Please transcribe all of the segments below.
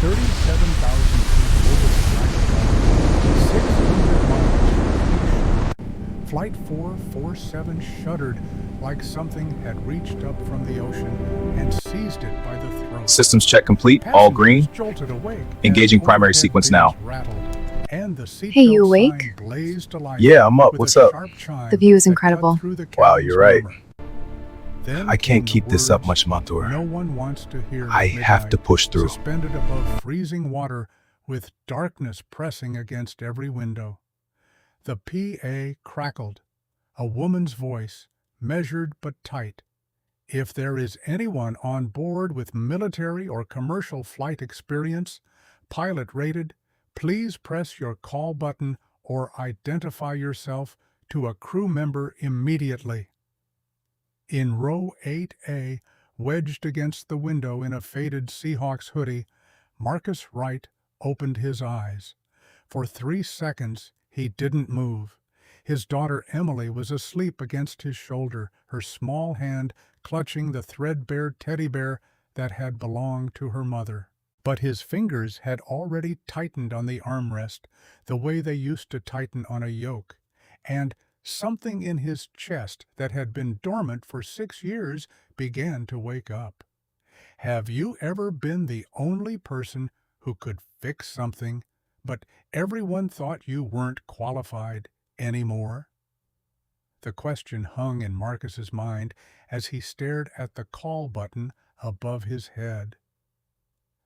37,000 feet over the black wall, 600 miles. Flight 447 shuddered like something had reached up from the ocean and seized it by the throat. Systems check complete. All Passengers green. jolted awake Engaging as primary overhead sequence bins now. rattled, and the Hey, you seatbelt awake? sign blazed to life Yeah, I'm up. with What's a up? sharp chime The view is that cut incredible. through the Wow, cabin's you're right. murmur. Then I came can't the keep this up words much longer. no one wants to hear at I have to midnight, push through. suspended above freezing water with darkness pressing against every window. The PA crackled, a woman's voice, measured but tight. If there is anyone on board with military or commercial flight experience, pilot rated, please press your call button or identify yourself to a crew member immediately. In row 8A, wedged against the window in a faded Seahawks hoodie, Marcus Wright opened his eyes. For 3 seconds, he didn't move. His daughter Emily was asleep against his shoulder, her small hand clutching the threadbare teddy bear that had belonged to her mother. But his fingers had already tightened on the armrest, the way they used to tighten on a yoke, and something in his chest that had been dormant for 6 years began to wake up. Have you ever been the only person who could fix something, but everyone thought you weren't qualified anymore? The question hung in Marcus's mind as he stared at the call button above his head.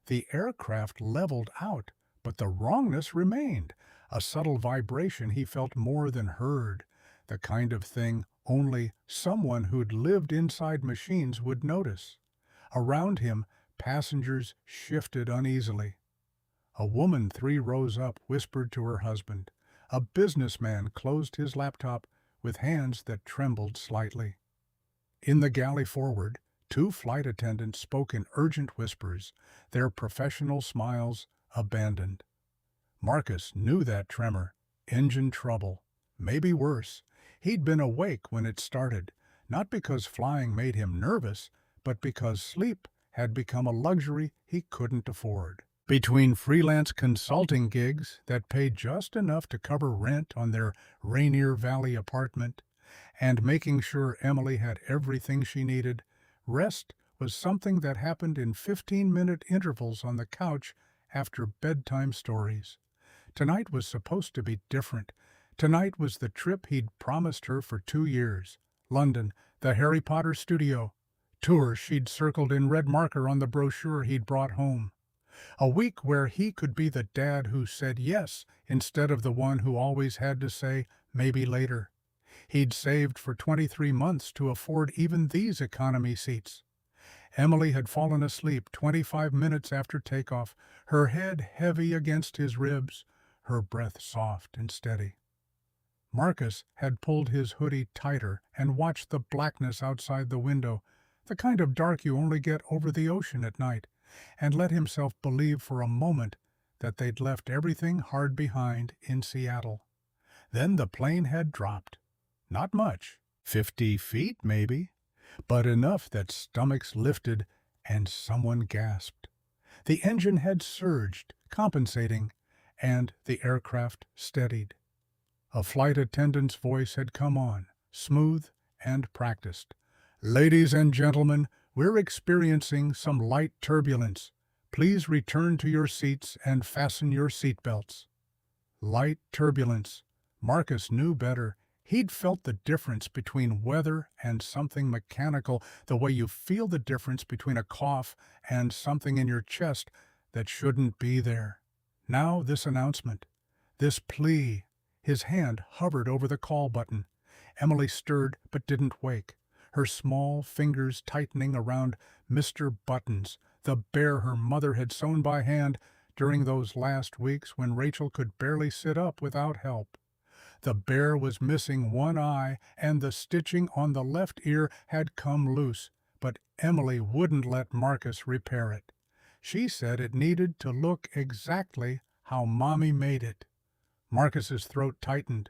The aircraft leveled out, but the wrongness remained, a subtle vibration he felt more than heard, the kind of thing only someone who'd lived inside machines would notice. Around him, passengers shifted uneasily. A woman 3 rows up whispered to her husband. A businessman closed his laptop with hands that trembled slightly. In the galley forward, 2 flight attendants spoke in urgent whispers, their professional smiles abandoned. Marcus knew that tremor. Engine trouble. Maybe worse. He'd been awake when it started, not because flying made him nervous, but because sleep had become a luxury he couldn't afford. Between freelance consulting gigs that paid just enough to cover rent on their Rainier Valley apartment, and making sure Emily had everything she needed, rest was something that happened in 15-minute intervals on the couch after bedtime stories. Tonight was supposed to be different. Tonight was the trip he'd promised her for 2 years. London, the Harry Potter studio, tour she'd circled in red marker on the brochure he'd brought home. A week where he could be the dad who said yes instead of the one who always had to say maybe later. He'd saved for 23 months to afford even these economy seats. Emily had fallen asleep 25 minutes after takeoff, her head heavy against his ribs, her breath soft and steady. Marcus had pulled his hoodie tighter and watched the blackness outside the window, the kind of dark you only get over the ocean at night, and let himself believe for a moment that they'd left everything hard behind in Seattle. Then the plane had dropped. Not much, 50 feet maybe, but enough that stomachs lifted and someone gasped. The engine had surged, compensating, and the aircraft steadied. A flight attendant's voice had come on, smooth and practiced. "Ladies and gentlemen, we're experiencing some light turbulence. Please return to your seats and fasten your seatbelts." Light turbulence. Marcus knew better. He'd felt the difference between weather and something mechanical, the way you feel the difference between a cough and something in your chest that shouldn't be there. Now this announcement, this plea. His hand hovered over the call button. Emily stirred but didn't wake, her small fingers tightening around Mr. Buttons, the bear her mother had sewn by hand during those last weeks when Rachel could barely sit up without help. The bear was missing one eye, and the stitching on the left ear had come loose, but Emily wouldn't let Marcus repair it. She said it needed to look exactly how Mommy made it. Marcus's throat tightened.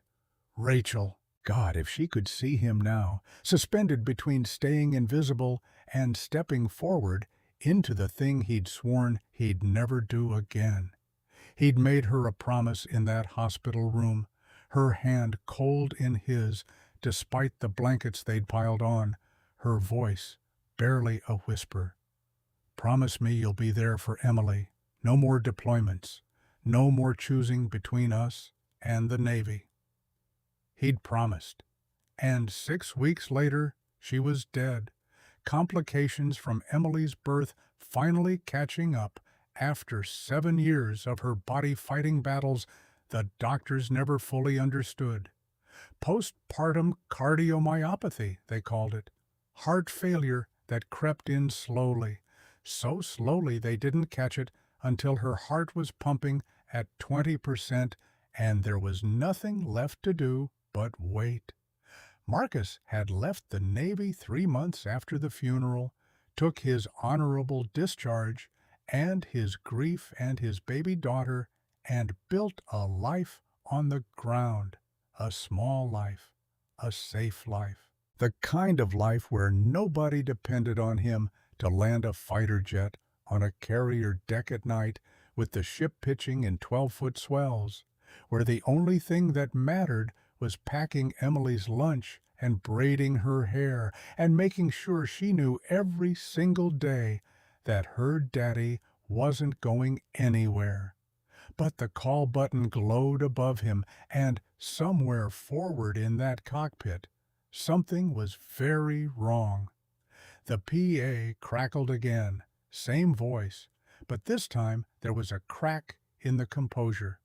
Rachel. God, if she could see him now, suspended between staying invisible and stepping forward, into the thing he'd sworn he'd never do again. He'd made her a promise in that hospital room, her hand cold in his, despite the blankets they'd piled on, her voice barely a whisper. Promise me you'll be there for Emily. No more deployments. No more choosing between us and the Navy. He'd promised. And 6 weeks later, she was dead. Complications from Emily's birth finally catching up after 7 years of her body fighting battles the doctors never fully understood. Postpartum cardiomyopathy, they called it. Heart failure that crept in slowly. So slowly they didn't catch it until her heart was pumping at 20% and there was nothing left to do but wait. Marcus had left the Navy 3 months after the funeral, took his honorable discharge and his grief and his baby daughter, and built a life on the ground, a small life, a safe life, the kind of life where nobody depended on him to land a fighter jet on a carrier deck at night with the ship pitching in 12-foot swells, where the only thing that mattered was packing Emily's lunch and braiding her hair and making sure she knew every single day that her daddy wasn't going anywhere. But the call button glowed above him, and somewhere forward in that cockpit, something was very wrong. The PA crackled again, same voice, but this time there was a crack in the composure.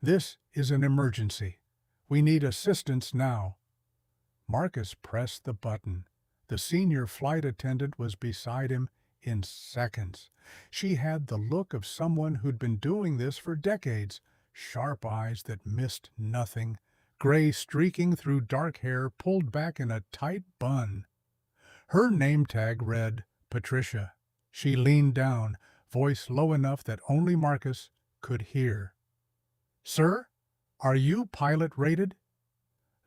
This is an emergency. We need assistance now. Marcus pressed the button. The senior flight attendant was beside him in seconds. She had the look of someone who'd been doing this for decades, sharp eyes that missed nothing, gray streaking through dark hair pulled back in a tight bun. Her name tag read Patricia. She leaned down, voice low enough that only Marcus could hear. Sir, are you pilot rated?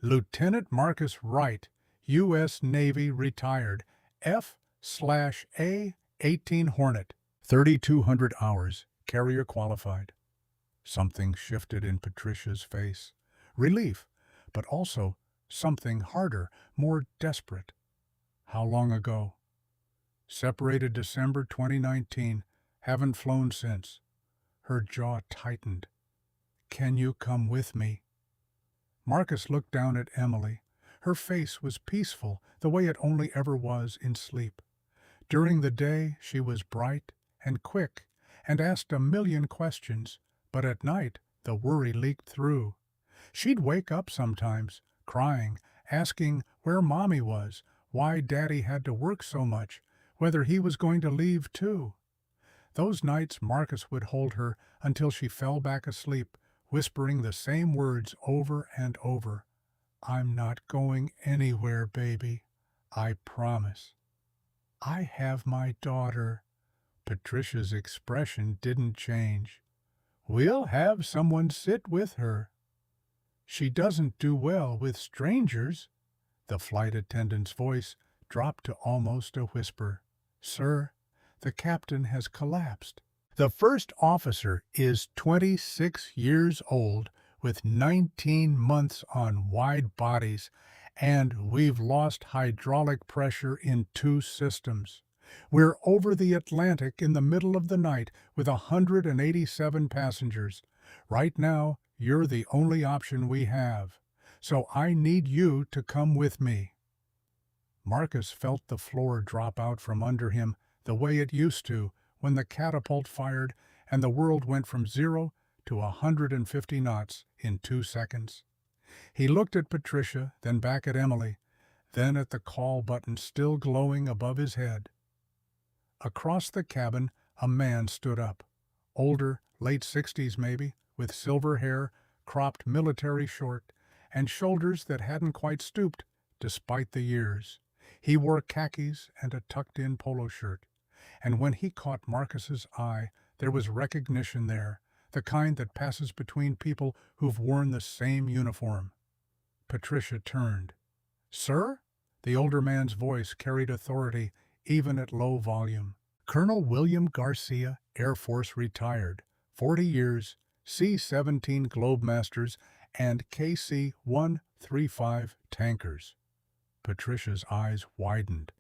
Lieutenant Marcus Wright, U.S. Navy retired, F/A 18 Hornet, 3,200 hours, carrier qualified. Something shifted in Patricia's face. Relief, but also something harder, more desperate. How long ago? Separated December 2019. Haven't flown since. Her jaw tightened. Can you come with me? Marcus looked down at Emily. Her face was peaceful, the way it only ever was in sleep. During the day, she was bright and quick and asked a million questions, but at night, the worry leaked through. She'd wake up sometimes, crying, asking where Mommy was, why Daddy had to work so much, whether he was going to leave too. Those nights Marcus would hold her until she fell back asleep, whispering the same words over and over. I'm not going anywhere, baby. I promise. I have my daughter. Patricia's expression didn't change. We'll have someone sit with her. She doesn't do well with strangers. The flight attendant's voice dropped to almost a whisper. Sir, the captain has collapsed. The first officer is 26 years old with 19 months on wide bodies, and we've lost hydraulic pressure in 2 systems. We're over the Atlantic in the middle of the night with 187 passengers. Right now, you're the only option we have, so I need you to come with me. Marcus felt the floor drop out from under him the way it used to when the catapult fired and the world went from 0 to 150 knots in 2 seconds. He looked at Patricia, then back at Emily, then at the call button still glowing above his head. Across the cabin, a man stood up. Older, late 60s maybe, with silver hair, cropped military short, and shoulders that hadn't quite stooped, despite the years. He wore khakis and a tucked-in polo shirt. And when he caught Marcus's eye, there was recognition there, the kind that passes between people who've worn the same uniform. Patricia turned. Sir? The older man's voice carried authority, even at low volume. Colonel William Garcia, Air Force retired, 40 years, C-17 Globemasters, and KC-135 tankers. Patricia's eyes widened.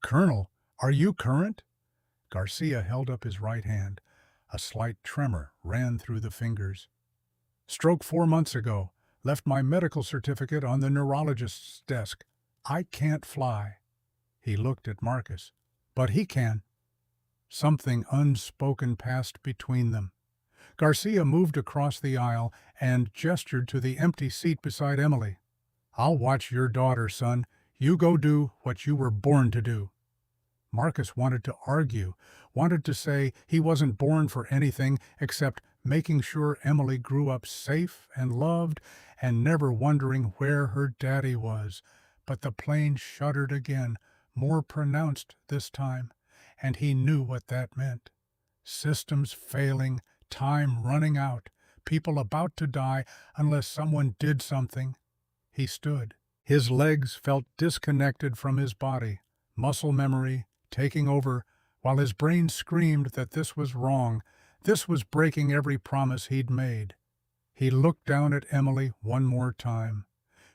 Colonel, are you current? Garcia held up his right hand. A slight tremor ran through the fingers. Stroke 4 months ago. Left my medical certificate on the neurologist's desk. I can't fly. He looked at Marcus. But he can. Something unspoken passed between them. Garcia moved across the aisle and gestured to the empty seat beside Emily. I'll watch your daughter, son. You go do what you were born to do. Marcus wanted to argue, wanted to say he wasn't born for anything except making sure Emily grew up safe and loved and never wondering where her daddy was. But the plane shuddered again, more pronounced this time, and he knew what that meant. Systems failing, time running out, people about to die unless someone did something. He stood. His legs felt disconnected from his body, muscle memory taking over, while his brain screamed that this was wrong, this was breaking every promise he'd made. He looked down at Emily one more time.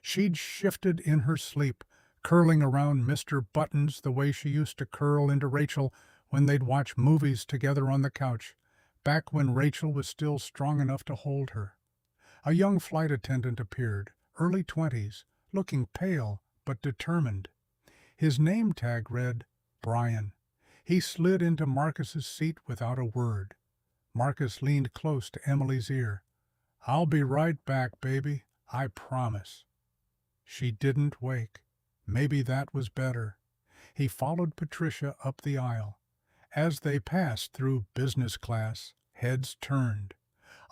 She'd shifted in her sleep, curling around Mr. Buttons the way she used to curl into Rachel when they'd watch movies together on the couch, back when Rachel was still strong enough to hold her. A young flight attendant appeared, early 20s, looking pale but determined. His name tag read, Brian. He slid into Marcus's seat without a word. Marcus leaned close to Emily's ear. I'll be right back, baby. I promise. She didn't wake. Maybe that was better. He followed Patricia up the aisle. As they passed through business class, heads turned.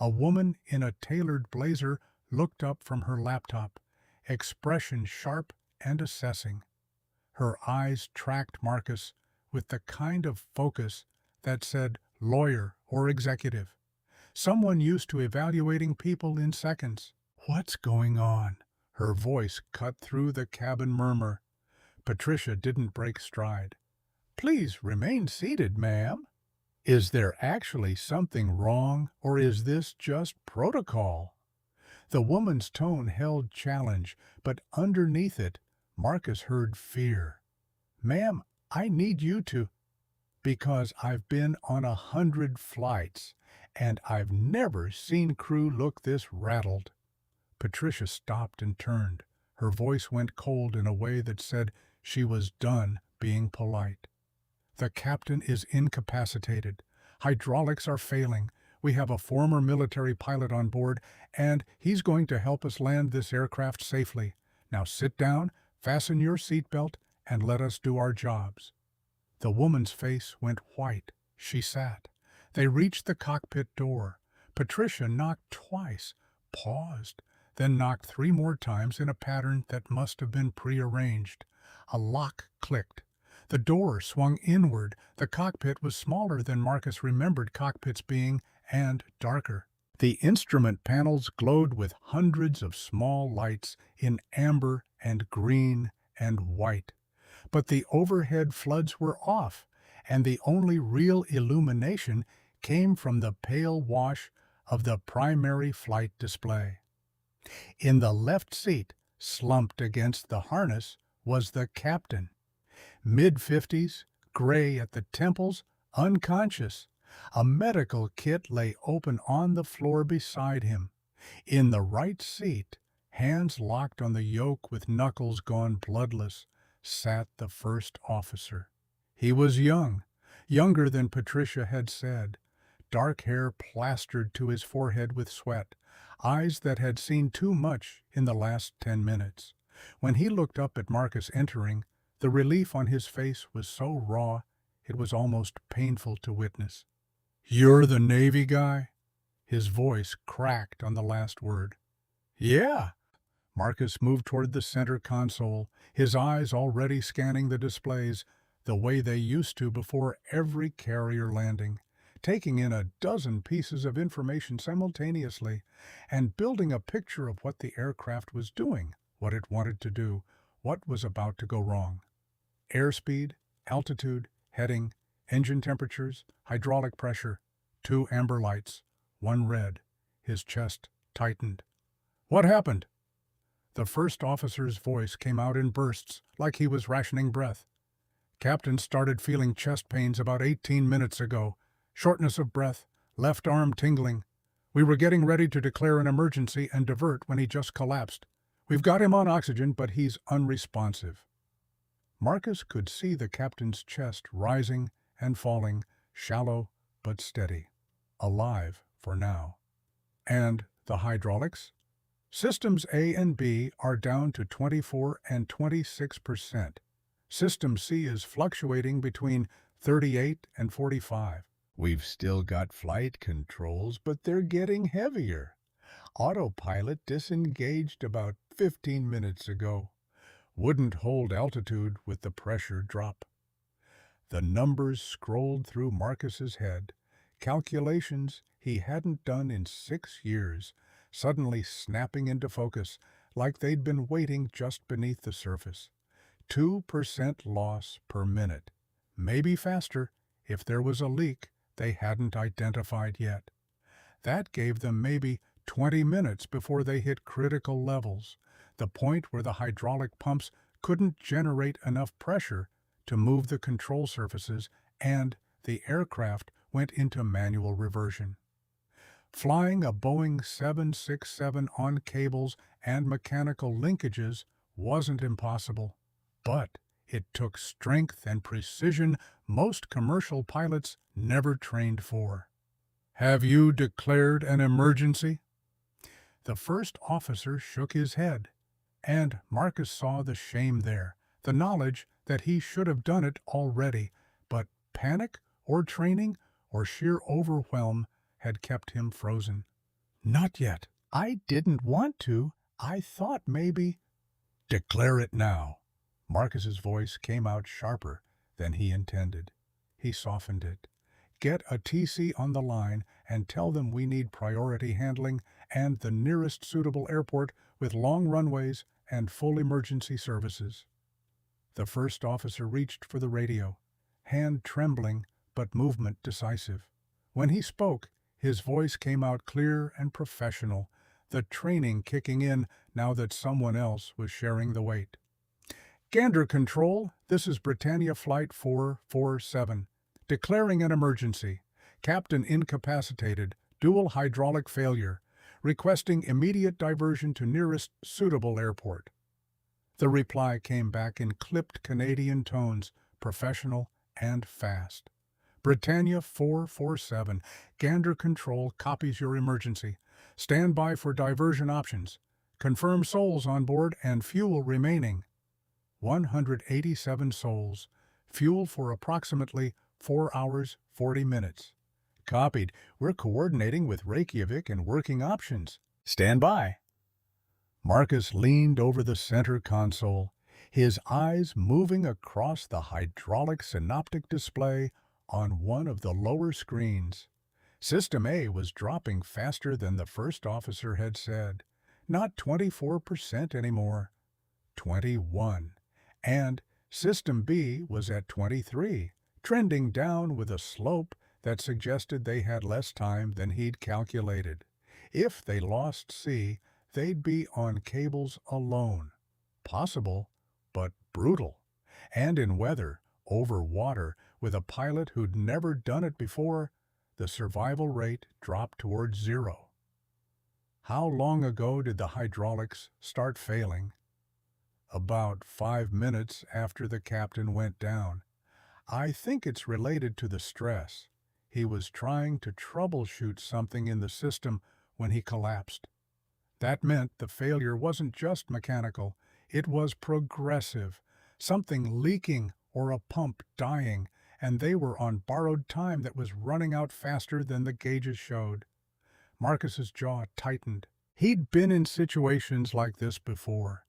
A woman in a tailored blazer looked up from her laptop, expression sharp and assessing. Her eyes tracked Marcus with the kind of focus that said lawyer or executive. Someone used to evaluating people in seconds. What's going on? Her voice cut through the cabin murmur. Patricia didn't break stride. Please remain seated, ma'am. Is there actually something wrong, or is this just protocol? The woman's tone held challenge, but underneath it, Marcus heard fear. Ma'am, I need you to... Because I've been on 100 flights, and I've never seen crew look this rattled. Patricia stopped and turned. Her voice went cold in a way that said she was done being polite. The captain is incapacitated. Hydraulics are failing. We have a former military pilot on board, and he's going to help us land this aircraft safely. Now sit down, fasten your seatbelt, and let us do our jobs. The woman's face went white. She sat. They reached the cockpit door. Patricia knocked twice, paused, then knocked 3 more times in a pattern that must have been prearranged. A lock clicked. The door swung inward. The cockpit was smaller than Marcus remembered cockpits being, and darker. The instrument panels glowed with hundreds of small lights in amber and green and white. But the overhead floods were off, and the only real illumination came from the pale wash of the primary flight display. In the left seat, slumped against the harness, was the captain. Mid-50s, gray at the temples, unconscious. A medical kit lay open on the floor beside him. In the right seat, hands locked on the yoke with knuckles gone bloodless, sat the first officer. He was young, younger than Patricia had said. Dark hair plastered to his forehead with sweat, eyes that had seen too much in the last 10 minutes. When he looked up at Marcus entering, the relief on his face was so raw it was almost painful to witness. You're the Navy guy? His voice cracked on the last word. Yeah. Marcus moved toward the center console, his eyes already scanning the displays, the way they used to before every carrier landing, taking in a dozen pieces of information simultaneously, and building a picture of what the aircraft was doing, what it wanted to do, what was about to go wrong. Airspeed, altitude, heading, Engine temperatures, hydraulic pressure, 2 amber lights, 1 red. His chest tightened. What happened? The first officer's voice came out in bursts, like he was rationing breath. Captain started feeling chest pains about 18 minutes ago. Shortness of breath, left arm tingling. We were getting ready to declare an emergency and divert when he just collapsed. We've got him on oxygen, but he's unresponsive. Marcus could see the captain's chest rising and falling, shallow but steady. Alive for now. And the hydraulics? Systems A and B are down to 24 and 26%. System C is fluctuating between 38 and 45. We've still got flight controls, but they're getting heavier. Autopilot disengaged about 15 minutes ago. Wouldn't hold altitude with the pressure drop. The numbers scrolled through Marcus's head, calculations he hadn't done in 6 years, suddenly snapping into focus like they'd been waiting just beneath the surface. 2% loss per minute. Maybe faster if there was a leak they hadn't identified yet. That gave them maybe 20 minutes before they hit critical levels, the point where the hydraulic pumps couldn't generate enough pressure to move the control surfaces and the aircraft went into manual reversion. Flying a Boeing 767 on cables and mechanical linkages wasn't impossible, but it took strength and precision most commercial pilots never trained for. Have you declared an emergency? The first officer shook his head, and Marcus saw the shame there, the knowledge that he should have done it already, but panic or training or sheer overwhelm had kept him frozen. Not yet. I didn't want to. I thought maybe. Declare it now. Marcus's voice came out sharper than he intended. He softened it. Get a TC on the line and tell them we need priority handling and the nearest suitable airport with long runways and full emergency services. The first officer reached for the radio, hand trembling but movement decisive. When he spoke, his voice came out clear and professional, the training kicking in now that someone else was sharing the weight. Gander Control, this is Britannia Flight 447. Declaring an emergency. Captain incapacitated, dual hydraulic failure. Requesting immediate diversion to nearest suitable airport. The reply came back in clipped Canadian tones, professional and fast. Britannia 447, Gander Control copies your emergency. Stand by for diversion options. Confirm souls on board and fuel remaining. 187 souls. Fuel for approximately 4 hours, 40 minutes. Copied. We're coordinating with Reykjavik and working options. Stand by. Marcus leaned over the center console, his eyes moving across the hydraulic synoptic display on one of the lower screens. System A was dropping faster than the first officer had said. Not 24% anymore. 21. And System B was at 23, trending down with a slope that suggested they had less time than he'd calculated. If they lost C, they'd be on cables alone. Possible, but brutal. And in weather, over water, with a pilot who'd never done it before, the survival rate dropped towards 0. How long ago did the hydraulics start failing? About 5 minutes after the captain went down. I think it's related to the stress. He was trying to troubleshoot something in the system when he collapsed. That meant the failure wasn't just mechanical, it was progressive, something leaking or a pump dying, and they were on borrowed time that was running out faster than the gauges showed. Marcus's jaw tightened. He'd been in situations like this before,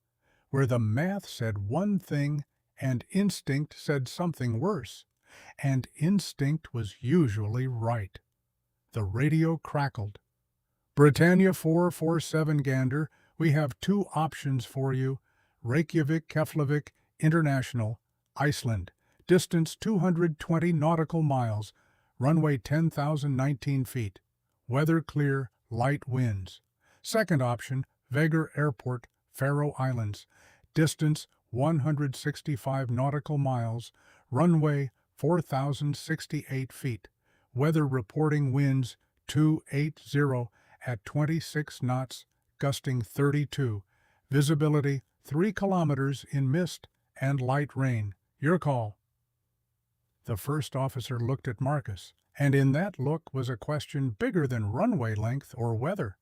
where the math said one thing and instinct said something worse, and instinct was usually right. The radio crackled. Britannia 447 Gander, we have 2 options for you. Reykjavik, Keflavik, International, Iceland. Distance 220 nautical miles. Runway 10,019 feet. Weather clear, light winds. Second option, Vegar Airport, Faroe Islands. Distance 165 nautical miles. Runway 4,068 feet. Weather reporting winds 280 at 26 knots, gusting 32. Visibility 3 kilometers in mist and light rain. Your call. The first officer looked at Marcus, and in that look was a question bigger than runway length or weather.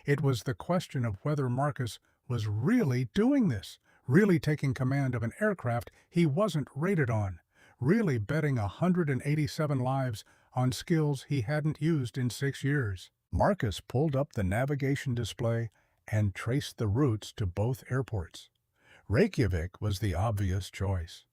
It was the question of whether Marcus was really doing this, really taking command of an aircraft he wasn't rated on, really betting 187 lives on skills he hadn't used in 6 years. Marcus pulled up the navigation display and traced the routes to both airports. Reykjavik was the obvious choice.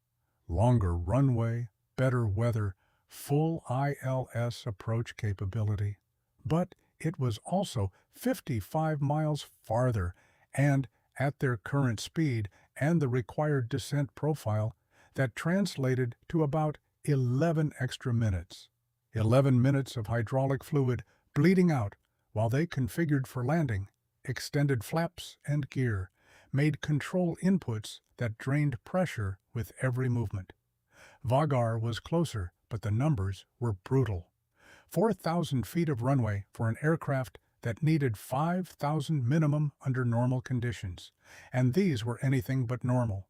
Longer runway, better weather, full ILS approach capability. But it was also 55 miles farther, and at their current speed and the required descent profile, that translated to about 11 extra minutes. 11 minutes of hydraulic fluid bleeding out while they configured for landing, extended flaps and gear, made control inputs that drained pressure with every movement. Vagar was closer, but the numbers were brutal. 4,000 feet of runway for an aircraft that needed 5,000 minimum under normal conditions, and these were anything but normal.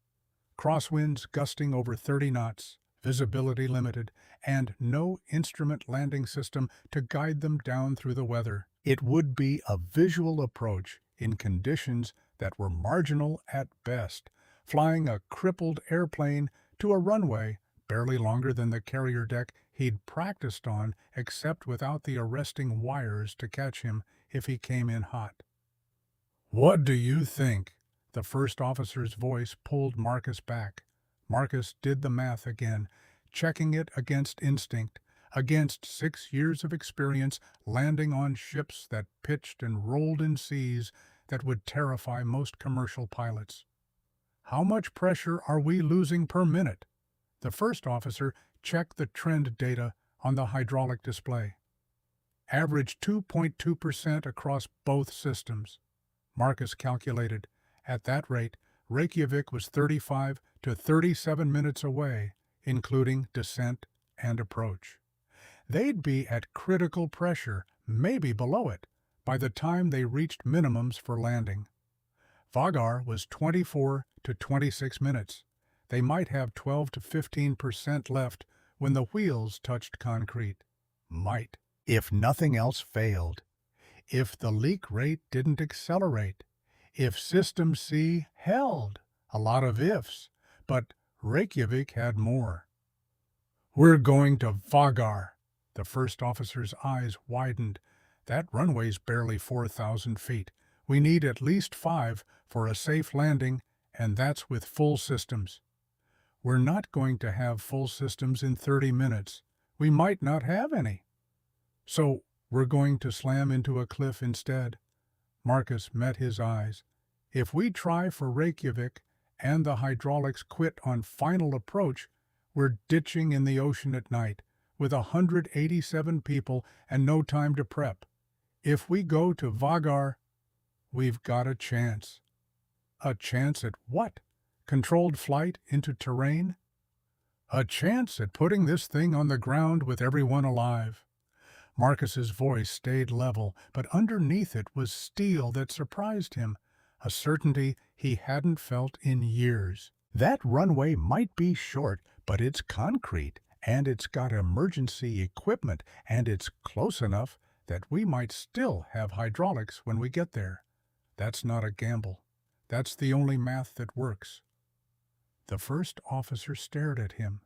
Crosswinds gusting over 30 knots, visibility limited, and no instrument landing system to guide them down through the weather. It would be a visual approach in conditions that were marginal at best, flying a crippled airplane to a runway barely longer than the carrier deck he'd practiced on, except without the arresting wires to catch him if he came in hot. "What do you think?" The first officer's voice pulled Marcus back. Marcus did the math again, checking it against instinct, against 6 years of experience landing on ships that pitched and rolled in seas that would terrify most commercial pilots. "How much pressure are we losing per minute?" The first officer checked the trend data on the hydraulic display. Average 2.2% across both systems. Marcus calculated. At that rate, Reykjavik was 35 to 37 minutes away, including descent and approach. They'd be at critical pressure, maybe below it, by the time they reached minimums for landing. Vagar was 24 to 26 minutes. They might have 12 to 15% left when the wheels touched concrete. Might. If nothing else failed. If the leak rate didn't accelerate. If System C held. A lot of ifs. But Reykjavik had more. "We're going to Vagar." The first officer's eyes widened. "That runway's barely 4,000 feet. We need at least 5 for a safe landing, and that's with full systems." "We're not going to have full systems in 30 minutes. We might not have any." "So we're going to slam into a cliff instead." Marcus met his eyes. "If we try for Reykjavik and the hydraulics quit on final approach, we're ditching in the ocean at night with 187 people and no time to prep. If we go to Vagar, we've got a chance." "A chance at what? Controlled flight into terrain?" "A chance at putting this thing on the ground with everyone alive." Marcus's voice stayed level, but underneath it was steel that surprised him, a certainty he hadn't felt in years. "That runway might be short, but it's concrete, and it's got emergency equipment, and it's close enough that we might still have hydraulics when we get there. That's not a gamble. That's the only math that works." The first officer stared at him,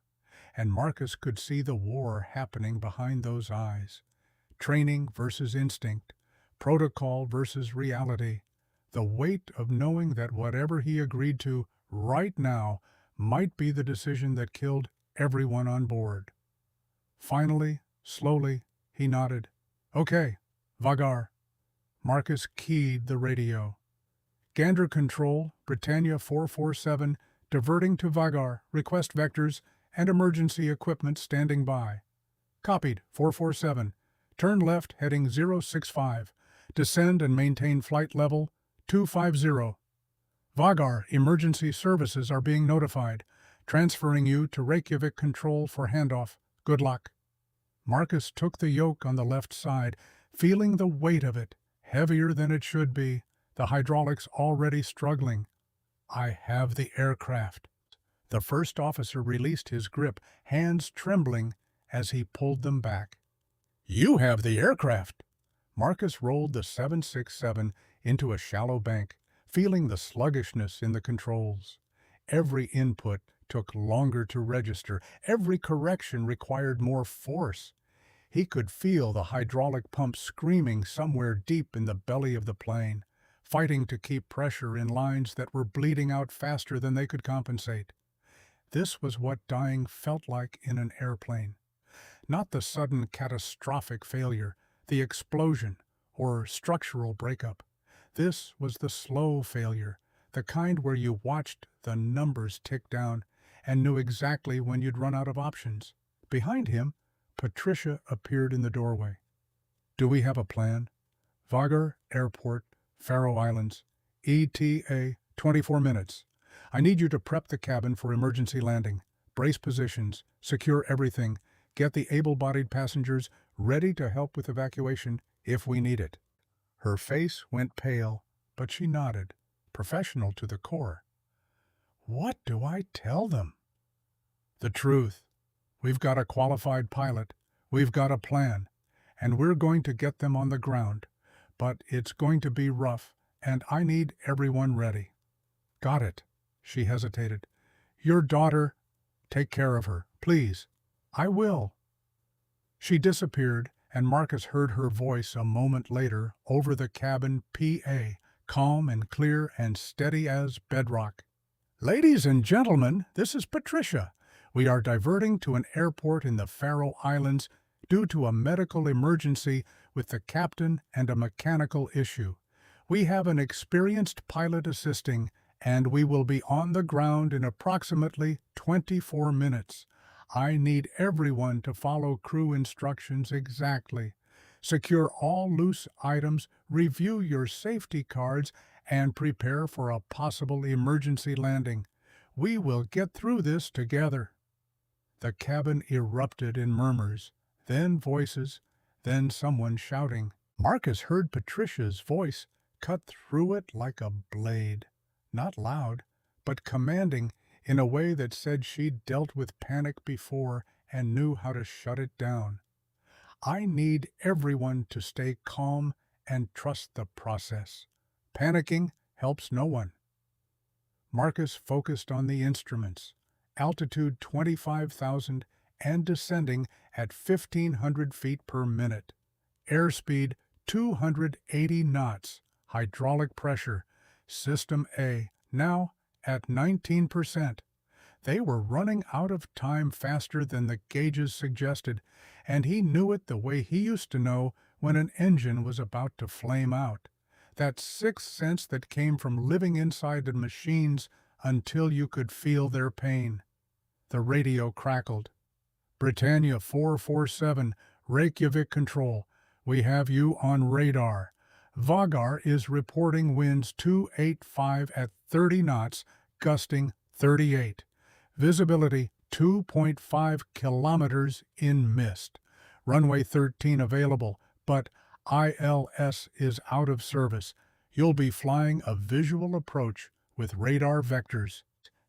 and Marcus could see the war happening behind those eyes. Training versus instinct, protocol versus reality, the weight of knowing that whatever he agreed to right now might be the decision that killed everyone on board. Finally, slowly, he nodded. "Okay, Vagar." Marcus keyed the radio. "Gander Control, Britannia 447, diverting to Vagar, request vectors, and emergency equipment standing by. Copied, 447. Turn left heading 065. Descend and maintain flight level 250. Vagar, emergency services are being notified, transferring you to Reykjavik control for handoff. Good luck. Marcus took the yoke on the left side, feeling the weight of it, heavier than it should be, the hydraulics already struggling. I have the aircraft. The first officer released his grip, hands trembling as he pulled them back. You have the aircraft. Marcus rolled the 767 into a shallow bank, feeling the sluggishness in the controls. Every input took longer to register. Every correction required more force. He could feel the hydraulic pump screaming somewhere deep in the belly of the plane, fighting to keep pressure in lines that were bleeding out faster than they could compensate. This was what dying felt like in an airplane. Not the sudden catastrophic failure, the explosion, or structural breakup. This was the slow failure, the kind where you watched the numbers tick down and knew exactly when you'd run out of options. Behind him, Patricia appeared in the doorway. Do we have a plan? Vagar Airport, Faroe Islands, ETA 24 minutes. I need you to prep the cabin for emergency landing. Brace positions, secure everything, get the able-bodied passengers ready to help with evacuation if we need it. Her face went pale, but she nodded, professional to the core. What do I tell them? The truth. We've got a qualified pilot, we've got a plan, and we're going to get them on the ground. But it's going to be rough, and I need everyone ready. Got it. She hesitated. Your daughter, take care of her, please. I will. She disappeared, and Marcus heard her voice a moment later over the cabin PA, calm and clear and steady as bedrock. Ladies and gentlemen, this is Patricia. We are diverting to an airport in the Faroe Islands due to a medical emergency with the captain and a mechanical issue. We have an experienced pilot assisting, and we will be on the ground in approximately 24 minutes. I need everyone to follow crew instructions exactly. Secure all loose items, review your safety cards, and prepare for a possible emergency landing. We will get through this together. The cabin erupted in murmurs, then voices, then someone shouting. Marcus heard Patricia's voice cut through it like a blade. Not loud, but commanding in a way that said she'd dealt with panic before and knew how to shut it down. I need everyone to stay calm and trust the process. Panicking helps no one. Marcus focused on the instruments. Altitude 25,000 and descending at 1,500 feet per minute. Airspeed 280 knots. Hydraulic pressure. System A, now at 19%. They were running out of time faster than the gauges suggested, and he knew it the way he used to know when an engine was about to flame out. That sixth sense that came from living inside the machines until you could feel their pain. The radio crackled. Britannia 447, Reykjavik Control. We have you on radar. Vagar is reporting winds 285 at 30 knots, gusting 38. Visibility 2.5 kilometers in mist. Runway 13 available, but ILS is out of service. You'll be flying a visual approach with radar vectors.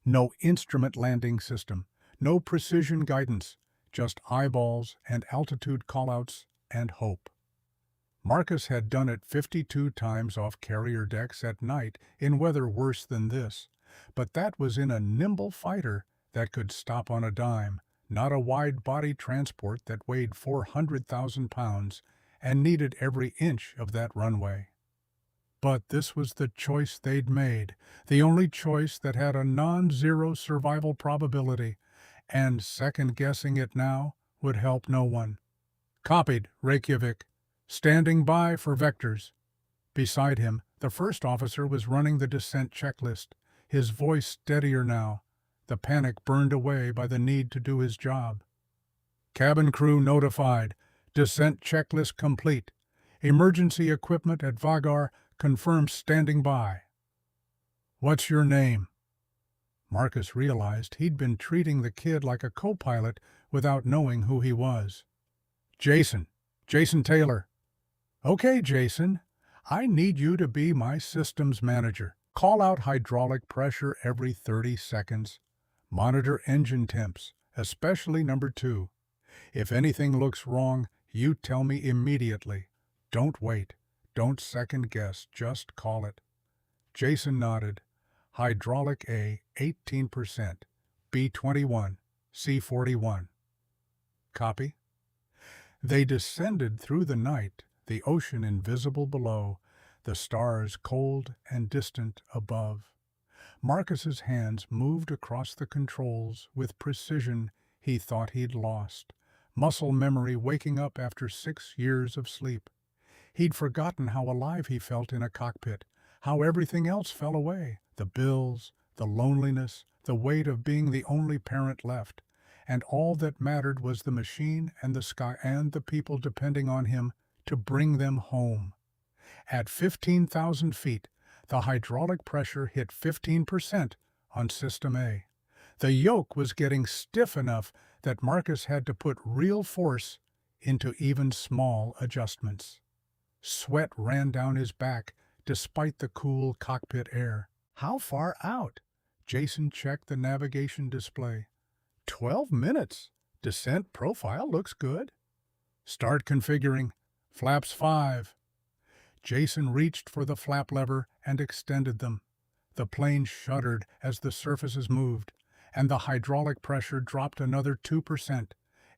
No instrument landing system, no precision guidance, just eyeballs and altitude callouts and hope. Marcus had done it 52 times off carrier decks at night in weather worse than this, but that was in a nimble fighter that could stop on a dime, not a wide-body transport that weighed 400,000 pounds and needed every inch of that runway. But this was the choice they'd made, the only choice that had a non-zero survival probability, and second-guessing it now would help no one. Copied, Reykjavik. Standing by for vectors. Beside him, the first officer was running the descent checklist, his voice steadier now. the panic burned away by the need to do his job. Cabin crew notified. Descent checklist complete. Emergency equipment at Vagar confirmed standing by. What's your name? Marcus realized he'd been treating the kid like a co-pilot without knowing who he was. Jason. Jason Taylor. Okay, Jason. I need you to be my systems manager. Call out hydraulic pressure every 30 seconds. Monitor engine temps, especially number 2. If anything looks wrong, you tell me immediately. Don't wait. Don't second guess. Just call it. Jason nodded. Hydraulic A, 18%. B, 21. C, 41. Copy? They descended through the night, the ocean invisible below, the stars cold and distant above. Marcus's hands moved across the controls with precision he thought he'd lost, muscle memory waking up after 6 years of sleep. He'd forgotten how alive he felt in a cockpit, how everything else fell away, the bills, the loneliness, the weight of being the only parent left, and all that mattered was the machine and the sky and the people depending on him to bring them home. At 15,000 feet, the hydraulic pressure hit 15% on System A. The yoke was getting stiff enough that Marcus had to put real force into even small adjustments. Sweat ran down his back despite the cool cockpit air. How far out? Jason checked the navigation display. 12 minutes. Descent profile looks good. Start configuring. Flaps 5. Jason reached for the flap lever and extended them. The plane shuddered as the surfaces moved, and the hydraulic pressure dropped another 2%.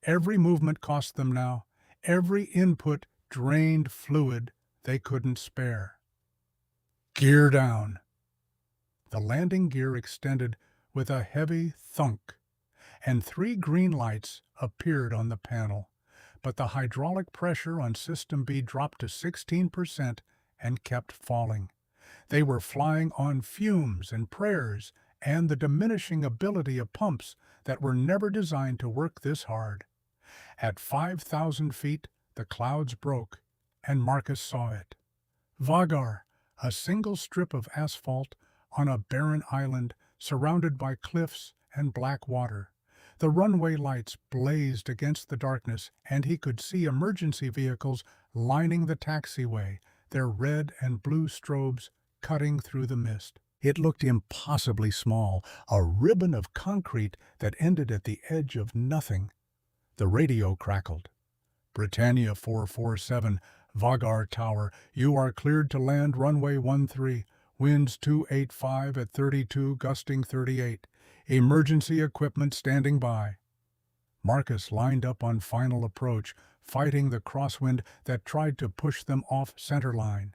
Every movement cost them now. Every input drained fluid they couldn't spare. Gear down. The landing gear extended with a heavy thunk, and 3 green lights appeared on the panel. But the hydraulic pressure on System B dropped to 16% and kept falling. They were flying on fumes and prayers and the diminishing ability of pumps that were never designed to work this hard. At 5,000 feet, the clouds broke, and Marcus saw it. Vagar, a single strip of asphalt on a barren island surrounded by cliffs and black water. The runway lights blazed against the darkness, and he could see emergency vehicles lining the taxiway, their red and blue strobes cutting through the mist. It looked impossibly small, a ribbon of concrete that ended at the edge of nothing. The radio crackled. Britannia 447, Vagar Tower, you are cleared to land runway 13, winds 285 at 32, gusting 38. Emergency equipment standing by. Marcus lined up on final approach, fighting the crosswind that tried to push them off centerline.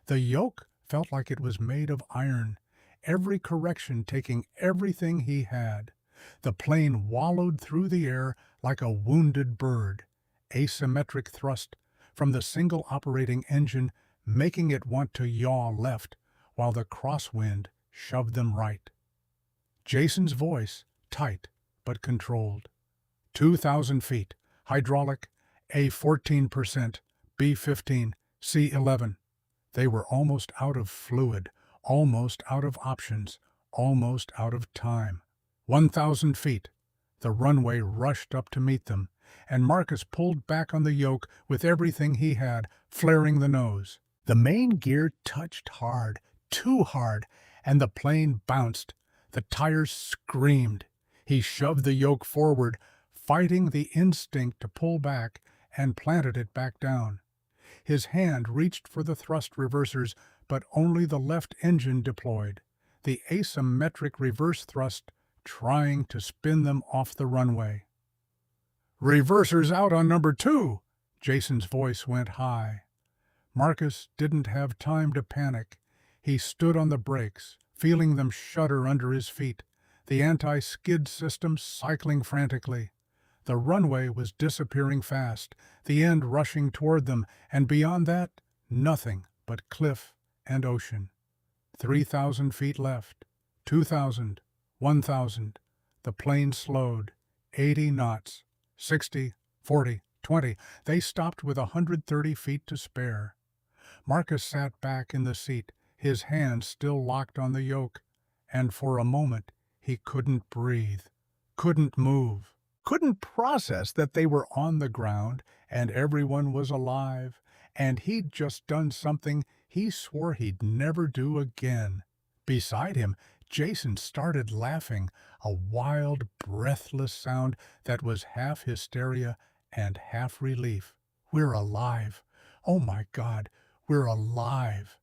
The yoke felt like it was made of iron, every correction taking everything he had. The plane wallowed through the air like a wounded bird, asymmetric thrust from the single operating engine making it want to yaw left, while the crosswind shoved them right. Jason's voice, tight but controlled. 2,000 feet, hydraulic, A 14%, B 15, C 11. They were almost out of fluid, almost out of options, almost out of time. 1,000 feet. The runway rushed up to meet them, and Marcus pulled back on the yoke with everything he had, flaring the nose. The main gear touched hard, too hard, and the plane bounced. The tires screamed. He shoved the yoke forward, fighting the instinct to pull back, and planted it back down. His hand reached for the thrust reversers, but only the left engine deployed, the asymmetric reverse thrust trying to spin them off the runway. "Reversers out on number 2!" Jason's voice went high. Marcus didn't have time to panic. He stood on the brakes, feeling them shudder under his feet, the anti-skid system cycling frantically. The runway was disappearing fast, the end rushing toward them, and beyond that, nothing but cliff and ocean. 3,000 feet left, 2,000, 1,000. The plane slowed. 80 knots. 60, 40, 20. They stopped with 130 feet to spare. Marcus sat back in the seat, his hands still locked on the yoke, and for a moment he couldn't breathe, couldn't move, couldn't process that they were on the ground and everyone was alive, and he'd just done something he swore he'd never do again. Beside him, Jason started laughing, a wild, breathless sound that was half hysteria and half relief. "We're alive. Oh my God, we're alive."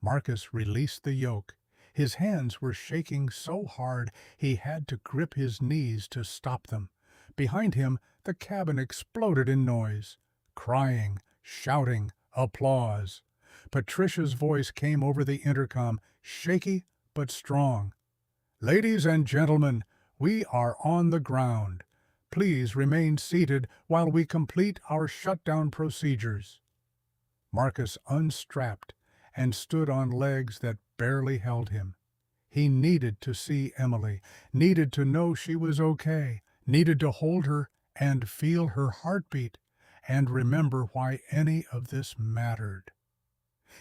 Marcus released the yoke. His hands were shaking so hard he had to grip his knees to stop them. Behind him, the cabin exploded in noise. Crying, shouting, applause. Patricia's voice came over the intercom, shaky but strong. "Ladies and gentlemen, we are on the ground. Please remain seated while we complete our shutdown procedures." Marcus unstrapped and stood on legs that barely held him. He needed to see Emily, needed to know she was okay, needed to hold her and feel her heartbeat, and remember why any of this mattered.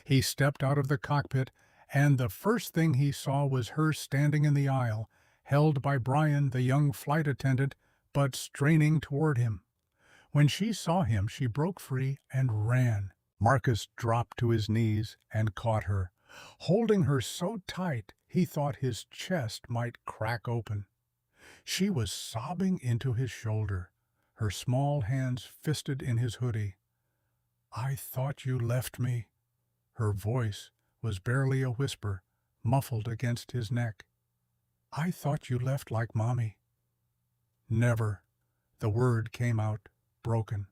He stepped out of the cockpit, and the first thing he saw was her standing in the aisle, held by Brian, the young flight attendant, but straining toward him. When she saw him, she broke free and ran. Marcus dropped to his knees and caught her, holding her so tight he thought his chest might crack open. She was sobbing into his shoulder, her small hands fisted in his hoodie. "I thought you left me." Her voice was barely a whisper, muffled against his neck. "I thought you left like Mommy." "Never." The word came out, broken.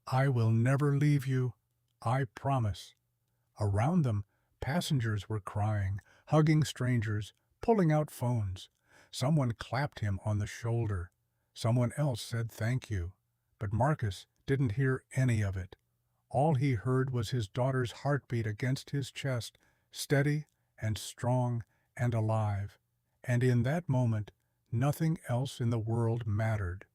"I will never leave you. I promise." Around them, passengers were crying, hugging strangers, pulling out phones. Someone clapped him on the shoulder. Someone else said thank you. But Marcus didn't hear any of it. All he heard was his daughter's heartbeat against his chest, steady and strong and alive. And in that moment, nothing else in the world mattered.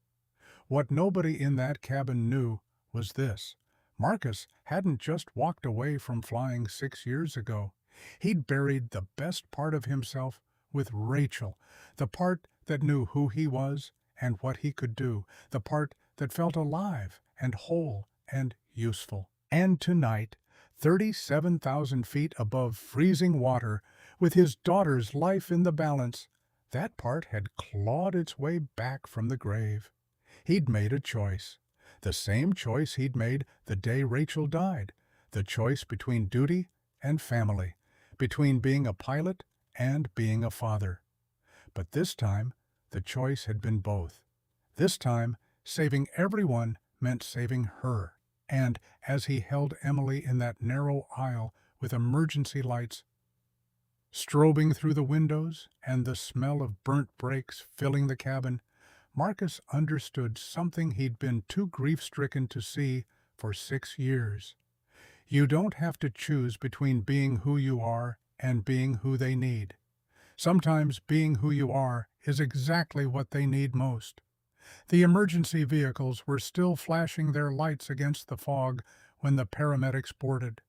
What nobody in that cabin knew was this. Marcus hadn't just walked away from flying 6 years ago. He'd buried the best part of himself with Rachel, the part that knew who he was and what he could do, the part that felt alive and whole and useful. And tonight, 37,000 feet above freezing water, with his daughter's life in the balance, that part had clawed its way back from the grave. He'd made a choice. The same choice he'd made the day Rachel died, the choice between duty and family, between being a pilot and being a father. But this time, the choice had been both. This time, saving everyone meant saving her. And as he held Emily in that narrow aisle with emergency lights strobing through the windows and the smell of burnt brakes filling the cabin, Marcus understood something he'd been too grief-stricken to see for 6 years. You don't have to choose between being who you are and being who they need. Sometimes being who you are is exactly what they need most. The emergency vehicles were still flashing their lights against the fog when the paramedics boarded.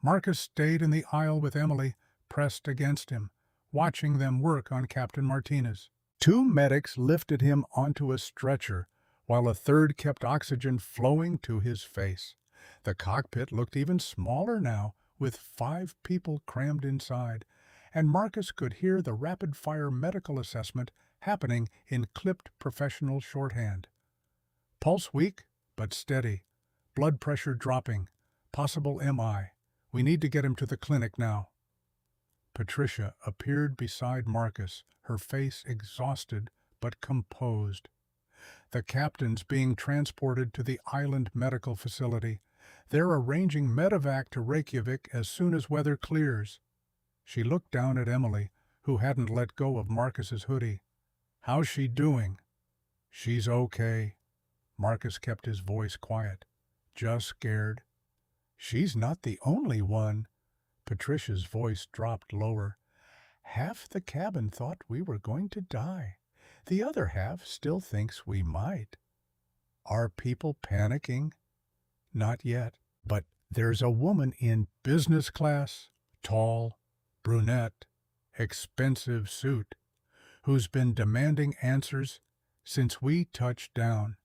Marcus stayed in the aisle with Emily, pressed against him, watching them work on Captain Martinez. 2 medics lifted him onto a stretcher, while a third kept oxygen flowing to his face. The cockpit looked even smaller now, with 5 people crammed inside, and Marcus could hear the rapid-fire medical assessment happening in clipped professional shorthand. Pulse weak, but steady. Blood pressure dropping. Possible MI. We need to get him to the clinic now. Patricia appeared beside Marcus, her face exhausted but composed. The captain's being transported to the island medical facility. They're arranging medevac to Reykjavik as soon as weather clears. She looked down at Emily, who hadn't let go of Marcus's hoodie. "How's she doing?" "She's okay." Marcus kept his voice quiet. "Just scared." "She's not the only one." Patricia's voice dropped lower. "Half the cabin thought we were going to die. The other half still thinks we might. Are people panicking? Not yet. But there's a woman in business class, tall, brunette, expensive suit, who's been demanding answers since we touched down.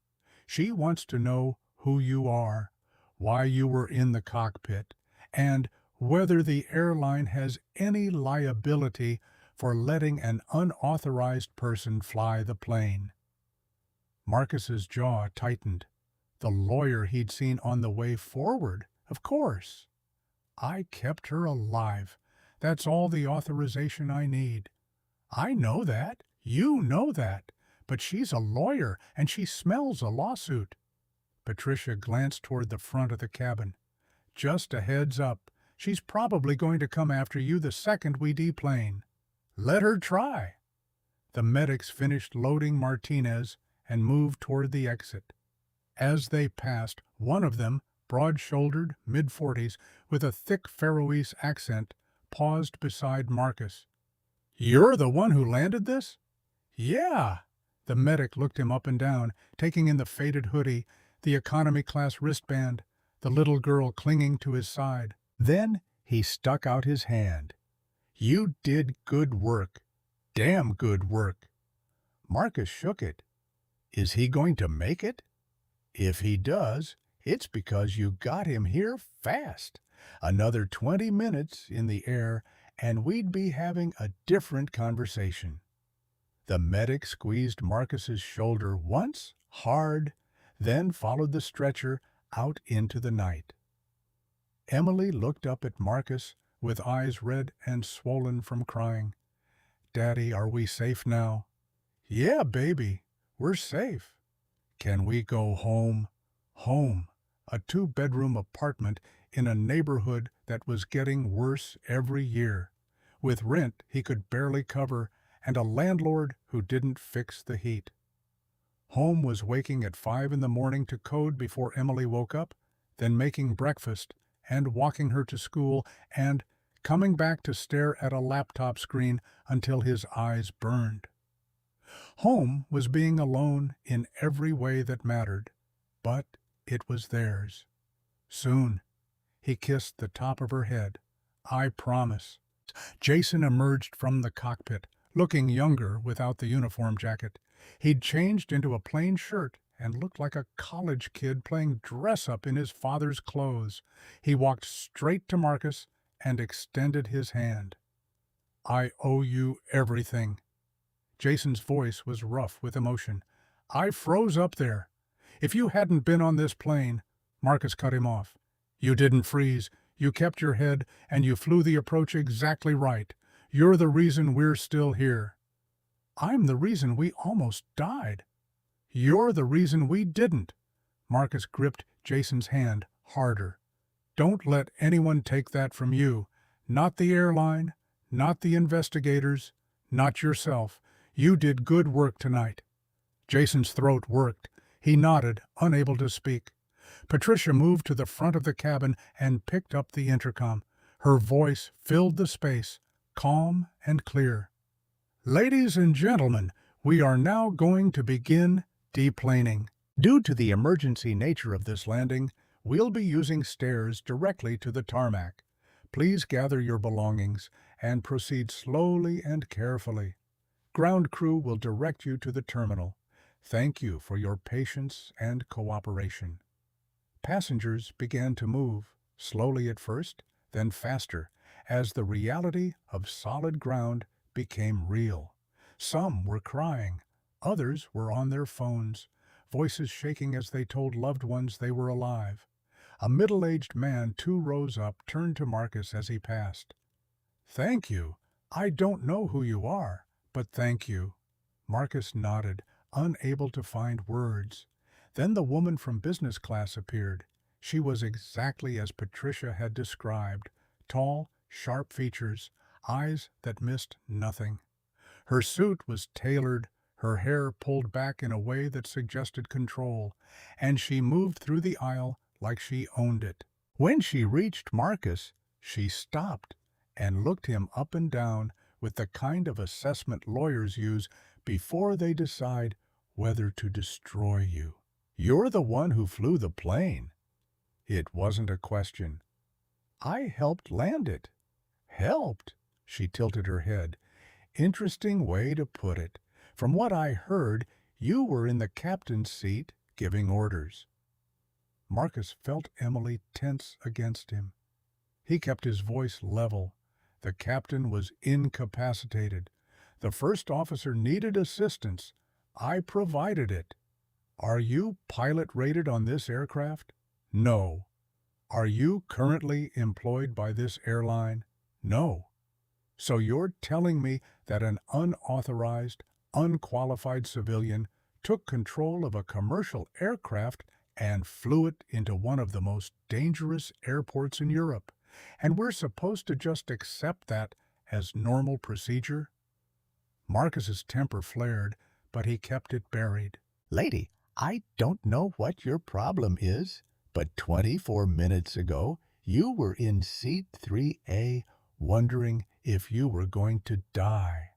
She wants to know who you are, why you were in the cockpit, and whether the airline has any liability for letting an unauthorized person fly the plane. Marcus's jaw tightened. The lawyer he'd seen on the way forward, of course. I kept her alive. That's all the authorization I need. I know that. You know that. But she's a lawyer, and she smells a lawsuit. Patricia glanced toward the front of the cabin. Just a heads up. She's probably going to come after you the second we deplane. Let her try. The medics finished loading Martinez and moved toward the exit. As they passed, one of them, broad-shouldered, mid-40s, with a thick Faroese accent, paused beside Marcus. "You're the one who landed this?" "Yeah." The medic looked him up and down, taking in the faded hoodie, the economy-class wristband, the little girl clinging to his side. Then he stuck out his hand. "You did good work. Damn good work." Marcus shook it. "Is he going to make it?" "If he does, it's because you got him here fast. Another 20 minutes in the air, and we'd be having a different conversation." The medic squeezed Marcus's shoulder once, hard, then followed the stretcher out into the night. Emily looked up at Marcus with eyes red and swollen from crying. "Daddy, are we safe now?" "Yeah, baby, we're safe." "Can we go home?" Home, a 2-bedroom apartment in a neighborhood that was getting worse every year, with rent he could barely cover and a landlord who didn't fix the heat. Home was waking at 5 in the morning to code before Emily woke up, then making breakfast and walking her to school and coming back to stare at a laptop screen until his eyes burned. Home was being alone in every way that mattered, but it was theirs. Soon, he kissed the top of her head. "I promise." Jason emerged from the cockpit, looking younger without the uniform jacket. He'd changed into a plain shirt and looked like a college kid playing dress-up in his father's clothes. He walked straight to Marcus and extended his hand. "I owe you everything." Jason's voice was rough with emotion. "I froze up there. If you hadn't been on this plane—" Marcus cut him off. "You didn't freeze. You kept your head, and you flew the approach exactly right. You're the reason we're still here." "I'm the reason we almost died." "You're the reason we didn't." Marcus gripped Jason's hand harder. "Don't let anyone take that from you. Not the airline, not the investigators, not yourself. You did good work tonight." Jason's throat worked. He nodded, unable to speak. Patricia moved to the front of the cabin and picked up the intercom. Her voice filled the space, calm and clear. "Ladies and gentlemen, we are now going to begin deplaning. Due to the emergency nature of this landing, we'll be using stairs directly to the tarmac. Please gather your belongings and proceed slowly and carefully. Ground crew will direct you to the terminal. Thank you for your patience and cooperation." Passengers began to move, slowly at first, then faster, as the reality of solid ground became real. Some were crying, others were on their phones, voices shaking as they told loved ones they were alive. A middle-aged man 2 rows up turned to Marcus as he passed. "Thank you. I don't know who you are, but thank you." Marcus nodded, unable to find words. Then the woman from business class appeared. She was exactly as Patricia had described, tall, sharp features, eyes that missed nothing. Her suit was tailored, her hair pulled back in a way that suggested control, and she moved through the aisle like she owned it. When she reached Marcus, she stopped and looked him up and down with the kind of assessment lawyers use before they decide whether to destroy you. You're the one who flew the plane. It wasn't a question. I helped land it. Helped? She tilted her head. Interesting way to put it. From what I heard, you were in the captain's seat giving orders. Marcus felt Emily tense against him. He kept his voice level. The captain was incapacitated. The first officer needed assistance. I provided it. Are you pilot rated on this aircraft? No. Are you currently employed by this airline? No. So you're telling me that an unauthorized, unqualified civilian took control of a commercial aircraft and flew it into one of the most dangerous airports in Europe, and we're supposed to just accept that as normal procedure? Marcus's temper flared, but he kept it buried. Lady, I don't know what your problem is, but 24 minutes ago you were in seat 3A wondering if you were going to die.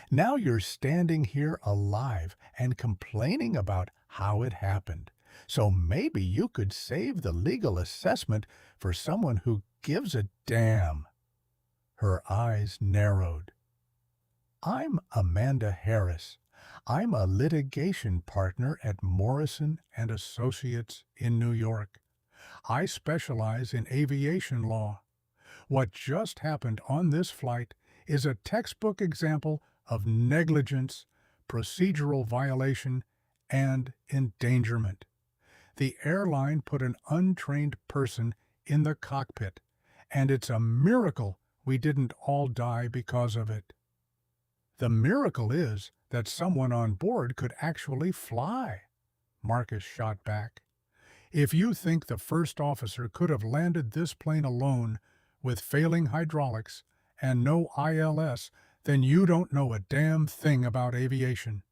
Now you're standing here alive and complaining about how it happened. So maybe you could save the legal assessment for someone who gives a damn. Her eyes narrowed. I'm Amanda Harris. I'm a litigation partner at Morrison and Associates in New York. I specialize in aviation law. What just happened on this flight is a textbook example of negligence, procedural violation, and endangerment. The airline put an untrained person in the cockpit, and it's a miracle we didn't all die because of it. The miracle is that someone on board could actually fly, Marcus shot back. If you think the first officer could have landed this plane alone with failing hydraulics and no ILS, then you don't know a damn thing about aviation.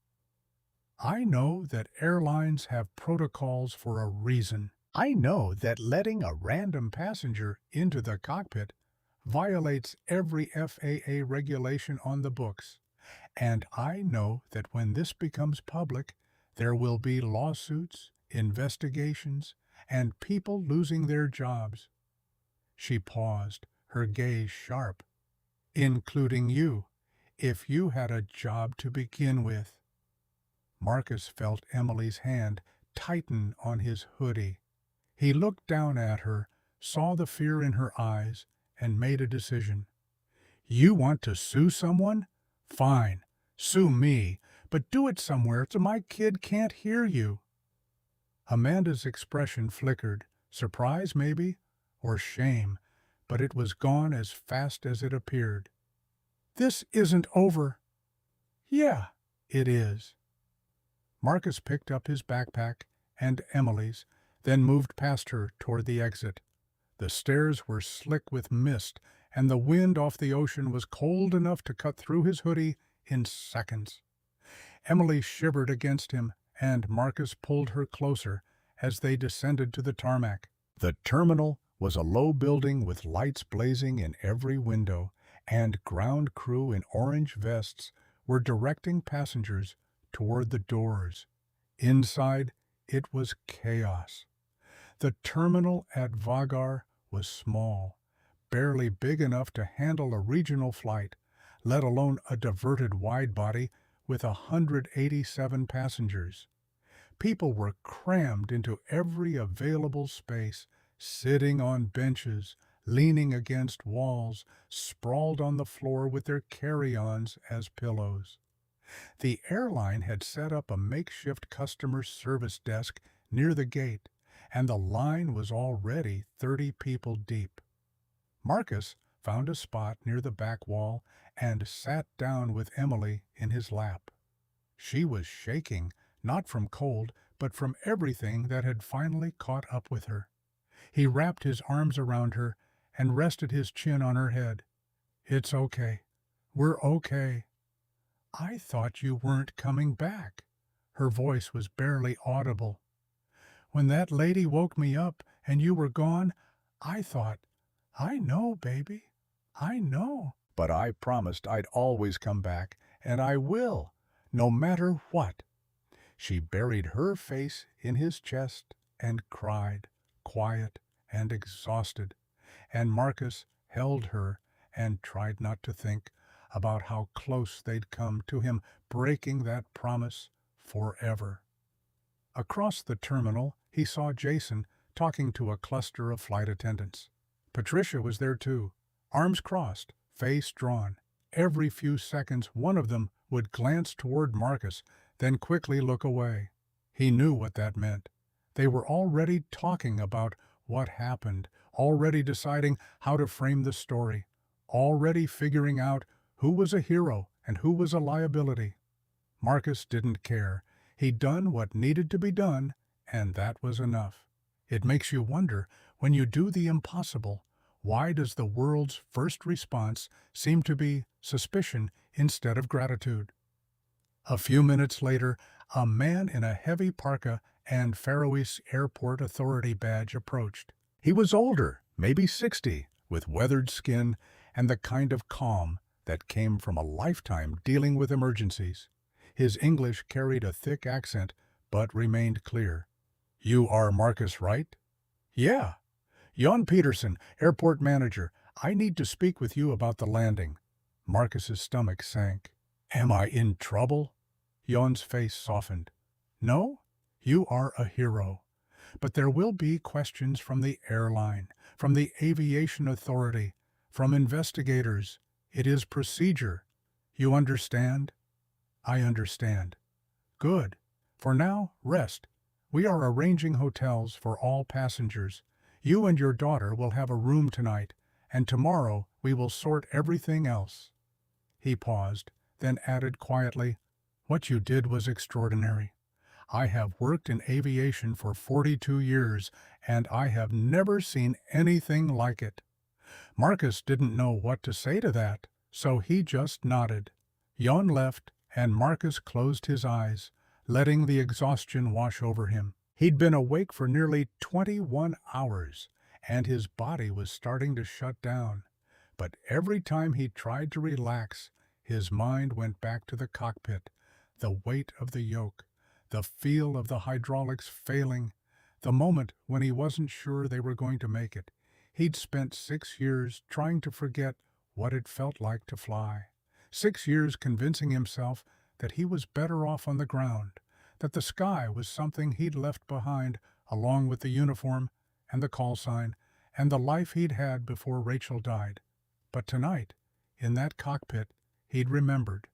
I know that airlines have protocols for a reason. I know that letting a random passenger into the cockpit violates every FAA regulation on the books. And I know that when this becomes public, there will be lawsuits, investigations, and people losing their jobs. She paused, her gaze sharp. Including you, if you had a job to begin with. Marcus felt Emily's hand tighten on his hoodie. He looked down at her, saw the fear in her eyes, and made a decision. You want to sue someone? Fine, sue me, but do it somewhere so my kid can't hear you. Amanda's expression flickered, surprise maybe, or shame, but it was gone as fast as it appeared. This isn't over. Yeah, it is. Marcus picked up his backpack and Emily's, then moved past her toward the exit. The stairs were slick with mist, and the wind off the ocean was cold enough to cut through his hoodie in seconds. Emily shivered against him, and Marcus pulled her closer as they descended to the tarmac. The terminal was a low building with lights blazing in every window, and ground crew in orange vests were directing passengers toward the doors. Inside, it was chaos. The terminal at Vagar was small, barely big enough to handle a regional flight, let alone a diverted wide-body with 187 passengers. People were crammed into every available space, sitting on benches, leaning against walls, sprawled on the floor with their carry-ons as pillows. The airline had set up a makeshift customer service desk near the gate, and the line was already 30 people deep. Marcus found a spot near the back wall and sat down with Emily in his lap. She was shaking, not from cold, but from everything that had finally caught up with her. He wrapped his arms around her and rested his chin on her head. It's okay. We're okay. I thought you weren't coming back. Her voice was barely audible. When that lady woke me up and you were gone, I thought, I know, baby. I know. But I promised I'd always come back, and I will, no matter what. She buried her face in his chest and cried, quiet and exhausted, and Marcus held her and tried not to think about how close they'd come to him breaking that promise forever. Across the terminal, he saw Jason talking to a cluster of flight attendants. Patricia was there too, arms crossed, face drawn. Every few seconds one of them would glance toward Marcus, then quickly look away. He knew what that meant. They were already talking about what happened, already deciding how to frame the story, already figuring out who was a hero and who was a liability. Marcus didn't care. He'd done what needed to be done, and that was enough. It makes you wonder, when you do the impossible, why does the world's first response seem to be suspicion instead of gratitude? A few minutes later, a man in a heavy parka and Faroe Islands Airport Authority badge approached. He was older, maybe 60, with weathered skin and the kind of calm that came from a lifetime dealing with emergencies. His English carried a thick accent, but remained clear. "You are Marcus Wright?" "Yeah." "Jon Peterson, airport manager. I need to speak with you about the landing." Marcus's stomach sank. "Am I in trouble?" Jon's face softened. "No, you are a hero. But there will be questions from the airline, from the aviation authority, from investigators. It is procedure. You understand?" "I understand." "Good. For now, rest. We are arranging hotels for all passengers. You and your daughter will have a room tonight, and tomorrow we will sort everything else." He paused, then added quietly, "What you did was extraordinary. I have worked in aviation for 42 years, and I have never seen anything like it." Marcus didn't know what to say to that, so he just nodded. Jon left, and Marcus closed his eyes, letting the exhaustion wash over him. He'd been awake for nearly 21 hours, and his body was starting to shut down. But every time he tried to relax, his mind went back to the cockpit, the weight of the yoke, the feel of the hydraulics failing, the moment when he wasn't sure they were going to make it. He'd spent 6 years trying to forget what it felt like to fly. 6 years convincing himself that he was better off on the ground, that the sky was something he'd left behind along with the uniform and the call sign and the life he'd had before Rachel died. But tonight, in that cockpit, he'd remembered.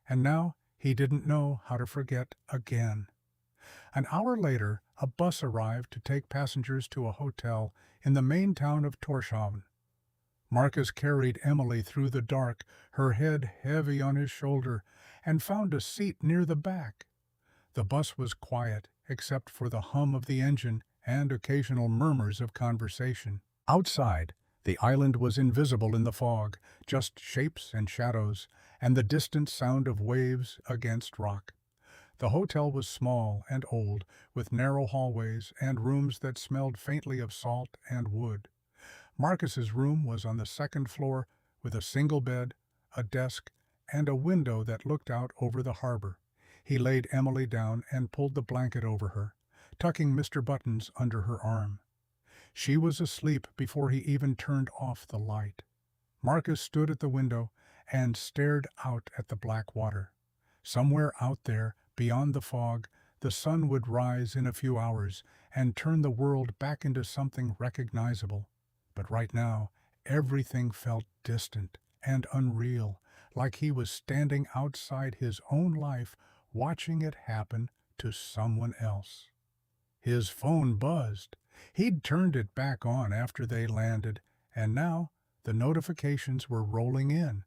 And now he didn't know how to forget again. An hour later, a bus arrived to take passengers to a hotel in the main town of Tórshavn. Marcus carried Emily through the dark, her head heavy on his shoulder, and found a seat near the back. The bus was quiet, except for the hum of the engine and occasional murmurs of conversation. Outside, the island was invisible in the fog, just shapes and shadows, and the distant sound of waves against rock. The hotel was small and old, with narrow hallways and rooms that smelled faintly of salt and wood. Marcus's room was on the second floor, with a single bed, a desk, and a window that looked out over the harbor. He laid Emily down and pulled the blanket over her, tucking Mr. Buttons under her arm. She was asleep before he even turned off the light. Marcus stood at the window and stared out at the black water. Somewhere out there, beyond the fog, the sun would rise in a few hours and turn the world back into something recognizable. But right now, everything felt distant and unreal, like he was standing outside his own life, watching it happen to someone else. His phone buzzed. He'd turned it back on after they landed, and now the notifications were rolling in.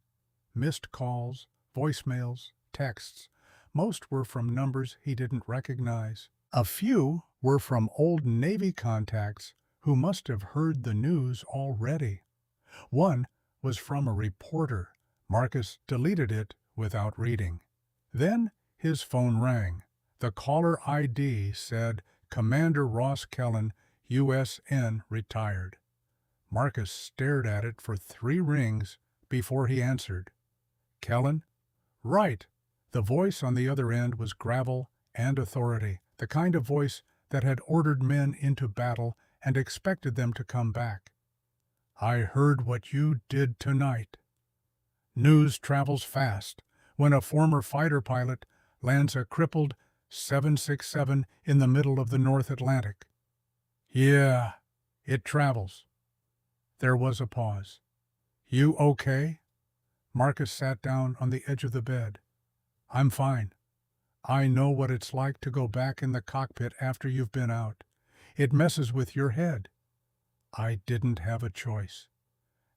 Missed calls, voicemails, texts. Most were from numbers he didn't recognize. A few were from old Navy contacts who must have heard the news already. One was from a reporter. Marcus deleted it without reading. Then his phone rang. The caller ID said, "Commander Ross Kellen, USN, retired." Marcus stared at it for 3 rings before he answered. "Kellen?" "Right. The voice on the other end was gravel and authority, the kind of voice that had ordered men into battle and expected them to come back. "I heard what you did tonight." News travels fast when a former fighter pilot lands a crippled 767 in the middle of the North Atlantic. Yeah, it travels. There was a pause. "You okay?" Marcus sat down on the edge of the bed. "I'm fine. I know what it's like to go back in the cockpit after you've been out. It messes with your head." "I didn't have a choice."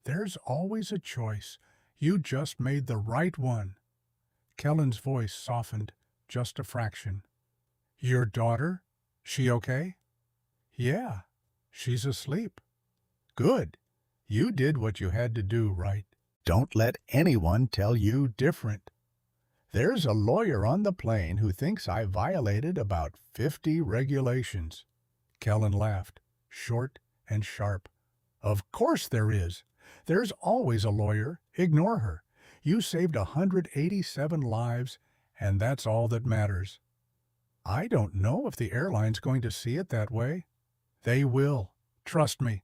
"There's always a choice. You just made the right one." Kellen's voice softened just a fraction. "Your daughter? She okay?" "Yeah, she's asleep." "Good. You did what you had to do, Wright. Don't let anyone tell you different." "There's a lawyer on the plane who thinks I violated about 50 regulations." Kellen laughed, short and sharp. "Of course there is. There's always a lawyer. Ignore her. You saved 187 lives, and that's all that matters." "I don't know if the airline's going to see it that way." "They will. Trust me.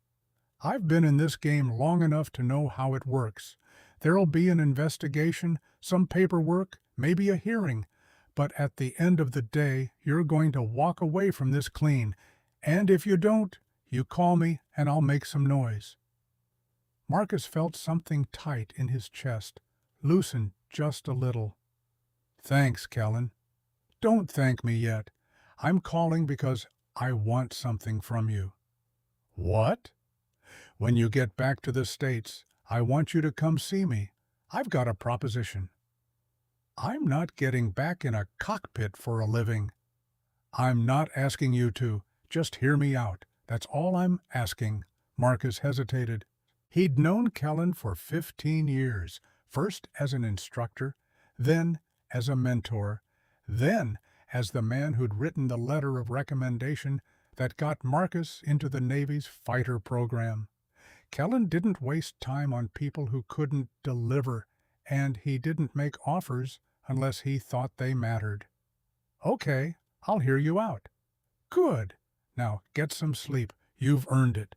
I've been in this game long enough to know how it works. There'll be an investigation, some paperwork, maybe a hearing, but at the end of the day, you're going to walk away from this clean, and if you don't, you call me and I'll make some noise." Marcus felt something tight in his chest, loosen just a little. "Thanks, Kellen." "Don't thank me yet. I'm calling because I want something from you." "What?" "When you get back to the States, I want you to come see me. I've got a proposition." "I'm not getting back in a cockpit for a living." "I'm not asking you to. Just hear me out. That's all I'm asking." Marcus hesitated. He'd known Kellen for 15 years, first as an instructor, then as a mentor, then as the man who'd written the letter of recommendation that got Marcus into the Navy's fighter program. Kellen didn't waste time on people who couldn't deliver, and he didn't make offers unless he thought they mattered. "Okay, I'll hear you out." "Good. Now get some sleep. You've earned it."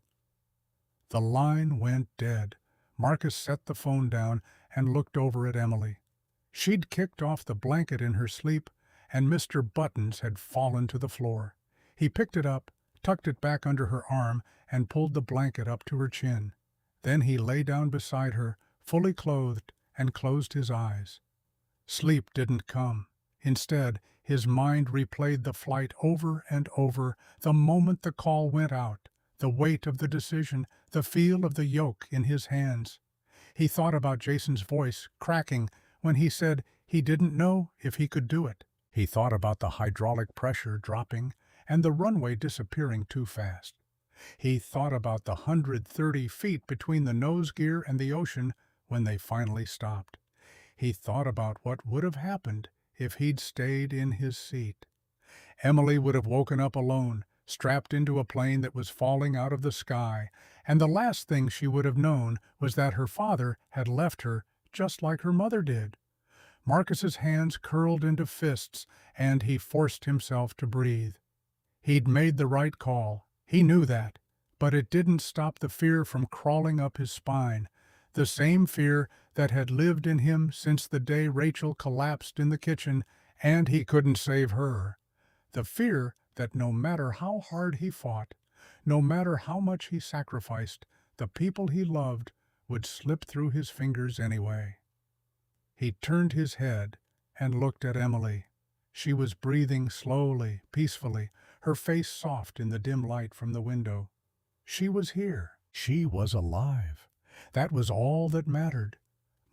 The line went dead. Marcus set the phone down and looked over at Emily. She'd kicked off the blanket in her sleep, and Mr. Buttons had fallen to the floor. He picked it up, tucked it back under her arm, and pulled the blanket up to her chin. Then he lay down beside her, fully clothed, and closed his eyes. Sleep didn't come. Instead, his mind replayed the flight over and over, the moment the call went out, the weight of the decision, the feel of the yoke in his hands. He thought about Jason's voice cracking when he said he didn't know if he could do it. He thought about the hydraulic pressure dropping and the runway disappearing too fast. He thought about the 130 feet between the nose gear and the ocean when they finally stopped. He thought about what would have happened if he'd stayed in his seat. Emily would have woken up alone, strapped into a plane that was falling out of the sky, and the last thing she would have known was that her father had left her just like her mother did. Marcus's hands curled into fists, and he forced himself to breathe. He'd made the right call. He knew that, but it didn't stop the fear from crawling up his spine, the same fear that had lived in him since the day Rachel collapsed in the kitchen and he couldn't save her. The fear that no matter how hard he fought, no matter how much he sacrificed, the people he loved would slip through his fingers anyway. He turned his head and looked at Emily. She was breathing slowly, peacefully, her face soft in the dim light from the window. She was here. She was alive. That was all that mattered.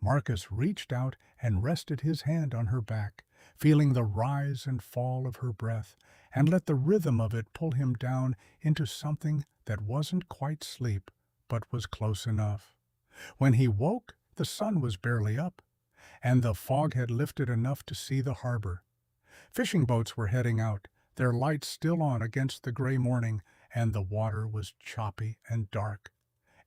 Marcus reached out and rested his hand on her back, feeling the rise and fall of her breath, and let the rhythm of it pull him down into something that wasn't quite sleep, but was close enough. When he woke, the sun was barely up, and the fog had lifted enough to see the harbor. Fishing boats were heading out, their lights still on against the gray morning, and the water was choppy and dark.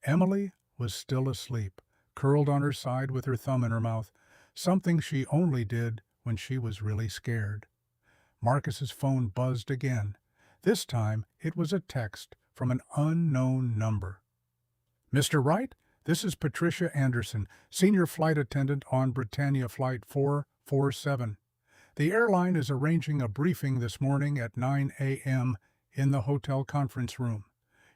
Emily was still asleep, curled on her side with her thumb in her mouth, something she only did when she was really scared. Marcus's phone buzzed again. This time it was a text from an unknown number. "Mr. Wright, this is Patricia Anderson, senior flight attendant on Britannia Flight 447. The airline is arranging a briefing this morning at 9 a.m. in the hotel conference room.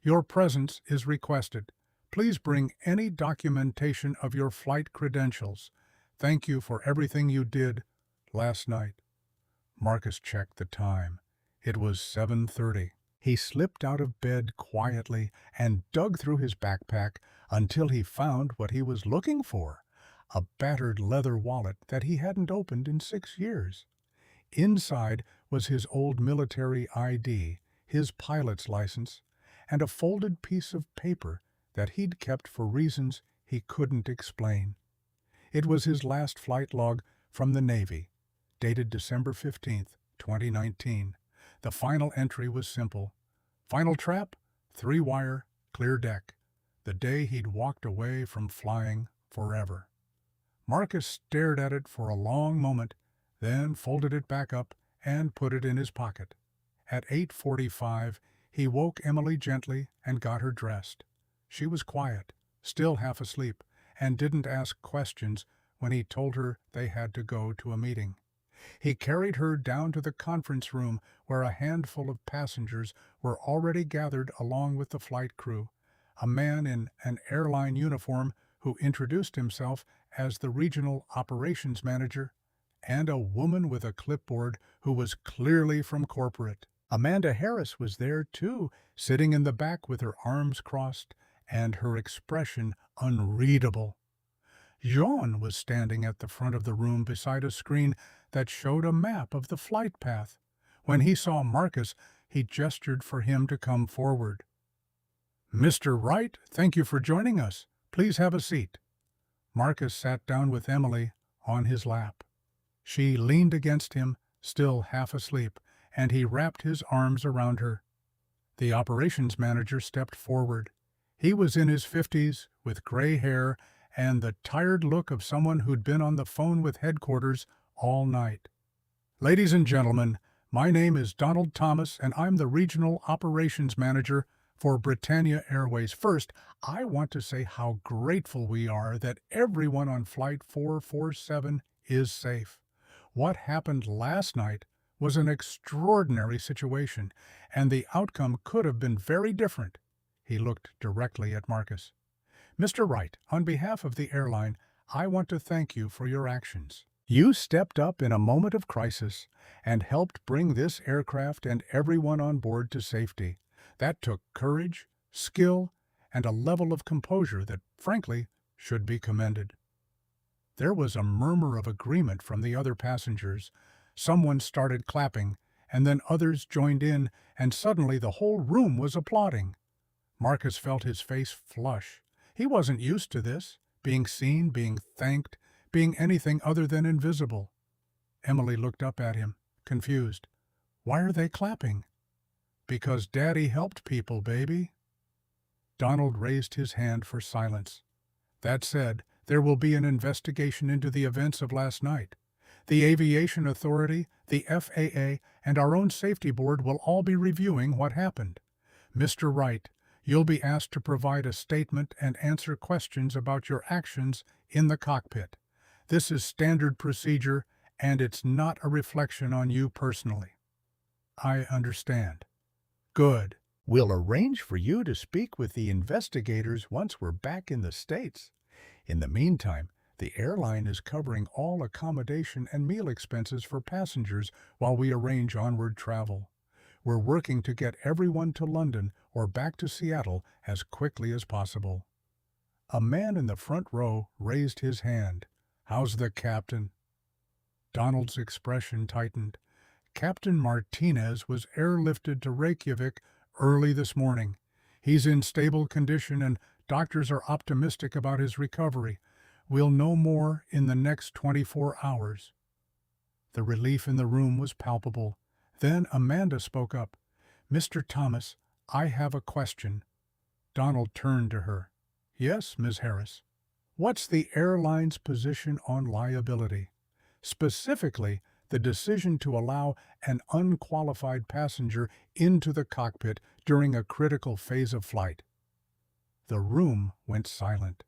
Your presence is requested. Please bring any documentation of your flight credentials. Thank you for everything you did last night." Marcus checked the time. It was 7:30. He slipped out of bed quietly and dug through his backpack until he found what he was looking for, a battered leather wallet that he hadn't opened in 6 years. Inside was his old military ID, his pilot's license, and a folded piece of paper that he'd kept for reasons he couldn't explain. It was his last flight log from the Navy, dated December 15th, 2019. The final entry was simple. Final trap, 3-wire, clear deck. The day he'd walked away from flying forever. Marcus stared at it for a long moment, then folded it back up and put it in his pocket. At 8:45, he woke Emily gently and got her dressed. She was quiet, still half asleep, and didn't ask questions when he told her they had to go to a meeting. He carried her down to the conference room where a handful of passengers were already gathered along with the flight crew. A man in an airline uniform who introduced himself as the regional operations manager, and a woman with a clipboard who was clearly from corporate. Amanda Harris was there too, sitting in the back with her arms crossed and her expression unreadable. Jean was standing at the front of the room beside a screen that showed a map of the flight path. When he saw Marcus, he gestured for him to come forward. "Mr. Wright, thank you for joining us. Please have a seat." Marcus sat down with Emily on his lap. She leaned against him, still half asleep, and he wrapped his arms around her. The operations manager stepped forward. He was in his 50s, with gray hair and the tired look of someone who'd been on the phone with headquarters all night. "Ladies and gentlemen, my name is Donald Thomas, and I'm the Regional Operations Manager for Britannia Airways. First, I want to say how grateful we are that everyone on Flight 447 is safe. What happened last night was an extraordinary situation, and the outcome could have been very different." He looked directly at Marcus. "Mr. Wright, on behalf of the airline, I want to thank you for your actions. You stepped up in a moment of crisis and helped bring this aircraft and everyone on board to safety. That took courage, skill, and a level of composure that, frankly, should be commended." There was a murmur of agreement from the other passengers. Someone started clapping, and then others joined in, and suddenly the whole room was applauding. Marcus felt his face flush. He wasn't used to this, being seen, being thanked, being anything other than invisible. Emily looked up at him, confused. "Why are they clapping?" "Because Daddy helped people, baby." Donald raised his hand for silence. "That said, there will be an investigation into the events of last night. The Aviation Authority, the FAA, and our own safety board will all be reviewing what happened. Mr. Wright, you'll be asked to provide a statement and answer questions about your actions in the cockpit. This is standard procedure, and it's not a reflection on you personally." "I understand." "Good. We'll arrange for you to speak with the investigators once we're back in the States. In the meantime, the airline is covering all accommodation and meal expenses for passengers while we arrange onward travel. We're working to get everyone to London or back to Seattle as quickly as possible." A man in the front row raised his hand. "How's the captain?" Donald's expression tightened. Captain Martinez was airlifted to Reykjavik early this morning. He's in stable condition and doctors are optimistic about his recovery. We'll know more in the next 24 hours. The relief in the room was palpable. Then Amanda spoke up. "Mr. Thomas, I have a question." Donald turned to her. "Yes, Ms. Harris." "What's the airline's position on liability? specifically the decision to allow an unqualified passenger into the cockpit during a critical phase of flight. The room went silent.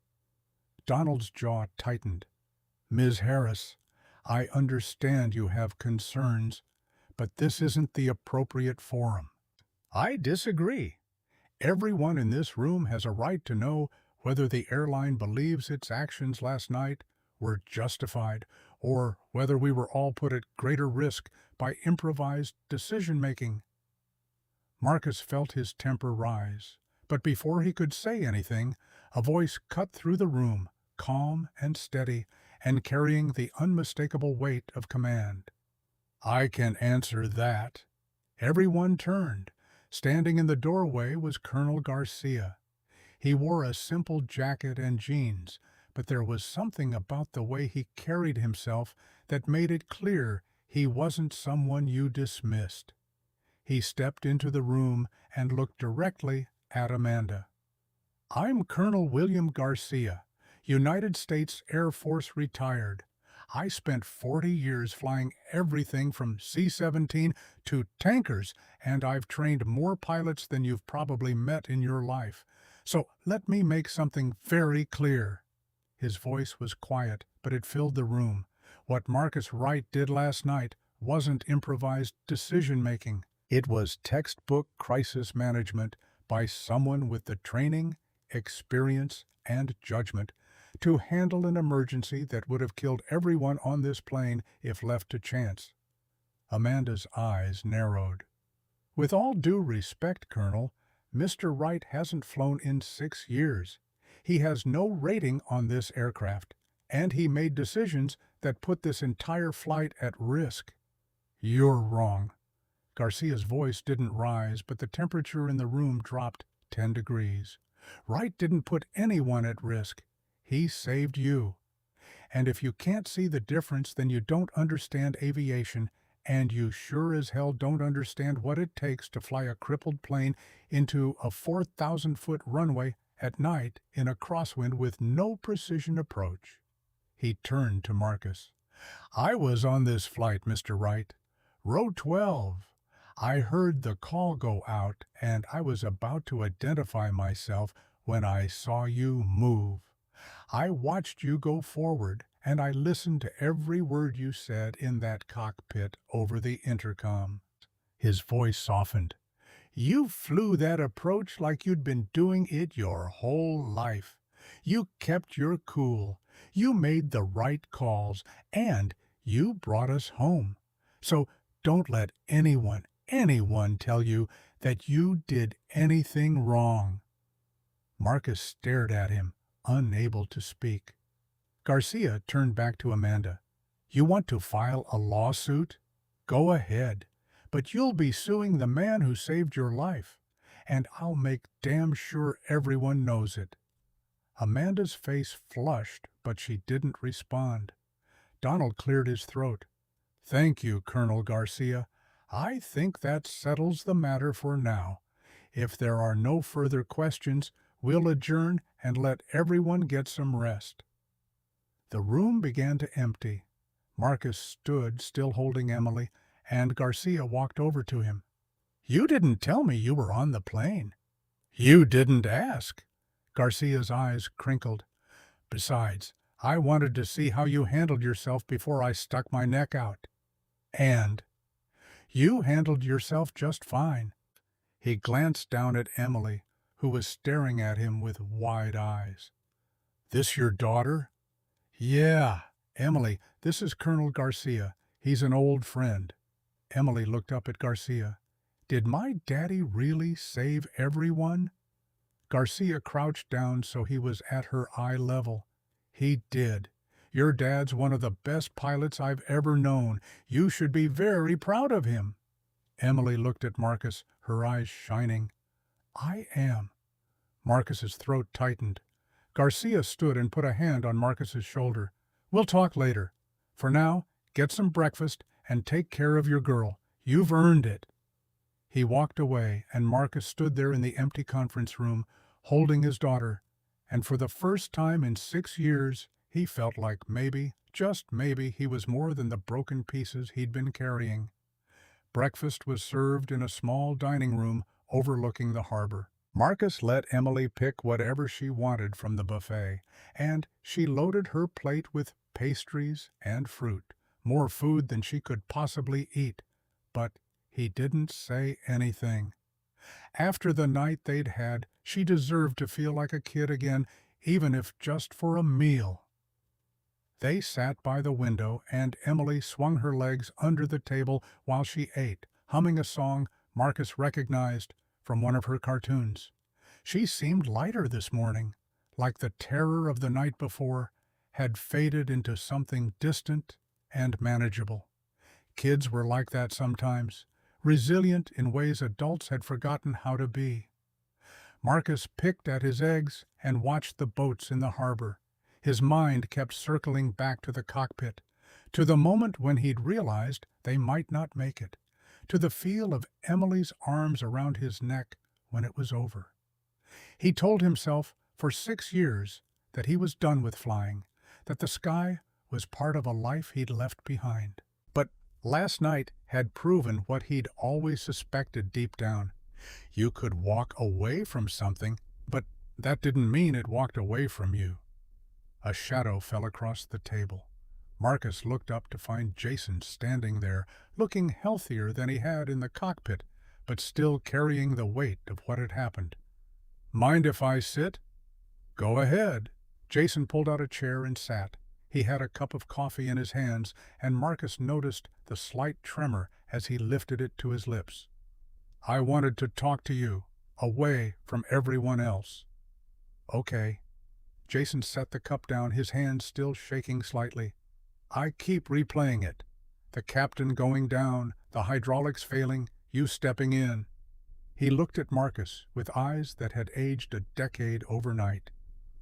Donald's jaw tightened. "Ms. Harris, I understand you have concerns, but this isn't the appropriate forum." "I disagree. Everyone in this room has a right to know whether the airline believes its actions last night were justified or whether we were all put at greater risk by improvised decision-making." Marcus felt his temper rise, but before he could say anything, a voice cut through the room, calm and steady, and carrying the unmistakable weight of command. "I can answer that." Everyone turned. Standing in the doorway was Colonel Garcia. He wore a simple jacket and jeans, but there was something about the way he carried himself that made it clear he wasn't someone you dismissed. He stepped into the room and looked directly at Amanda. "I'm Colonel William Garcia, United States Air Force retired. I spent 40 years flying everything from C-17 to tankers, and I've trained more pilots than you've probably met in your life. So let me make something very clear." His voice was quiet, but it filled the room. What Marcus Wright did last night wasn't improvised decision-making. It was textbook crisis management by someone with the training, experience, and judgment to handle an emergency that would have killed everyone on this plane if left to chance. Amanda's eyes narrowed. "With all due respect, Colonel, Mr. Wright hasn't flown in 6 years. He has no rating on this aircraft, and he made decisions that put this entire flight at risk." "You're wrong." Garcia's voice didn't rise, but the temperature in the room dropped 10 degrees. "Wright didn't put anyone at risk. He saved you. And if you can't see the difference, then you don't understand aviation, and you sure as hell don't understand what it takes to fly a crippled plane into a 4,000-foot runway at night in a crosswind with no precision approach." He turned to Marcus. "I was on this flight, Mr. Wright. Row 12. I heard the call go out, and I was about to identify myself when I saw you move. I watched you go forward, and I listened to every word you said in that cockpit over the intercom." His voice softened. "You flew that approach like you'd been doing it your whole life. You kept your cool. You made the right calls, and you brought us home. So don't let anyone tell you that you did anything wrong." Marcus stared at him, unable to speak. Garcia turned back to Amanda. "You want to file a lawsuit? Go ahead, but you'll be suing the man who saved your life, and I'll make damn sure everyone knows it." Amanda's face flushed, but she didn't respond. Donald cleared his throat. "Thank you, Colonel Garcia. I think that settles the matter for now. If there are no further questions, we'll adjourn and let everyone get some rest." The room began to empty. Marcus stood, still holding Emily, and Garcia walked over to him. "You didn't tell me you were on the plane." "You didn't ask." Garcia's eyes crinkled. "Besides, I wanted to see how you handled yourself before I stuck my neck out." "And?" "You handled yourself just fine." He glanced down at Emily, who was staring at him with wide eyes. "This your daughter?" "Yeah. Emily, this is Colonel Garcia. He's an old friend." Emily looked up at Garcia. "Did my daddy really save everyone?" Garcia crouched down so he was at her eye level. "He did. Your dad's one of the best pilots I've ever known. You should be very proud of him." Emily looked at Marcus, her eyes shining. "I am." Marcus's throat tightened. Garcia stood and put a hand on Marcus's shoulder. "We'll talk later. For now, get some breakfast and take care of your girl. You've earned it." He walked away, and Marcus stood there in the empty conference room, holding his daughter, and for the first time in 6 years, He felt like maybe, just maybe, he was more than the broken pieces he'd been carrying. Breakfast was served in a small dining room overlooking the harbor. Marcus let Emily pick whatever she wanted from the buffet, and she loaded her plate with pastries and fruit, more food than she could possibly eat. But he didn't say anything. After the night they'd had, she deserved to feel like a kid again, even if just for a meal. They sat by the window, and Emily swung her legs under the table while she ate, humming a song Marcus recognized from one of her cartoons. She seemed lighter this morning, like the terror of the night before had faded into something distant and manageable. Kids were like that sometimes, resilient in ways adults had forgotten how to be. Marcus picked at his eggs and watched the boats in the harbor. His mind kept circling back to the cockpit, to the moment when he'd realized they might not make it, to the feel of Emily's arms around his neck when it was over. He told himself for 6 years that he was done with flying, that the sky was part of a life he'd left behind. But last night had proven what he'd always suspected deep down. You could walk away from something, but that didn't mean it walked away from you. A shadow fell across the table. Marcus looked up to find Jason standing there, looking healthier than he had in the cockpit, but still carrying the weight of what had happened. "Mind if I sit?" "Go ahead." Jason pulled out a chair and sat. He had a cup of coffee in his hands, and Marcus noticed the slight tremor as he lifted it to his lips. "I wanted to talk to you, away from everyone else." "Okay." Jason set the cup down, his hands still shaking slightly. "I keep replaying it. The captain going down, the hydraulics failing, you stepping in." He looked at Marcus with eyes that had aged a decade overnight.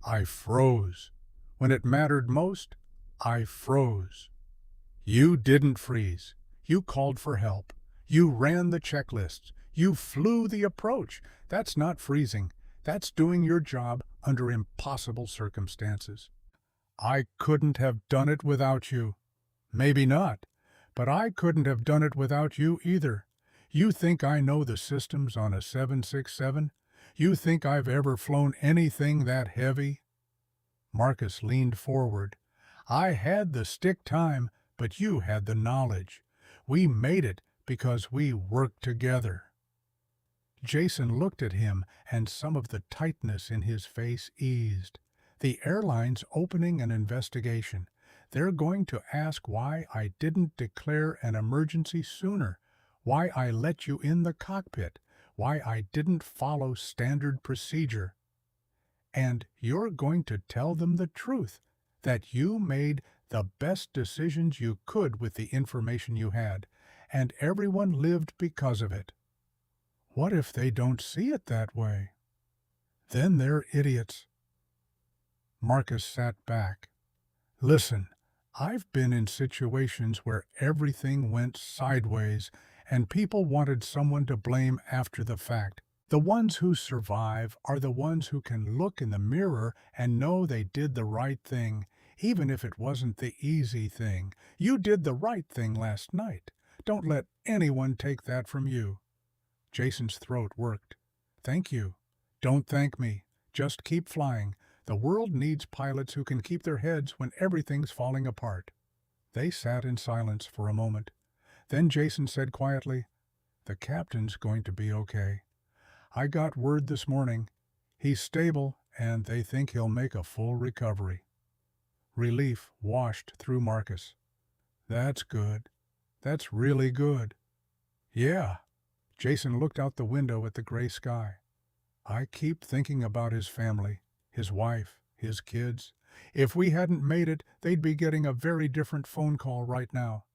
"I froze. When it mattered most, I froze." "You didn't freeze. You called for help. You ran the checklists. You flew the approach. That's not freezing. That's doing your job under impossible circumstances. I couldn't have done it without you." "Maybe not, but I couldn't have done it without you either. You think I know the systems on a 767? You think I've ever flown anything that heavy?" Marcus leaned forward. "I had the stick time, but you had the knowledge. We made it because we worked together." Jason looked at him, and some of the tightness in his face eased. "The airline's opening an investigation. They're going to ask why I didn't declare an emergency sooner, why I let you in the cockpit, why I didn't follow standard procedure. And you're going to tell them the truth, that you made the best decisions you could with the information you had, and everyone lived because of it. What if they don't see it that way? Then they're idiots." Marcus sat back. "Listen, I've been in situations where everything went sideways and people wanted someone to blame after the fact. The ones who survive are the ones who can look in the mirror and know they did the right thing, even if it wasn't the easy thing. You did the right thing last night. Don't let anyone take that from you." Jason's throat worked. "Thank you. Don't thank me. Just keep flying. The world needs pilots who can keep their heads when everything's falling apart." They sat in silence for a moment. Then Jason said quietly, "The captain's going to be okay. I got word this morning. He's stable, and they think he'll make a full recovery." Relief washed through Marcus. "That's good. That's really good." "Yeah." Jason looked out the window at the gray sky. "I keep thinking about his family, his wife, his kids. If we hadn't made it, they'd be getting a very different phone call right now."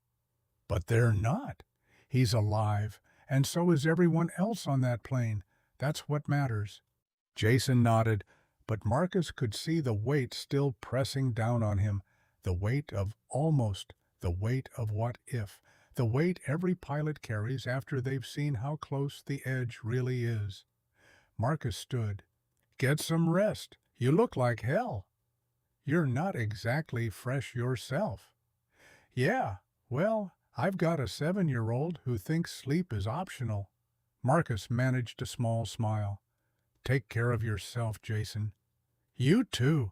"But they're not. He's alive, and so is everyone else on that plane. That's what matters." Jason nodded, but Marcus could see the weight still pressing down on him, the weight of almost, the weight of what if, the weight every pilot carries after they've seen how close the edge really is. Marcus stood. "Get some rest. You look like hell." You're not exactly fresh yourself." "Yeah, well, I've got a 7-year-old who thinks sleep is optional." Marcus managed a small smile. "Take care of yourself, Jason." "You too."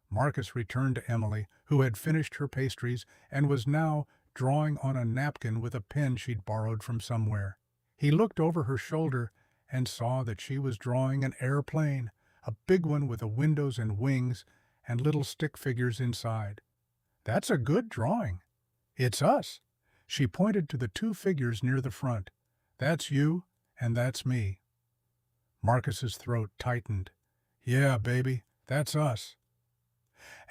Marcus returned to Emily, who had finished her pastries and was now drawing on a napkin with a pen she'd borrowed from somewhere. He looked over her shoulder and saw that she was drawing an airplane, a big one with windows and wings and little stick figures inside. "That's a good drawing." "It's us." She pointed to the 2 figures near the front. "That's you, and that's me." Marcus's throat tightened. "Yeah, baby, that's us."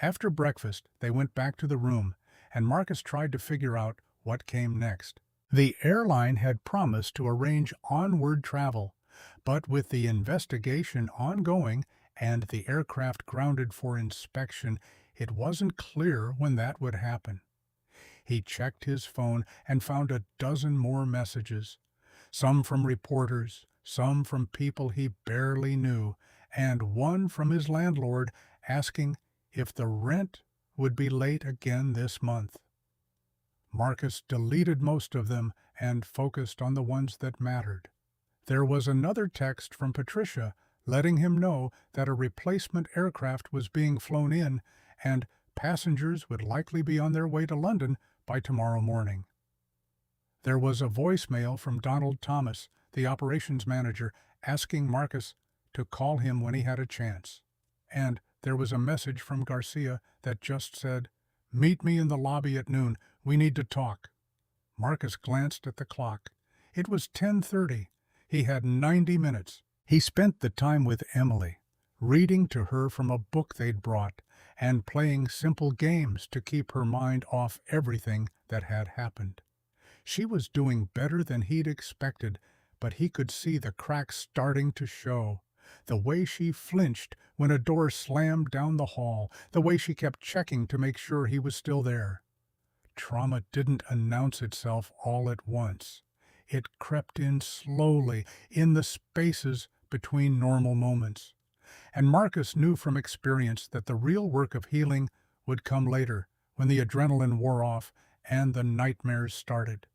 After breakfast, they went back to the room, and Marcus tried to figure out what came next. The airline had promised to arrange onward travel, but with the investigation ongoing and the aircraft grounded for inspection, it wasn't clear when that would happen. He checked his phone and found a dozen more messages, some from reporters, some from people he barely knew, and one from his landlord asking if the rent would be late again this month. Marcus deleted most of them and focused on the ones that mattered. There was another text from Patricia letting him know that a replacement aircraft was being flown in and passengers would likely be on their way to London by tomorrow morning. There was a voicemail from Donald Thomas, the operations manager, asking Marcus to call him when he had a chance. And there was a message from Garcia that just said, "Meet me in the lobby at noon. We need to talk." Marcus glanced at the clock. It was 10:30. He had 90 minutes. He spent the time with Emily, reading to her from a book they'd brought and playing simple games to keep her mind off everything that had happened. She was doing better than he'd expected, but he could see the cracks starting to show. The way she flinched when a door slammed down the hall, the way she kept checking to make sure he was still there. Trauma didn't announce itself all at once. It crept in slowly, in the spaces between normal moments. And Marcus knew from experience that the real work of healing would come later, when the adrenaline wore off and the nightmares started.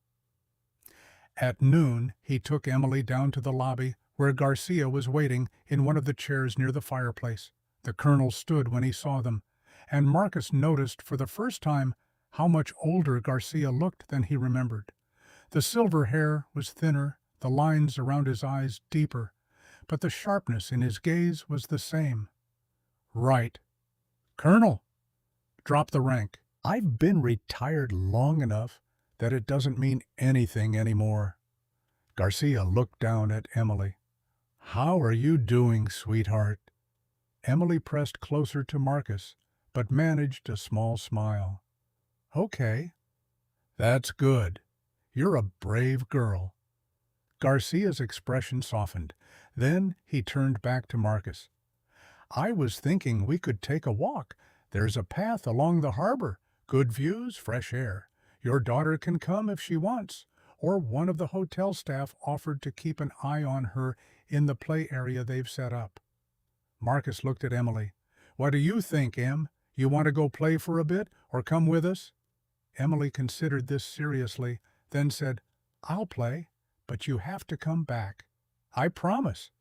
At noon, he took Emily down to the lobby, where Garcia was waiting in one of the chairs near the fireplace. The colonel stood when he saw them, and Marcus noticed for the first time how much older Garcia looked than he remembered. The silver hair was thinner, the lines around his eyes deeper, but the sharpness in his gaze was the same. "Right." "Colonel." "Drop the rank. I've been retired long enough that it doesn't mean anything anymore." Garcia looked down at Emily. "How are you doing, sweetheart?" Emily pressed closer to Marcus, but managed a small smile. "Okay." "That's good. You're a brave girl." Garcia's expression softened. Then he turned back to Marcus. "I was thinking we could take a walk. There's a path along the harbor. Good views, fresh air. Your daughter can come if she wants." Or one of the hotel staff offered to keep an eye on her in the play area they've set up. Marcus looked at Emily. "What do you think, Em? You want to go play for a bit, or come with us?" Emily considered this seriously, then said, "I'll play, but you have to come back." "I promise."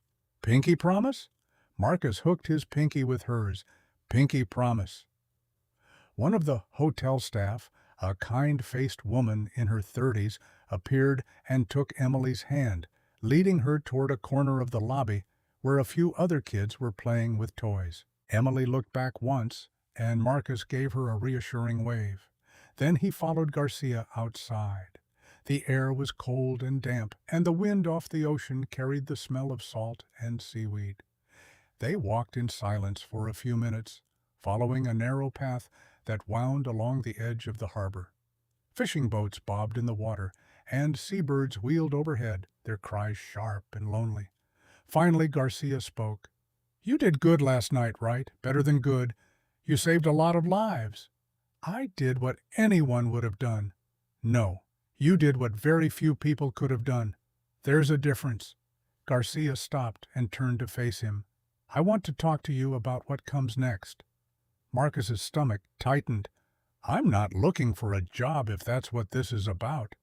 "Pinky promise?" Marcus hooked his pinky with hers. "Pinky promise." One of the hotel staff, a kind-faced woman in her 30s, appeared and took Emily's hand, leading her toward a corner of the lobby where a few other kids were playing with toys. Emily looked back once, and Marcus gave her a reassuring wave. Then he followed Garcia outside. The air was cold and damp, and the wind off the ocean carried the smell of salt and seaweed. They walked in silence for a few minutes, following a narrow path that wound along the edge of the harbor. Fishing boats bobbed in the water, and seabirds wheeled overhead, their cries sharp and lonely. Finally Garcia spoke. "You did good last night, Wright. Better than good. You saved a lot of lives." "I did what anyone would have done." "No, you did what very few people could have done. There's a difference." Garcia stopped and turned to face him. "I want to talk to you about what comes next." Marcus's stomach tightened. I'm not looking for a job if that's what this is about.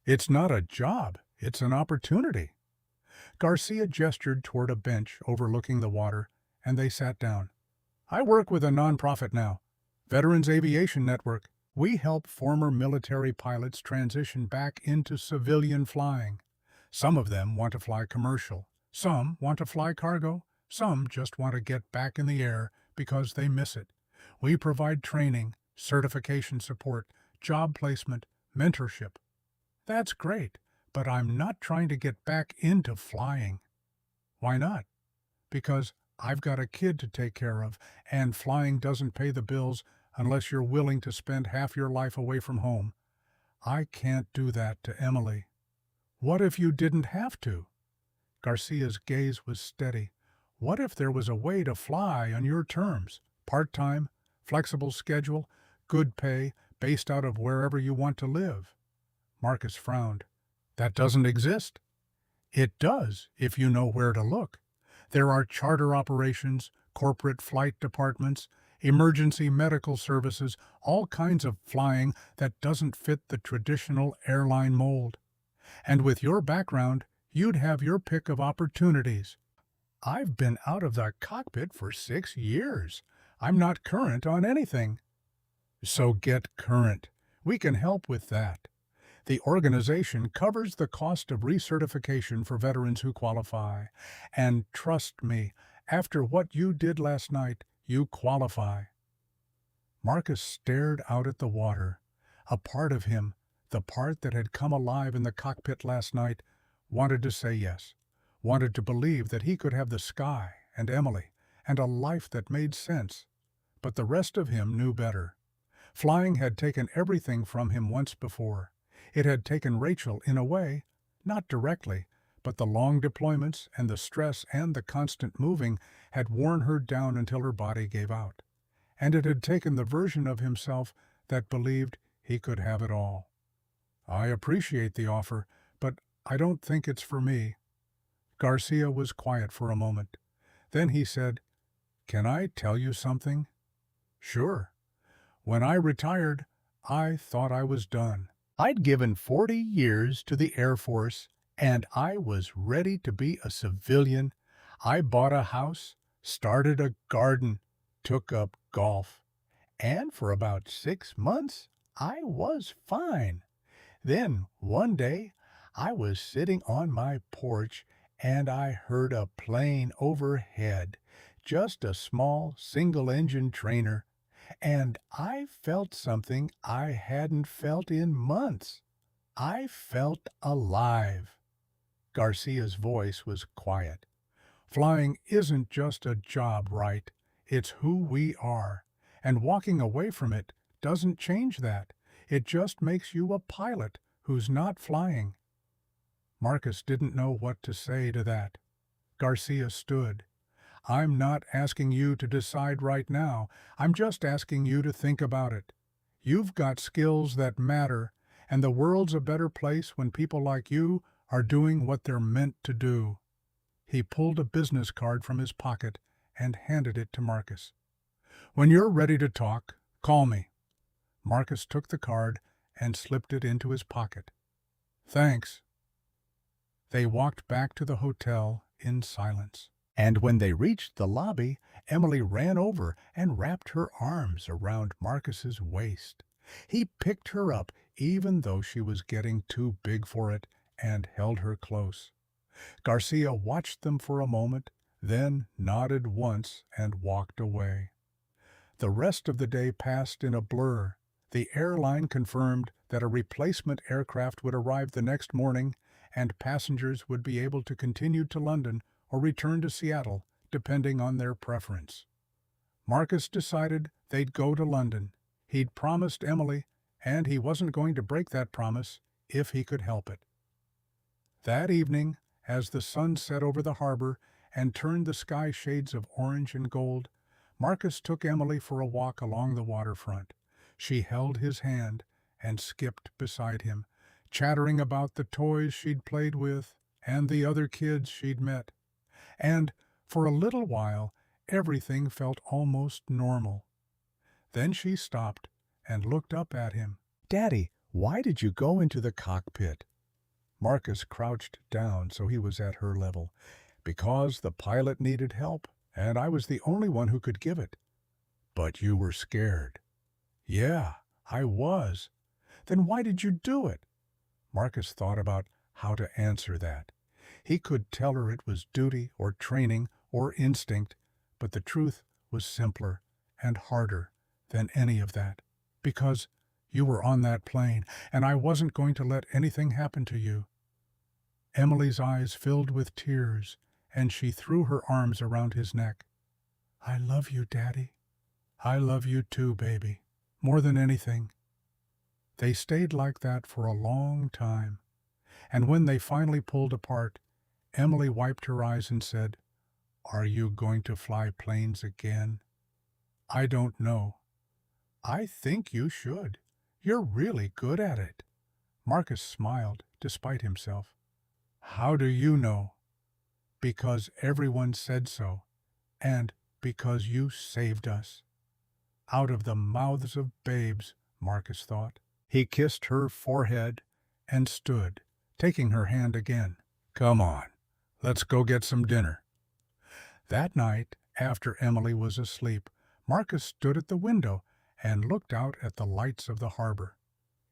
It's not a job, it's an opportunity. Garcia gestured toward a bench overlooking the water, and they sat down. I work with a nonprofit now, Veterans Aviation Network. We help former military pilots transition back into civilian flying. Some of them want to fly commercial, some want to fly cargo, some just want to get back in the air because they miss it. We provide training, certification support, job placement, mentorship. That's great, but I'm not trying to get back into flying. Why not? Because I've got a kid to take care of, and flying doesn't pay the bills unless you're willing to spend half your life away from home. I can't do that to Emily. What if you didn't have to? Garcia's gaze was steady. What if there was a way to fly on your terms? Part-time, flexible schedule, good pay, based out of wherever you want to live. Marcus frowned. That doesn't exist. It does, if you know where to look. There are charter operations, corporate flight departments, emergency medical services, all kinds of flying that doesn't fit the traditional airline mold. And with your background, you'd have your pick of opportunities. I've been out of the cockpit for 6 years. I'm not current on anything. So get current. We can help with that. The organization covers the cost of recertification for veterans who qualify. And trust me, after what you did last night, you qualify. Marcus stared out at the water. A part of him, the part that had come alive in the cockpit last night, wanted to say yes, wanted to believe that he could have the sky and Emily and a life that made sense. But the rest of him knew better. Flying had taken everything from him once before. It had taken Rachel in a way, not directly, but the long deployments and the stress and the constant moving had worn her down until her body gave out. And it had taken the version of himself that believed he could have it all. I appreciate the offer, but I don't think it's for me. Garcia was quiet for a moment. Then he said, Can I tell you something? Sure. When I retired, I thought I was done. I'd given 40 years to the Air Force, and I was ready to be a civilian. I bought a house, started a garden, took up golf. And for about 6 months, I was fine. Then, one day, I was sitting on my porch, and I heard a plane overhead, just a small single-engine trainer. And I felt something I hadn't felt in months. I felt alive. Garcia's voice was quiet. Flying isn't just a job, Wright. It's who we are. And walking away from it doesn't change that. It just makes you a pilot who's not flying. Marcus didn't know what to say to that. Garcia stood. I'm not asking you to decide right now. I'm just asking you to think about it. You've got skills that matter, and the world's a better place when people like you are doing what they're meant to do. He pulled a business card from his pocket and handed it to Marcus. When you're ready to talk, call me. Marcus took the card and slipped it into his pocket. Thanks. They walked back to the hotel in silence. And when they reached the lobby, Emily ran over and wrapped her arms around Marcus's waist. He picked her up, even though she was getting too big for it, and held her close. Garcia watched them for a moment, then nodded once and walked away. The rest of the day passed in a blur. The airline confirmed that a replacement aircraft would arrive the next morning, and passengers would be able to continue to London or return to Seattle, depending on their preference. Marcus decided they'd go to London. He'd promised Emily, and he wasn't going to break that promise if he could help it. That evening, as the sun set over the harbor and turned the sky shades of orange and gold, Marcus took Emily for a walk along the waterfront. She held his hand and skipped beside him, chattering about the toys she'd played with and the other kids she'd met. And, for a little while, everything felt almost normal. Then she stopped and looked up at him. "Daddy, why did you go into the cockpit?" Marcus crouched down so he was at her level. "Because the pilot needed help, and I was the only one who could give it." "But you were scared." "Yeah, I was." "Then why did you do it?" Marcus thought about how to answer that. He could tell her it was duty or training or instinct, but the truth was simpler and harder than any of that. "Because you were on that plane, and I wasn't going to let anything happen to you." Emily's eyes filled with tears, and she threw her arms around his neck. "I love you, Daddy." "I love you too, baby. More than anything." They stayed like that for a long time, and when they finally pulled apart, Emily wiped her eyes and said, "Are you going to fly planes again?" "I don't know." "I think you should. You're really good at it." Marcus smiled, despite himself. "How do you know?" "Because everyone said so, and because you saved us." Out of the mouths of babes, Marcus thought. He kissed her forehead and stood, taking her hand again. "Come on, let's go get some dinner." That night, after Emily was asleep, Marcus stood at the window and looked out at the lights of the harbor.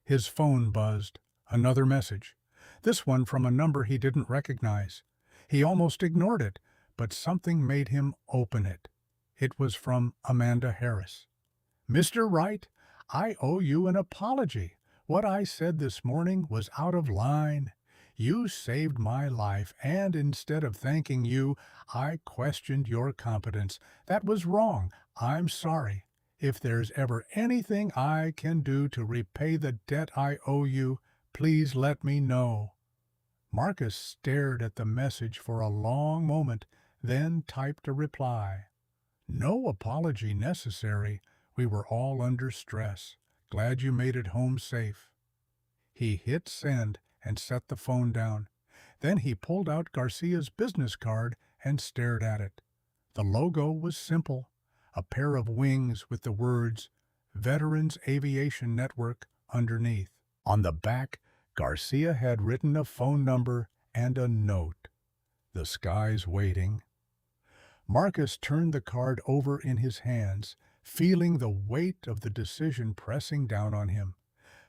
His phone buzzed. Another message. This one from a number he didn't recognize. He almost ignored it, but something made him open it. It was from Amanda Harris. "Mr. Wright, I owe you an apology. What I said this morning was out of line. You saved my life, and instead of thanking you, I questioned your competence. That was wrong. I'm sorry. If there's ever anything I can do to repay the debt I owe you, please let me know." Marcus stared at the message for a long moment, then typed a reply. "No apology necessary. We were all under stress. Glad you made it home safe." He hit send and set the phone down. Then he pulled out Garcia's business card and stared at it. The logo was simple, a pair of wings with the words Veterans Aviation Network underneath. On the back, Garcia had written a phone number and a note. "The sky's waiting." Marcus turned the card over in his hands, feeling the weight of the decision pressing down on him.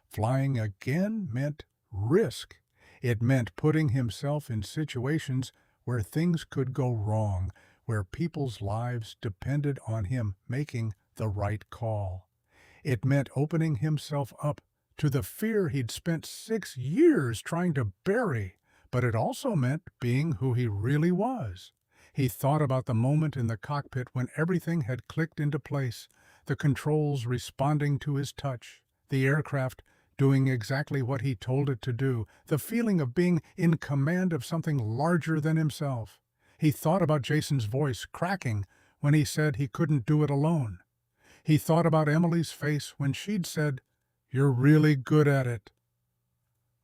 Flying again meant risk. It meant putting himself in situations where things could go wrong, where people's lives depended on him making the right call. It meant opening himself up to the fear he'd spent 6 years trying to bury, but it also meant being who he really was. He thought about the moment in the cockpit when everything had clicked into place, the controls responding to his touch, the aircraft doing exactly what he told it to do, the feeling of being in command of something larger than himself. He thought about Jason's voice cracking when he said he couldn't do it alone. He thought about Emily's face when she'd said, "You're really good at it."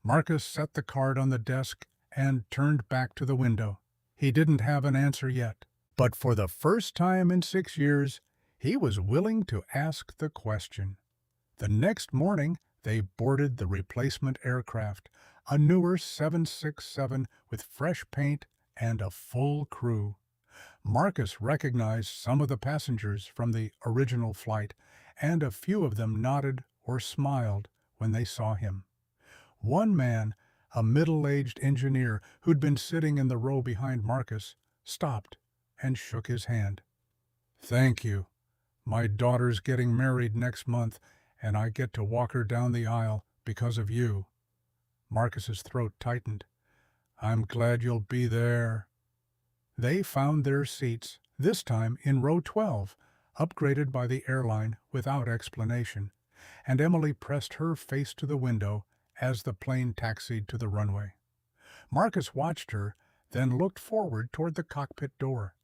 Marcus set the card on the desk and turned back to the window. He didn't have an answer yet, but for the first time in 6 years, he was willing to ask the question. The next morning, they boarded the replacement aircraft, a newer 767 with fresh paint and a full crew. Marcus recognized some of the passengers from the original flight, and a few of them nodded or smiled when they saw him. One man, a middle-aged engineer who'd been sitting in the row behind Marcus, stopped and shook his hand. "Thank you. My daughter's getting married next month, and I get to walk her down the aisle because of you." Marcus's throat tightened. "I'm glad you'll be there." They found their seats, this time in row 12, upgraded by the airline without explanation, and Emily pressed her face to the window as the plane taxied to the runway. Marcus watched her, then looked forward toward the cockpit door.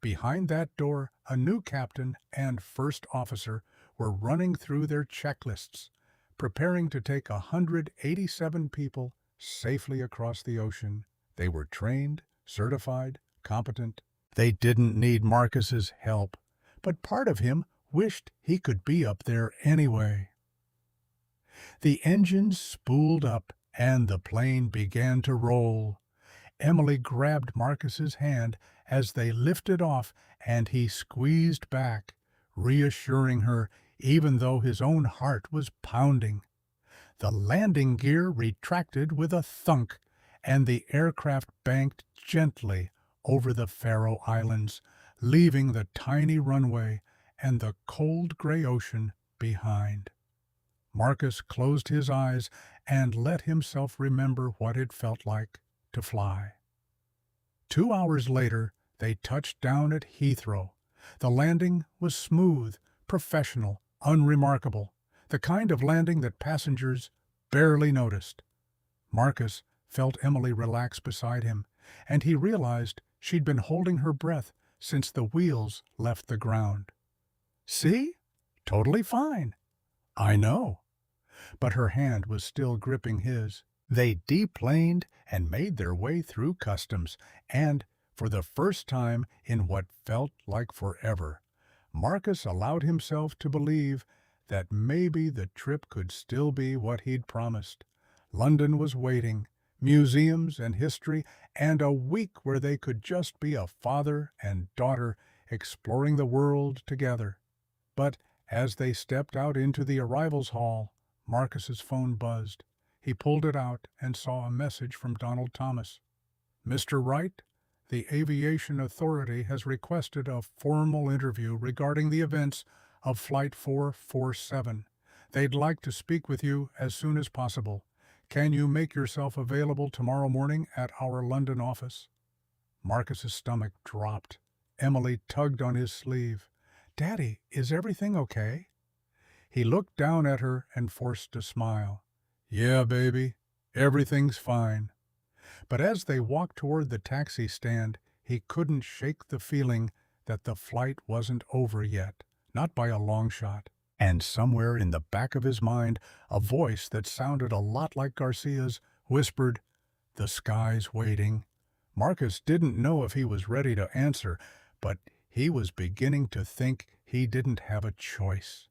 Behind that door, a new captain and first officer were running through their checklists, preparing to take 187 people safely across the ocean. They were trained, certified, competent. They didn't need Marcus's help, but part of him wished he could be up there anyway. The engines spooled up, and the plane began to roll. Emily grabbed Marcus's hand as they lifted off, and he squeezed back, reassuring her even though his own heart was pounding. The landing gear retracted with a thunk, and the aircraft banked gently over the Faroe Islands, leaving the tiny runway and the cold gray ocean behind. Marcus closed his eyes and let himself remember what it felt like to fly. 2 hours later, they touched down at Heathrow. The landing was smooth, professional, unremarkable, the kind of landing that passengers barely noticed. Marcus felt Emily relax beside him, and he realized she'd been holding her breath since the wheels left the ground. "See? Totally fine." "I know." But her hand was still gripping his. They deplaned and made their way through customs, and, for the first time in what felt like forever, Marcus allowed himself to believe that maybe the trip could still be what he'd promised. London was waiting, museums and history, and a week where they could just be a father and daughter exploring the world together. But as they stepped out into the arrivals hall, Marcus's phone buzzed. He pulled it out and saw a message from Donald Thomas. "Mr. Wright, the Aviation Authority has requested a formal interview regarding the events of Flight 447. They'd like to speak with you as soon as possible. Can you make yourself available tomorrow morning at our London office?" Marcus's stomach dropped. Emily tugged on his sleeve. "Daddy, is everything okay?" He looked down at her and forced a smile. "Yeah, baby, everything's fine." But as they walked toward the taxi stand, he couldn't shake the feeling that the flight wasn't over yet, not by a long shot. And somewhere in the back of his mind, a voice that sounded a lot like Garcia's whispered, "The sky's waiting." Marcus didn't know if he was ready to answer, but he was beginning to think he didn't have a choice.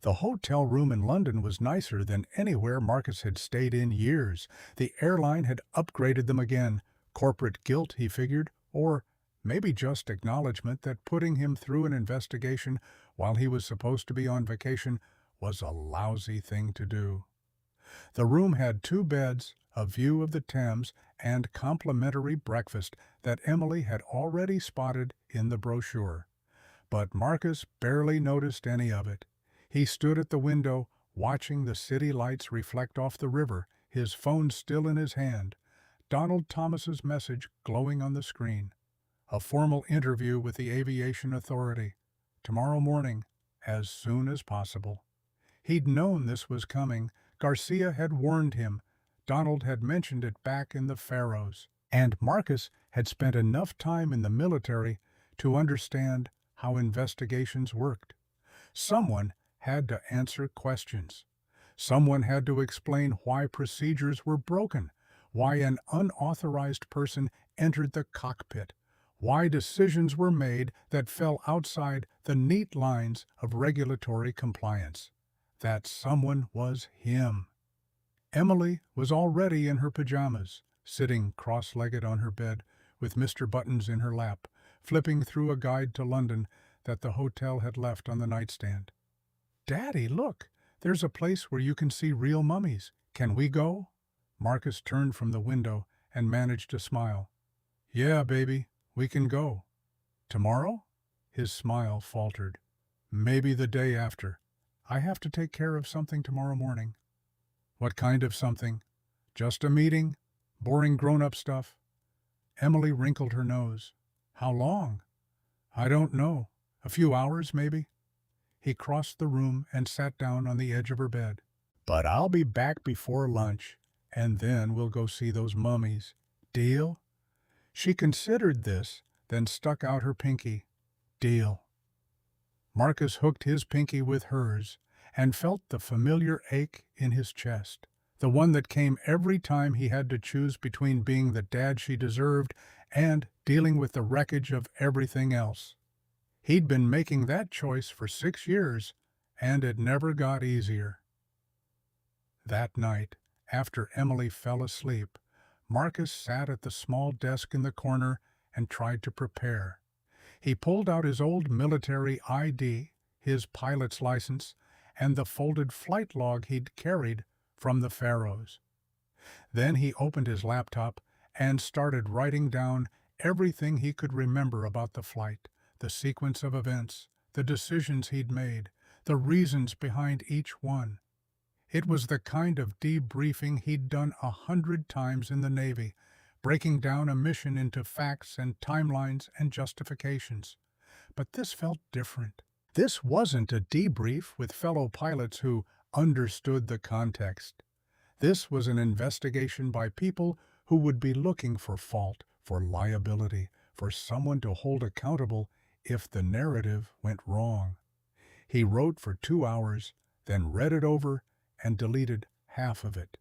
The hotel room in London was nicer than anywhere Marcus had stayed in years. The airline had upgraded them again. Corporate guilt, he figured, or maybe just acknowledgement that putting him through an investigation while he was supposed to be on vacation was a lousy thing to do. The room had 2 beds, a view of the Thames, and complimentary breakfast that Emily had already spotted in the brochure. But Marcus barely noticed any of it. He stood at the window, watching the city lights reflect off the river, his phone still in his hand. Donald Thomas's message glowing on the screen. A formal interview with the Aviation Authority. Tomorrow morning, as soon as possible. He'd known this was coming. Garcia had warned him. Donald had mentioned it back in the Faroes. And Marcus had spent enough time in the military to understand how investigations worked. Someone had to answer questions. Someone had to explain why procedures were broken, why an unauthorized person entered the cockpit, why decisions were made that fell outside the neat lines of regulatory compliance. That someone was him. Emily was already in her pajamas, sitting cross-legged on her bed with Mr. Buttons in her lap, flipping through a guide to London that the hotel had left on the nightstand. "Daddy, look, there's a place where you can see real mummies. Can we go?" Marcus turned from the window and managed to smile. "Yeah, baby, we can go." "Tomorrow?" His smile faltered. "Maybe the day after. I have to take care of something tomorrow morning." "What kind of something? Just a meeting? Boring grown-up stuff?" Emily wrinkled her nose. "How long?" "I don't know. A few hours, maybe." He crossed the room and sat down on the edge of her bed. "But I'll be back before lunch, and then we'll go see those mummies. Deal?" She considered this, then stuck out her pinky. "Deal." Marcus hooked his pinky with hers and felt the familiar ache in his chest, the one that came every time he had to choose between being the dad she deserved and dealing with the wreckage of everything else. He'd been making that choice for 6 years, and it never got easier. That night, after Emily fell asleep, Marcus sat at the small desk in the corner and tried to prepare. He pulled out his old military ID, his pilot's license, and the folded flight log he'd carried from the Faroes. Then he opened his laptop and started writing down everything he could remember about the flight, the sequence of events, the decisions he'd made, the reasons behind each one. It was the kind of debriefing he'd done 100 times in the Navy, breaking down a mission into facts and timelines and justifications. But this felt different. This wasn't a debrief with fellow pilots who understood the context. This was an investigation by people who would be looking for fault, for liability, for someone to hold accountable if the narrative went wrong. He wrote for 2 hours, then read it over and deleted half of it.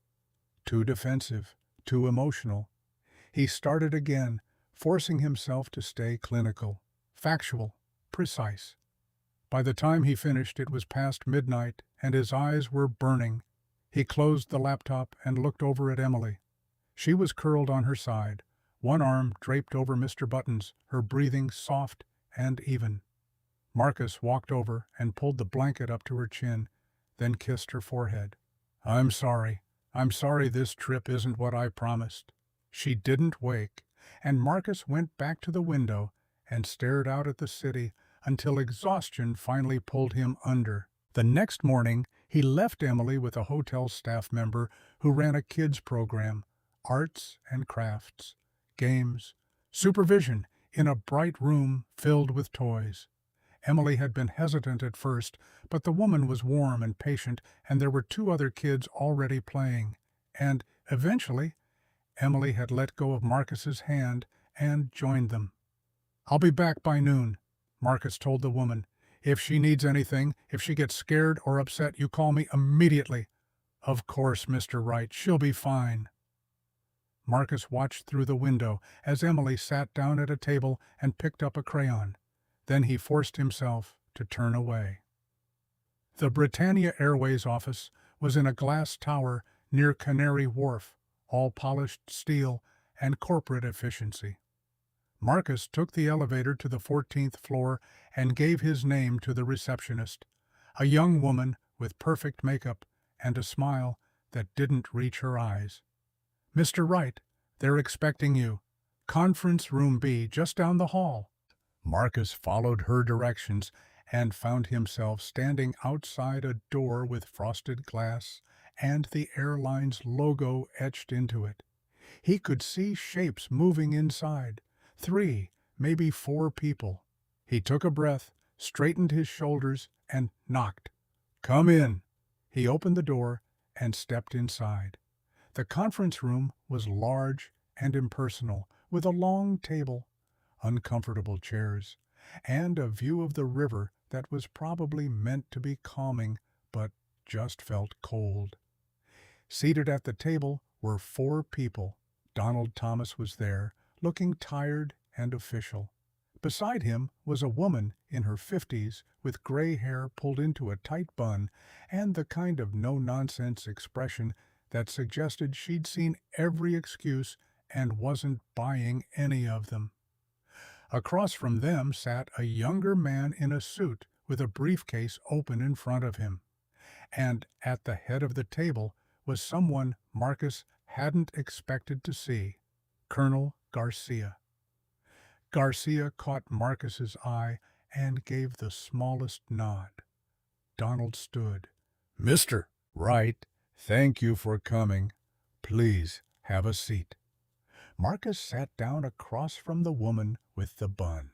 Too defensive, too emotional. He started again, forcing himself to stay clinical, factual, precise. By the time he finished, it was past midnight, and his eyes were burning. He closed the laptop and looked over at Emily. She was curled on her side, one arm draped over Mr. Button's, her breathing soft and even. Marcus walked over and pulled the blanket up to her chin, then kissed her forehead. I'm sorry this trip isn't what I promised." She didn't wake, and Marcus went back to the window and stared out at the city until exhaustion finally pulled him under. The next morning, he left Emily with a hotel staff member who ran a kids program, arts and crafts, games, supervision in a bright room filled with toys. Emily had been hesitant at first, but the woman was warm and patient, and there were 2 other kids already playing. And, eventually, Emily had let go of Marcus's hand and joined them. "I'll be back by noon," Marcus told the woman. "If she needs anything, if she gets scared or upset, you call me immediately." "Of course, Mr. Wright, she'll be fine." Marcus watched through the window as Emily sat down at a table and picked up a crayon. Then he forced himself to turn away. The Britannia Airways office was in a glass tower near Canary Wharf, all polished steel and corporate efficiency. Marcus took the elevator to the 14th floor and gave his name to the receptionist, a young woman with perfect makeup and a smile that didn't reach her eyes. "Mr. Wright, they're expecting you. Conference room B, just down the hall." Marcus followed her directions and found himself standing outside a door with frosted glass and the airline's logo etched into it. He could see shapes moving inside, 3, maybe 4 people. He took a breath, straightened his shoulders, and knocked. "Come in." He opened the door and stepped inside. The conference room was large and impersonal, with a long table, uncomfortable chairs, and a view of the river that was probably meant to be calming, but just felt cold. Seated at the table were 4 people. Donald Thomas was there, looking tired and official. Beside him was a woman in her 50s with gray hair pulled into a tight bun and the kind of no-nonsense expression that suggested she'd seen every excuse and wasn't buying any of them. Across from them sat a younger man in a suit with a briefcase open in front of him. And at the head of the table was someone Marcus hadn't expected to see, Colonel Garcia. Garcia caught Marcus's eye and gave the smallest nod. Donald stood. "Mr. Wright, thank you for coming. Please have a seat." Marcus sat down across from the woman with the bun.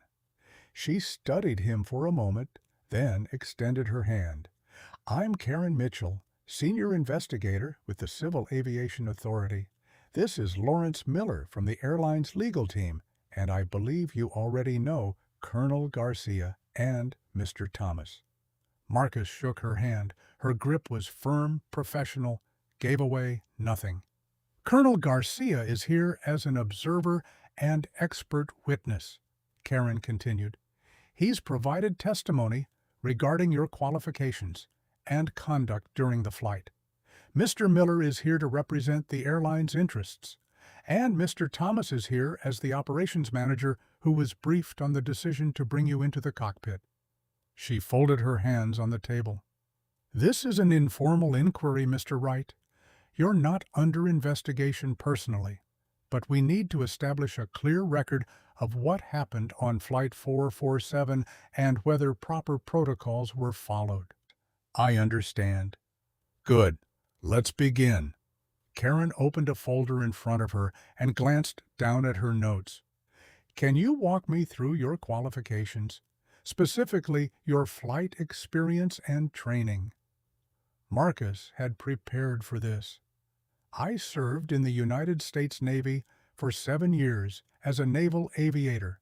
She studied him for a moment, then extended her hand. "I'm Karen Mitchell, Senior Investigator with the Civil Aviation Authority. This is Lawrence Miller from the airline's legal team, and I believe you already know Colonel Garcia and Mr. Thomas." Marcus shook her hand. Her grip was firm, professional, gave away nothing. "Colonel Garcia is here as an observer and expert witness," Karen continued. He's provided testimony regarding your qualifications and conduct during the flight. Mr. Miller is here to represent the airline's interests, and Mr. Thomas is here as the operations manager who was briefed on the decision to bring you into the cockpit." She folded her hands on the table. "This is an informal inquiry, Mr. Wright. You're not under investigation personally, but we need to establish a clear record of what happened on Flight 447 and whether proper protocols were followed." "I understand." "Good. Let's begin." Karen opened a folder in front of her and glanced down at her notes. "Can you walk me through your qualifications, specifically your flight experience and training?" Marcus had prepared for this. "I served in the United States Navy for 7 years as a naval aviator.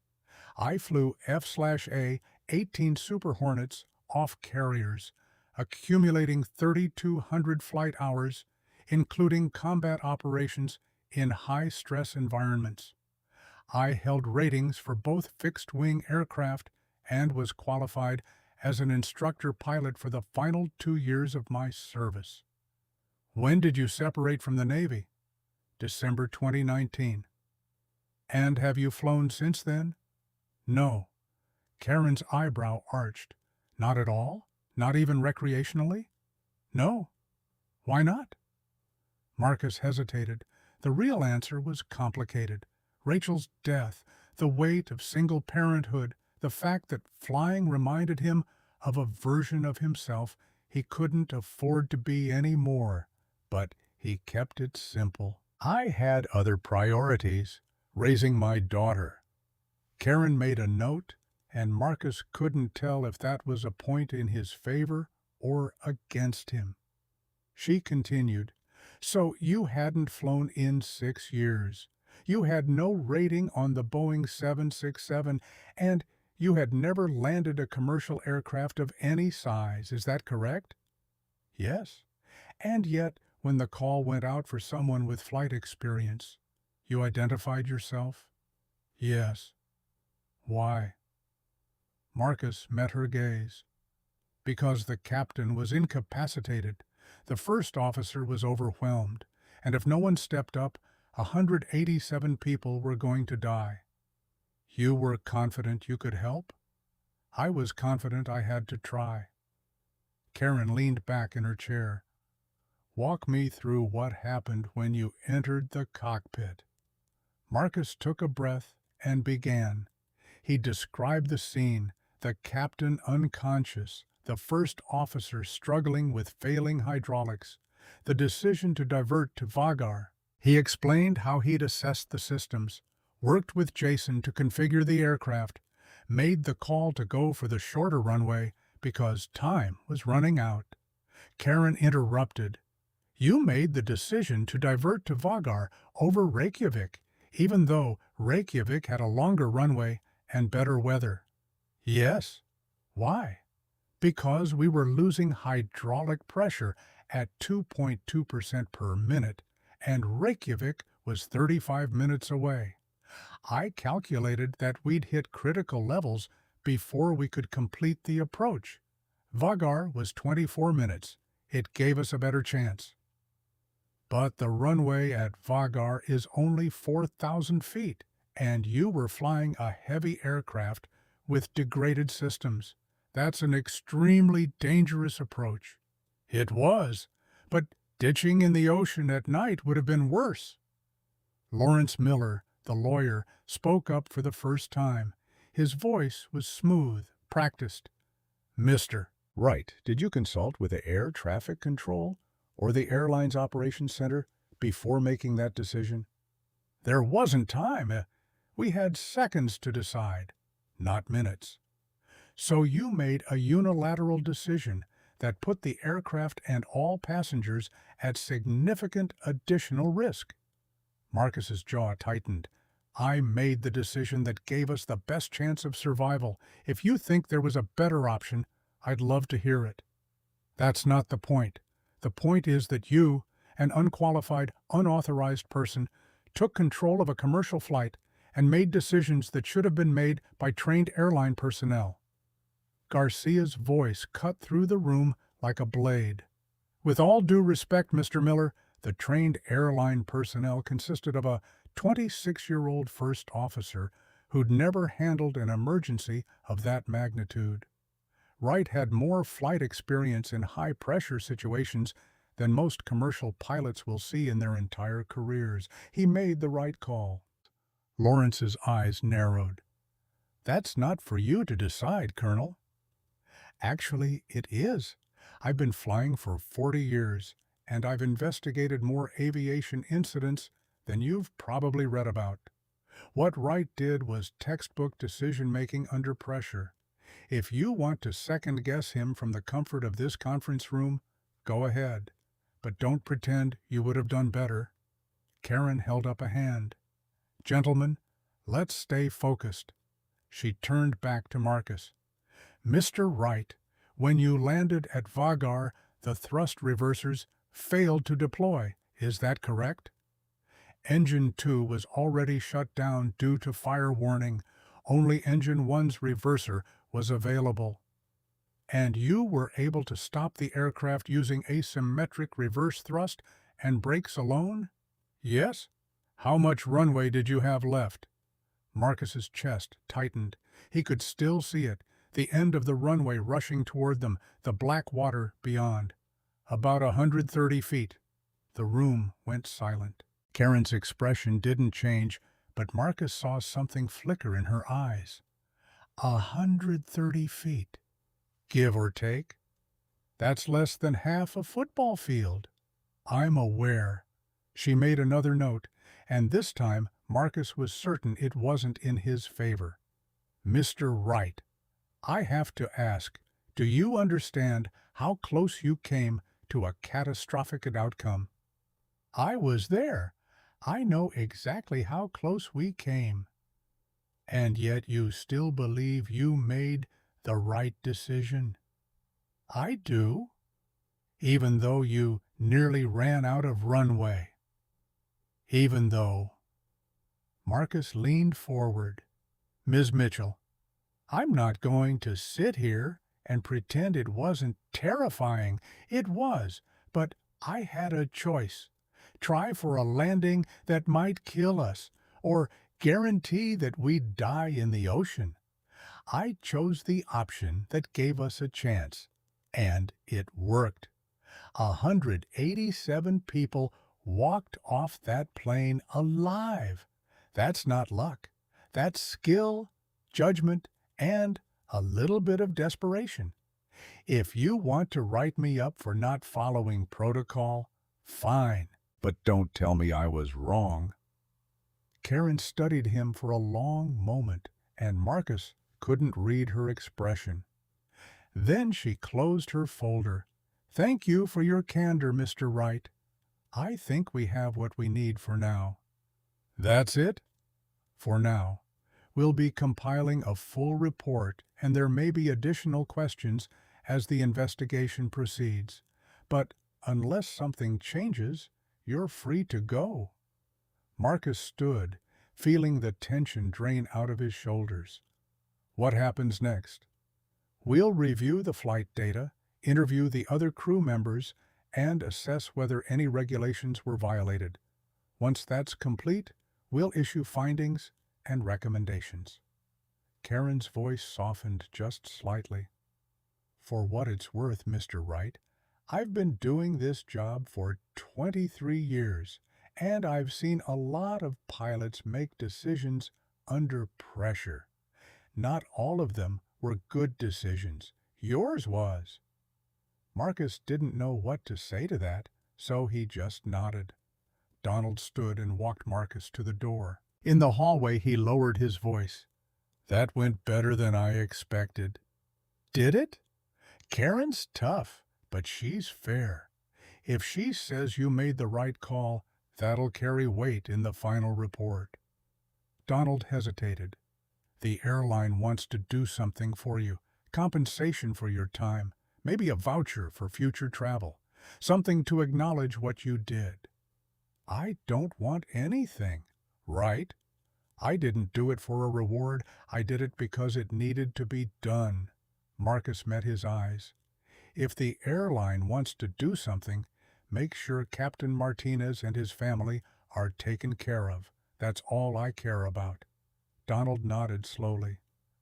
I flew F/A 18 Super Hornets off carriers, accumulating 3,200 flight hours, including combat operations in high-stress environments. I held ratings for both fixed-wing aircraft and was qualified as an instructor pilot for the final 2 years of my service." "When did you separate from the Navy?" "December 2019. "And have you flown since then?" "No." Karen's eyebrow arched. "Not at all? Not even recreationally?" "No." "Why not?" Marcus hesitated. The real answer was complicated. Rachel's death, the weight of single parenthood, the fact that flying reminded him of a version of himself he couldn't afford to be anymore. But he kept it simple. "I had other priorities, raising my daughter." Karen made a note, and Marcus couldn't tell if that was a point in his favor or against him. She continued, "So you hadn't flown in 6 years. You had no rating on the Boeing 767, and you had never landed a commercial aircraft of any size. Is that correct?" "Yes." "And yet, when the call went out for someone with flight experience, you identified yourself?" "Yes." "Why?" Marcus met her gaze. "Because the captain was incapacitated. The first officer was overwhelmed, and if no one stepped up, 187 people were going to die." "You were confident you could help?" "I was confident I had to try." Karen leaned back in her chair. "Walk me through what happened when you entered the cockpit." Marcus took a breath and began. He described the scene, the captain unconscious, the first officer struggling with failing hydraulics, the decision to divert to Vagar. He explained how he'd assessed the systems, worked with Jason to configure the aircraft, made the call to go for the shorter runway because time was running out. Karen interrupted. "You made the decision to divert to Vagar over Reykjavik, even though Reykjavik had a longer runway and better weather." "Yes." "Why?" "Because we were losing hydraulic pressure at 2.2% per minute, and Reykjavik was 35 minutes away. I calculated that we'd hit critical levels before we could complete the approach. Vagar was 24 minutes. It gave us a better chance." "But the runway at Vagar is only 4,000 feet, and you were flying a heavy aircraft with degraded systems. That's an extremely dangerous approach." "It was, but ditching in the ocean at night would have been worse." Lawrence Miller, the lawyer, spoke up for the first time. His voice was smooth, practiced. "Mr. Wright, did you consult with the air traffic control or the airline's operations center before making that decision?" "There wasn't time. We had seconds to decide, not minutes." "So you made a unilateral decision that put the aircraft and all passengers at significant additional risk." Marcus's jaw tightened. "I made the decision that gave us the best chance of survival. If you think there was a better option, I'd love to hear it." "That's not the point. The point is that you, an unqualified, unauthorized person, took control of a commercial flight and made decisions that should have been made by trained airline personnel. Garcia's voice cut through the room like a blade. With all due respect, Mr. Miller, the trained airline personnel consisted of a 26-year-old first officer who'd never handled an emergency of that magnitude. Wright had more flight experience in high-pressure situations than most commercial pilots will see in their entire careers. He made the right call. Lawrence's eyes narrowed. "That's not for you to decide, Colonel." "Actually, it is. I've been flying for 40 years, and I've investigated more aviation incidents than you've probably read about. What Wright did was textbook decision-making under pressure. If you want to second-guess him from the comfort of this conference room, go ahead. But don't pretend you would have done better." Karen held up a hand. "Gentlemen, let's stay focused." She turned back to Marcus. "Mr. Wright, when you landed at Vagar, the thrust reversers failed to deploy. Is that correct?" Engine 2 was already shut down due to fire warning. Only Engine 1's reverser was available. "And you were able to stop the aircraft using asymmetric reverse thrust and brakes alone?" "Yes." "How much runway did you have left?" Marcus's chest tightened. He could still see it, the end of the runway rushing toward them, the black water beyond. "About 130 feet." The room went silent. Karen's expression didn't change, but Marcus saw something flicker in her eyes. 130 feet. Give or take. That's less than half a football field. "I'm aware." She made another note, and this time Marcus was certain it wasn't in his favor. "Mr. Wright, I have to ask, do you understand how close you came to a catastrophic outcome?" "I was there. I know exactly how close we came." "And yet you still believe you made the right decision?" "I do." "Even though you nearly ran out of runway?" "Even though." Marcus leaned forward. "Ms. Mitchell, I'm not going to sit here and pretend it wasn't terrifying. It was, but I had a choice. Try for a landing that might kill us, or guarantee that we'd die in the ocean. I chose the option that gave us a chance, and it worked. 187 people walked off that plane alive. That's not luck. That's skill, judgment, and a little bit of desperation. If you want to write me up for not following protocol, fine. But don't tell me I was wrong." Karen studied him for a long moment, and Marcus couldn't read her expression. Then she closed her folder. "Thank you for your candor, Mr. Wright. I think we have what we need for now." "That's it?" "For now. We'll be compiling a full report, and there may be additional questions as the investigation proceeds. But unless something changes, you're free to go." Marcus stood, feeling the tension drain out of his shoulders. "What happens next?" "We'll review the flight data, interview the other crew members, and assess whether any regulations were violated. Once that's complete, we'll issue findings and recommendations." Karen's voice softened just slightly. "For what it's worth, Mr. Wright, I've been doing this job for 23 years, and I've seen a lot of pilots make decisions under pressure. Not all of them were good decisions. Yours was." Marcus didn't know what to say to that, so he just nodded. Donald stood and walked Marcus to the door. In the hallway, he lowered his voice. "That went better than I expected." "Did it? Karen's tough, but she's fair. If she says you made the right call, that'll carry weight in the final report." Donald hesitated. "The airline wants to do something for you, compensation for your time, maybe a voucher for future travel, something to acknowledge what you did." "I don't want anything." "Right. I didn't do it for a reward. I did it because it needed to be done." Marcus met his eyes. If the airline wants to do something, make sure Captain Martinez and his family are taken care of. That's all I care about. Donald nodded slowly.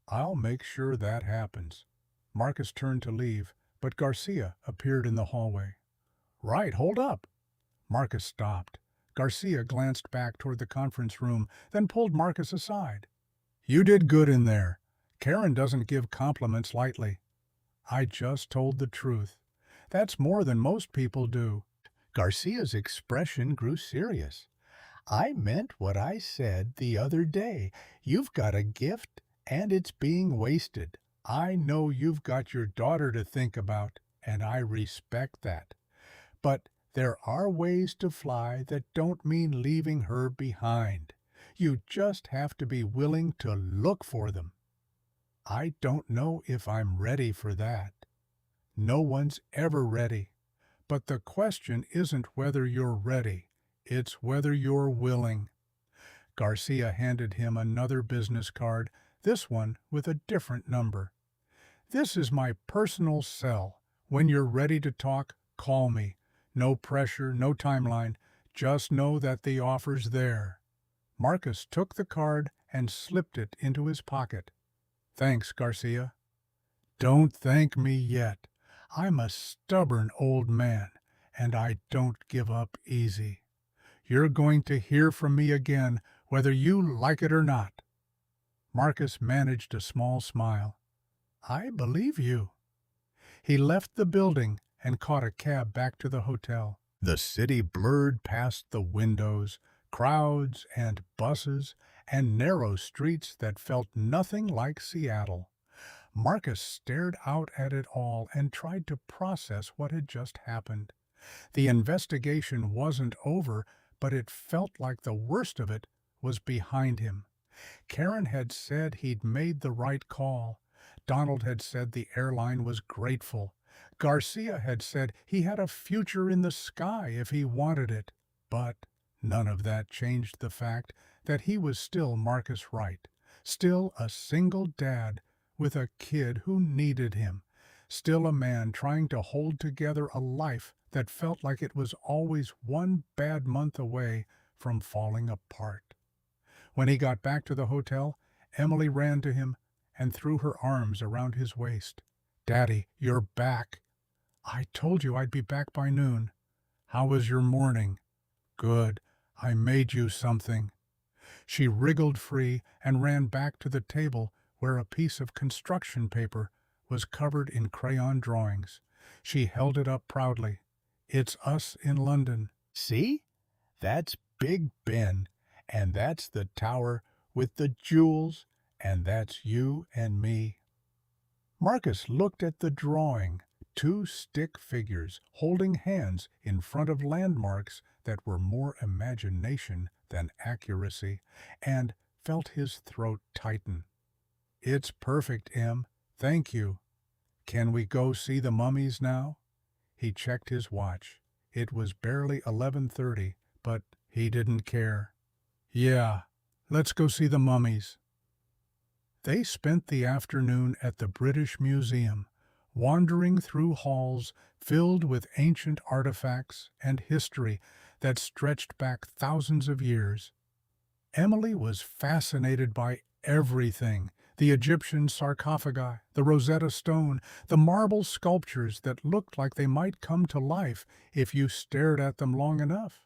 I'll make sure that happens. Marcus turned to leave, but Garcia appeared in the hallway. Right, hold up. Marcus stopped. Garcia glanced back toward the conference room, then pulled Marcus aside. You did good in there. Karen doesn't give compliments lightly. I just told the truth. That's more than most people do. Garcia's expression grew serious. I meant what I said the other day. You've got a gift, and it's being wasted. I know you've got your daughter to think about, and I respect that. But there are ways to fly that don't mean leaving her behind. You just have to be willing to look for them. I don't know if I'm ready for that. No one's ever ready. But the question isn't whether you're ready. It's whether you're willing. Garcia handed him another business card, this one with a different number. This is my personal cell. When you're ready to talk, call me. No pressure, no timeline. Just know that the offer's there. Marcus took the card and slipped it into his pocket. Thanks, Garcia. Don't thank me yet. I'm a stubborn old man, and I don't give up easy. You're going to hear from me again, whether you like it or not. Marcus managed a small smile. I believe you. He left the building and caught a cab back to the hotel. The city blurred past the windows, crowds and buses, and narrow streets that felt nothing like Seattle. Marcus stared out at it all and tried to process what had just happened. The investigation wasn't over, but it felt like the worst of it was behind him. Karen had said he'd made the right call. Donald had said the airline was grateful. Garcia had said he had a future in the sky if he wanted it. But none of that changed the fact that he was still Marcus Wright, still a single dad with a kid who needed him, still a man trying to hold together a life that felt like it was always one bad month away from falling apart. When he got back to the hotel, Emily ran to him and threw her arms around his waist. Daddy, you're back. I told you I'd be back by noon. How was your morning? Good. I made you something. She wriggled free and ran back to the table where a piece of construction paper was covered in crayon drawings. She held it up proudly. It's us in London. See? That's Big Ben, and that's the tower with the jewels, and that's you and me. Marcus looked at the drawing, two stick figures holding hands in front of landmarks that were more imagination than accuracy, and felt his throat tighten. It's perfect, Em. Thank you. Can we go see the mummies now? He checked his watch. It was barely 11:30, but he didn't care. Yeah, let's go see the mummies. They spent the afternoon at the British Museum, wandering through halls filled with ancient artifacts and history that stretched back thousands of years. Emily was fascinated by everything: the Egyptian sarcophagi, the Rosetta Stone, the marble sculptures that looked like they might come to life if you stared at them long enough.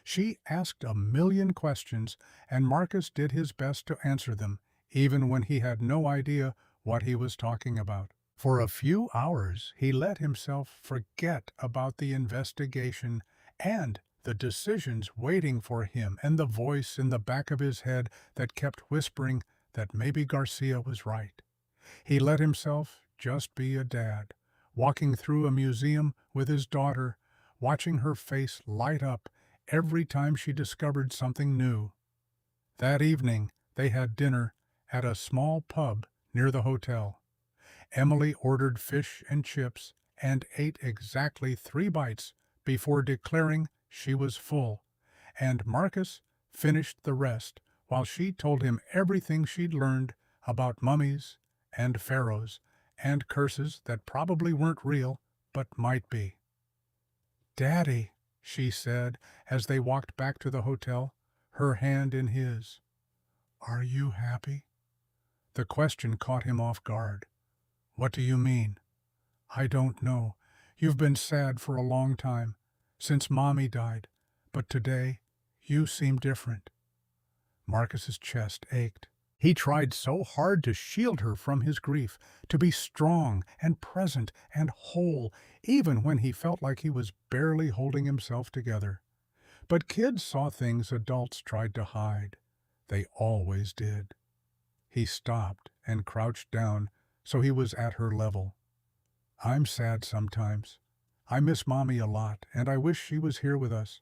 She asked a million questions, and Marcus did his best to answer them, even when he had no idea what he was talking about. For a few hours, he let himself forget about the investigation and the decisions waiting for him and the voice in the back of his head that kept whispering that maybe Garcia was right. He let himself just be a dad, walking through a museum with his daughter, watching her face light up every time she discovered something new. That evening, they had dinner at a small pub near the hotel. Emily ordered fish and chips and ate exactly 3 bites before declaring she was full, and Marcus finished the rest while she told him everything she'd learned about mummies and pharaohs and curses that probably weren't real, but might be. "Daddy," she said as they walked back to the hotel, her hand in his. "Are you happy?" The question caught him off guard. "What do you mean?" "I don't know. You've been sad for a long time, since Mommy died, but today you seem different." Marcus's chest ached. He tried so hard to shield her from his grief, to be strong and present and whole, even when he felt like he was barely holding himself together. But kids saw things adults tried to hide. They always did. He stopped and crouched down so he was at her level. "I'm sad sometimes. I miss Mommy a lot, and I wish she was here with us.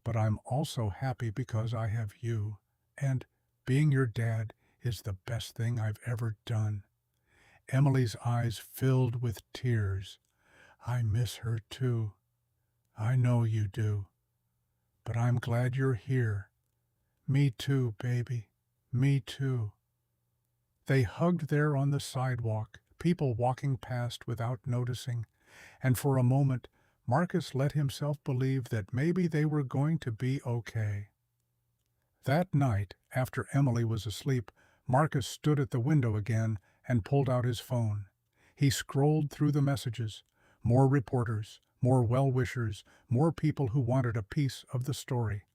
But I'm also happy because I have you, and being your dad is the best thing I've ever done." Emily's eyes filled with tears. "I miss her too. I know you do. But I'm glad you're here. Me too, baby. Me too." They hugged there on the sidewalk, people walking past without noticing, and for a moment Marcus let himself believe that maybe they were going to be okay. That night, after Emily was asleep, Marcus stood at the window again and pulled out his phone. He scrolled through the messages. More reporters, more well-wishers, more people who wanted a piece of the story.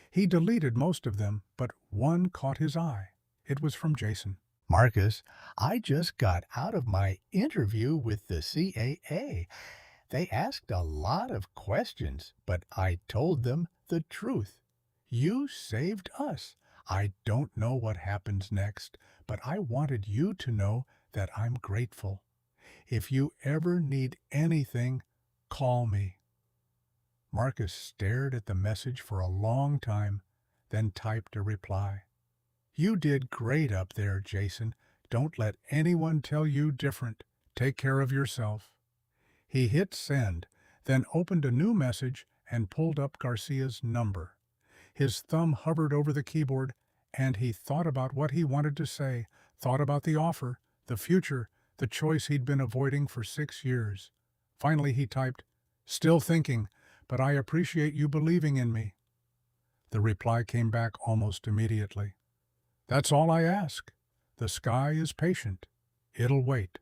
He deleted most of them, but one caught his eye. It was from Jason. "Marcus, I just got out of my interview with the CAA. They asked a lot of questions, but I told them the truth. You saved us. I don't know what happens next, but I wanted you to know that I'm grateful. If you ever need anything, call me." Marcus stared at the message for a long time, then typed a reply. "You did great up there, Jason. Don't let anyone tell you different. Take care of yourself." He hit send, then opened a new message and pulled up Garcia's number. His thumb hovered over the keyboard, and he thought about what he wanted to say, thought about the offer, the future, the choice he'd been avoiding for 6 years. Finally he typed, "Still thinking, but I appreciate you believing in me." The reply came back almost immediately. "That's all I ask. The sky is patient. It'll wait."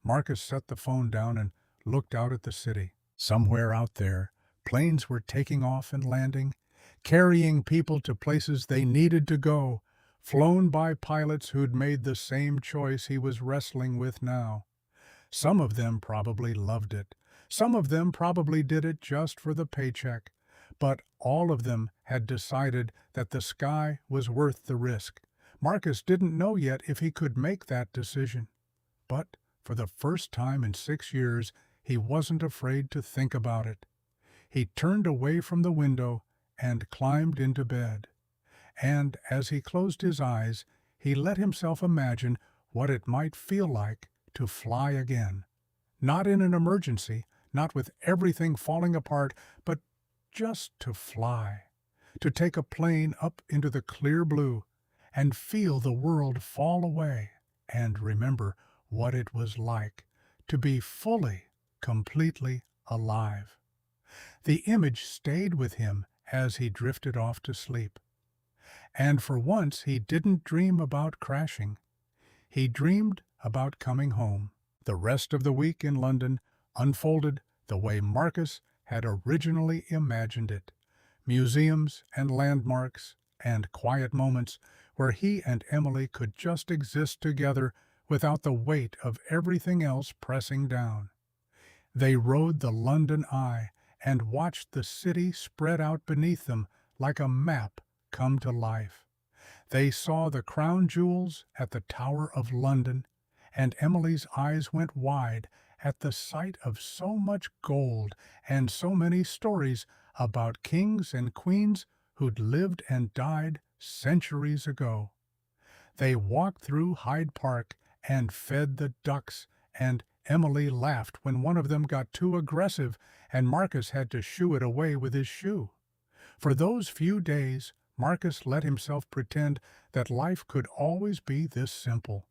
Marcus set the phone down and looked out at the city. Somewhere out there, planes were taking off and landing, carrying people to places they needed to go, flown by pilots who'd made the same choice he was wrestling with now. Some of them probably loved it. Some of them probably did it just for the paycheck. But all of them had decided that the sky was worth the risk. Marcus didn't know yet if he could make that decision. But for the first time in 6 years, he wasn't afraid to think about it. He turned away from the window and climbed into bed. And as he closed his eyes, he let himself imagine what it might feel like to fly again. Not in an emergency, not with everything falling apart, but just to fly. To take a plane up into the clear blue and feel the world fall away and remember what it was like to be fully, completely alive. The image stayed with him as he drifted off to sleep. And for once he didn't dream about crashing. He dreamed about coming home. The rest of the week in London unfolded the way Marcus had originally imagined it. Museums and landmarks and quiet moments where he and Emily could just exist together without the weight of everything else pressing down. They rode the London Eye and watched the city spread out beneath them like a map come to life. They saw the crown jewels at the Tower of London, and Emily's eyes went wide at the sight of so much gold and so many stories about kings and queens who'd lived and died centuries ago. They walked through Hyde Park and fed the ducks, and Emily laughed when one of them got too aggressive and Marcus had to shoo it away with his shoe. For those few days, Marcus let himself pretend that life could always be this simple.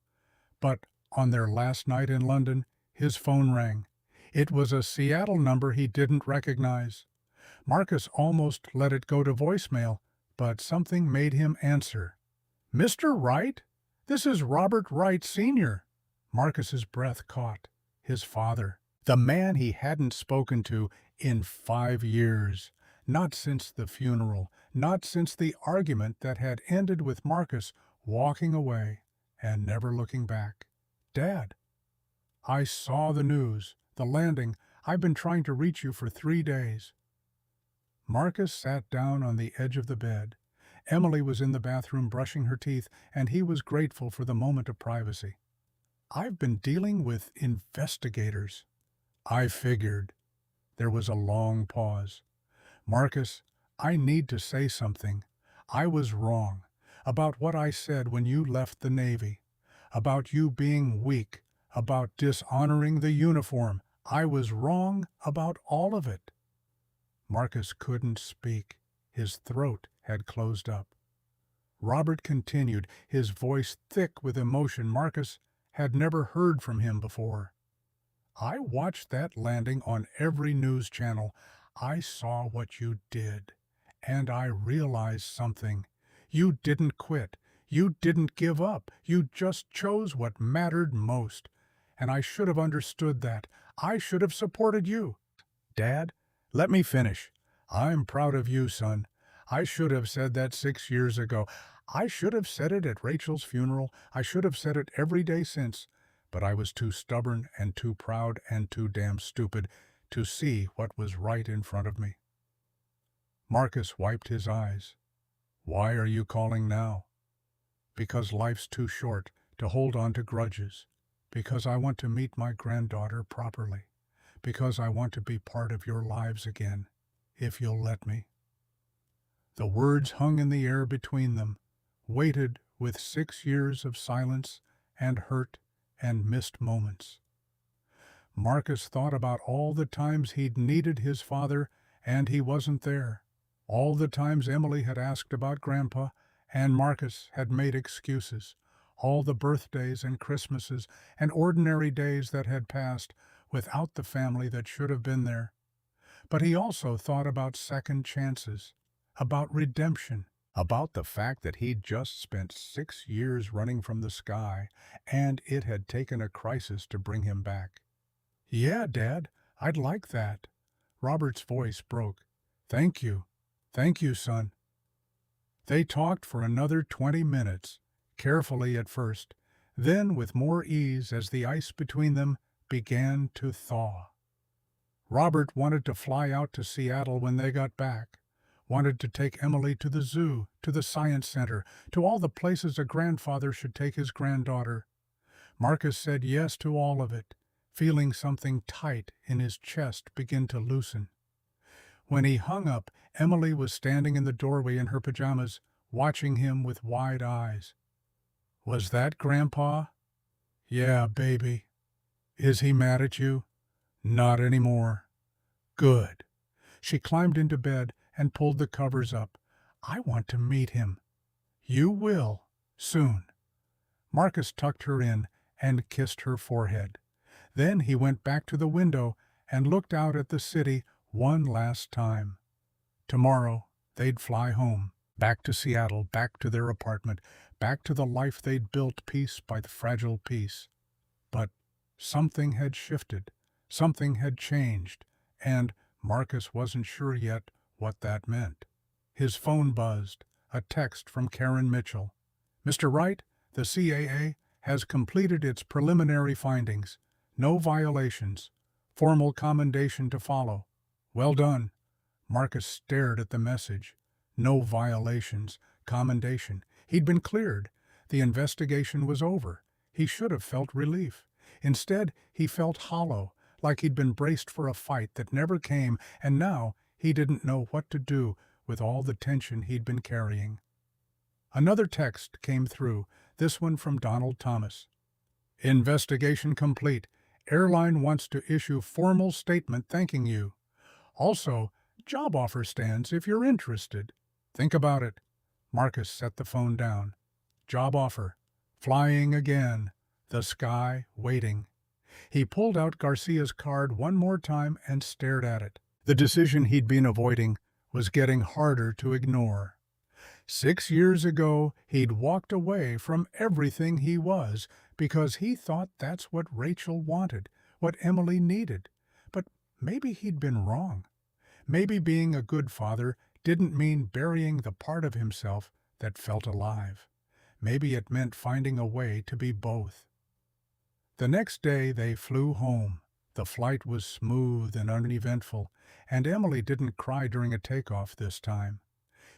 But On their last night in London, his phone rang. It was a Seattle number he didn't recognize. Marcus almost let it go to voicemail, but something made him answer. "Mr. Wright? This is Robert Wright, Sr." Marcus's breath caught. His father. The man he hadn't spoken to in 5 years. Not since the funeral, not since the argument that had ended with Marcus walking away and never looking back. "Dad, I saw the news, the landing. I've been trying to reach you for 3 days." Marcus sat down on the edge of the bed. Emily was in the bathroom brushing her teeth, and he was grateful for the moment of privacy. "I've been dealing with investigators." "I figured." There was a long pause. "Marcus, I need to say something. I was wrong about what I said when you left the Navy, about you being weak, about dishonoring the uniform. I was wrong about all of it." Marcus couldn't speak. His throat had closed up. Robert continued, his voice thick with emotion. Marcus had never heard from him before. "I watched that landing on every news channel. I saw what you did, and I realized something. You didn't quit. You didn't give up. You just chose what mattered most. And I should have understood that. I should have supported you." "Dad, let me finish. I'm proud of you, son. I should have said that 6 years ago. I should have said it at Rachel's funeral. I should have said it every day since. But I was too stubborn and too proud and too damn stupid to see what was right in front of me." Marcus wiped his eyes. "Why are you calling now?" "Because life's too short to hold on to grudges. Because I want to meet my granddaughter properly. Because I want to be part of your lives again, if you'll let me." The words hung in the air between them, weighted with 6 years of silence and hurt and missed moments. Marcus thought about all the times he'd needed his father and he wasn't there. All the times Emily had asked about Grandpa and Marcus had made excuses. All the birthdays and Christmases and ordinary days that had passed without the family that should have been there. But he also thought about second chances, about redemption, about the fact that he'd just spent 6 years running from the sky, and it had taken a crisis to bring him back. "Yeah, Dad, I'd like that." Robert's voice broke. Thank you, son." They talked for another 20 minutes, carefully at first, then with more ease as the ice between them began to thaw. Robert wanted to fly out to Seattle when they got back, wanted to take Emily to the zoo, to the science center, to all the places a grandfather should take his granddaughter. Marcus said yes to all of it, feeling something tight in his chest begin to loosen. When he hung up, Emily was standing in the doorway in her pajamas, watching him with wide eyes. "Was that Grandpa?" "Yeah, baby." "Is he mad at you?" "Not anymore." "Good." She climbed into bed and pulled the covers up. "I want to meet him." "You will, soon." Marcus tucked her in and kissed her forehead. Then he went back to the window and looked out at the city one last time. Tomorrow they'd fly home, back to Seattle, back to their apartment, back to the life they'd built piece by the fragile piece. But something had shifted, something had changed, and Marcus wasn't sure yet what that meant. His phone buzzed, a text from Karen Mitchell. "Mr. Wright, the CAA has completed its preliminary findings. No violations. Formal commendation to follow." "Well done." Marcus stared at the message. No violations. Commendation. He'd been cleared. The investigation was over. He should have felt relief. Instead, he felt hollow, like he'd been braced for a fight that never came, and now he didn't know what to do with all the tension he'd been carrying. Another text came through, this one from Donald Thomas. "Investigation complete. Airline wants to issue formal statement thanking you. Also, job offer stands if you're interested. Think about it." Marcus set the phone down. Job offer. Flying again. the sky waiting. He pulled out Garcia's card one more time and stared at it. The decision he'd been avoiding was getting harder to ignore. 6 years ago, he'd walked away from everything he was because he thought that's what Rachel wanted, what Emily needed. But maybe he'd been wrong. Maybe being a good father didn't mean burying the part of himself that felt alive. Maybe it meant finding a way to be both. The next day they flew home. The flight was smooth and uneventful, and Emily didn't cry during a takeoff this time.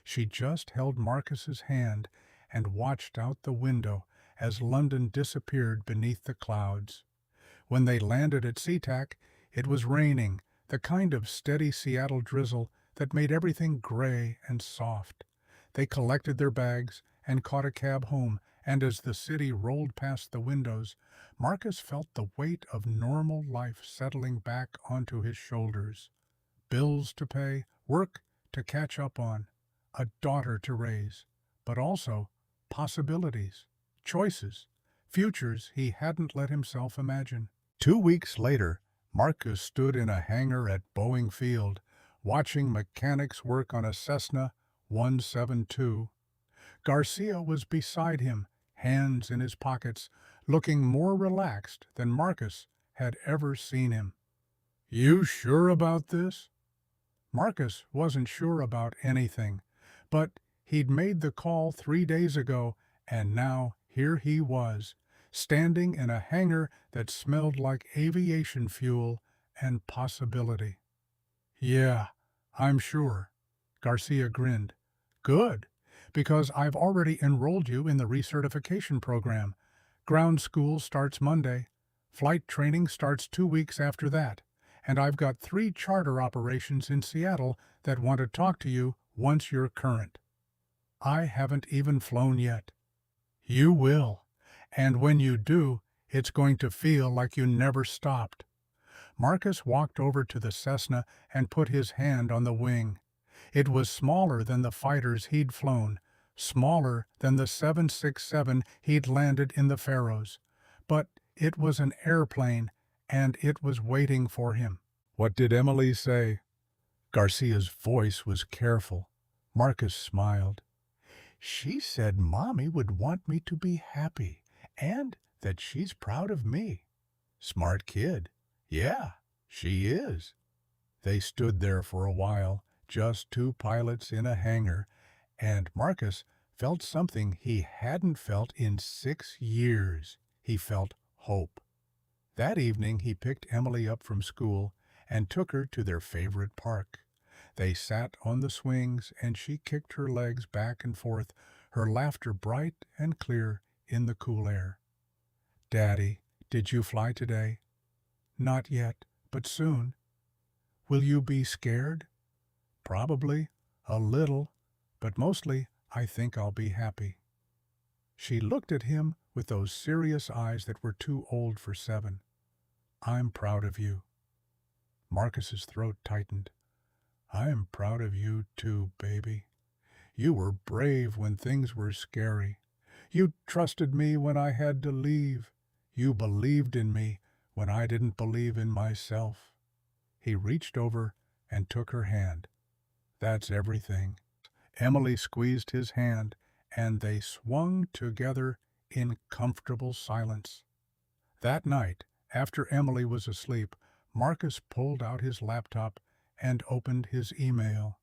She just held Marcus's hand and watched out the window as London disappeared beneath the clouds. When they landed at SeaTac, it was raining, the kind of steady Seattle drizzle that made everything gray and soft. They collected their bags and caught a cab home, and as the city rolled past the windows, Marcus felt the weight of normal life settling back onto his shoulders. Bills to pay, work to catch up on, a daughter to raise, but also possibilities, choices, futures he hadn't let himself imagine. 2 weeks later, Marcus stood in a hangar at Boeing Field, watching mechanics work on a Cessna 172. Garcia was beside him, hands in his pockets, looking more relaxed than Marcus had ever seen him. "You sure about this?" Marcus wasn't sure about anything, but he'd made the call 3 days ago, and now here he was, standing in a hangar that smelled like aviation fuel and possibility. "Yeah, I'm sure." Garcia grinned. "Good, because I've already enrolled you in the recertification program. Ground school starts Monday. Flight training starts 2 weeks after that. And I've got 3 charter operations in Seattle that want to talk to you once you're current. I haven't even flown yet. You will. And when you do, it's going to feel like you never stopped." Marcus walked over to the Cessna and put his hand on the wing. It was smaller than the fighters he'd flown, smaller than the 767 he'd landed in the Faroes. But it was an airplane, and it was waiting for him. "What did Emily say?" Garcia's voice was careful. Marcus smiled. "She said Mommy would want me to be happy, and that she's proud of me." "Smart kid." "Yeah, she is." They stood there for a while, just 2 pilots in a hangar, and Marcus felt something he hadn't felt in 6 years. He felt hope. That evening he picked Emily up from school and took her to their favorite park. They sat on the swings, and she kicked her legs back and forth, her laughter bright and clear in the cool air. "Daddy, did you fly today?" "Not yet, but soon." "Will you be scared?" "Probably, a little, but mostly I think I'll be happy." She looked at him with those serious eyes that were too old for 7. "I'm proud of you." Marcus's throat tightened. "I'm proud of you too, baby. You were brave when things were scary. You trusted me when I had to leave. You believed in me when I didn't believe in myself." He reached over and took her hand. "That's everything." Emily squeezed his hand, and they swung together in comfortable silence. That night, after Emily was asleep, Marcus pulled out his laptop and opened his email.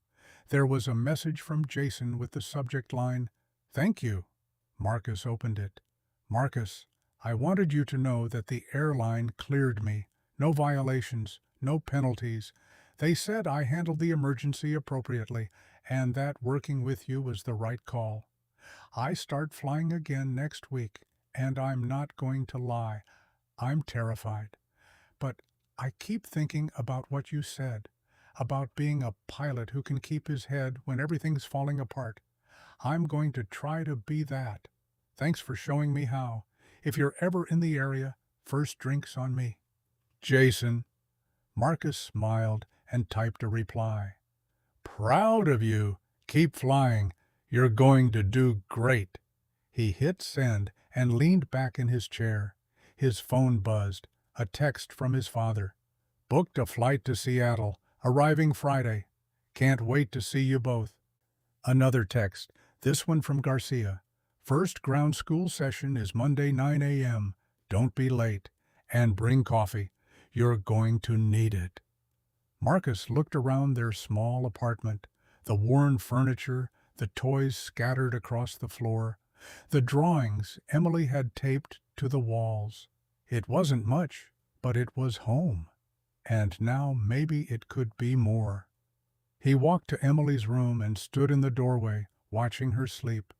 There was a message from Jason with the subject line, "Thank you." Marcus opened it. "Marcus, I wanted you to know that the airline cleared me. No violations, no penalties. They said I handled the emergency appropriately, and that working with you was the right call. I start flying again next week, and I'm not going to lie. I'm terrified. But I keep thinking about what you said, about being a pilot who can keep his head when everything's falling apart. I'm going to try to be that. Thanks for showing me how. If you're ever in the area, first drink's on me. Jason." Marcus smiled and typed a reply. "Proud of you. Keep flying. You're going to do great." He hit send and leaned back in his chair. His phone buzzed. A text from his father. Booked a flight to Seattle, arriving Friday. Can't wait to see you both. Another text, this one from Garcia. First ground school session is Monday 9 a.m. Don't be late. And bring coffee. You're going to need it. Marcus looked around their small apartment, the worn furniture, the toys scattered across the floor, the drawings Emily had taped to the walls. It wasn't much, but it was home. And now maybe it could be more. He walked to Emily's room and stood in the doorway, watching her sleep.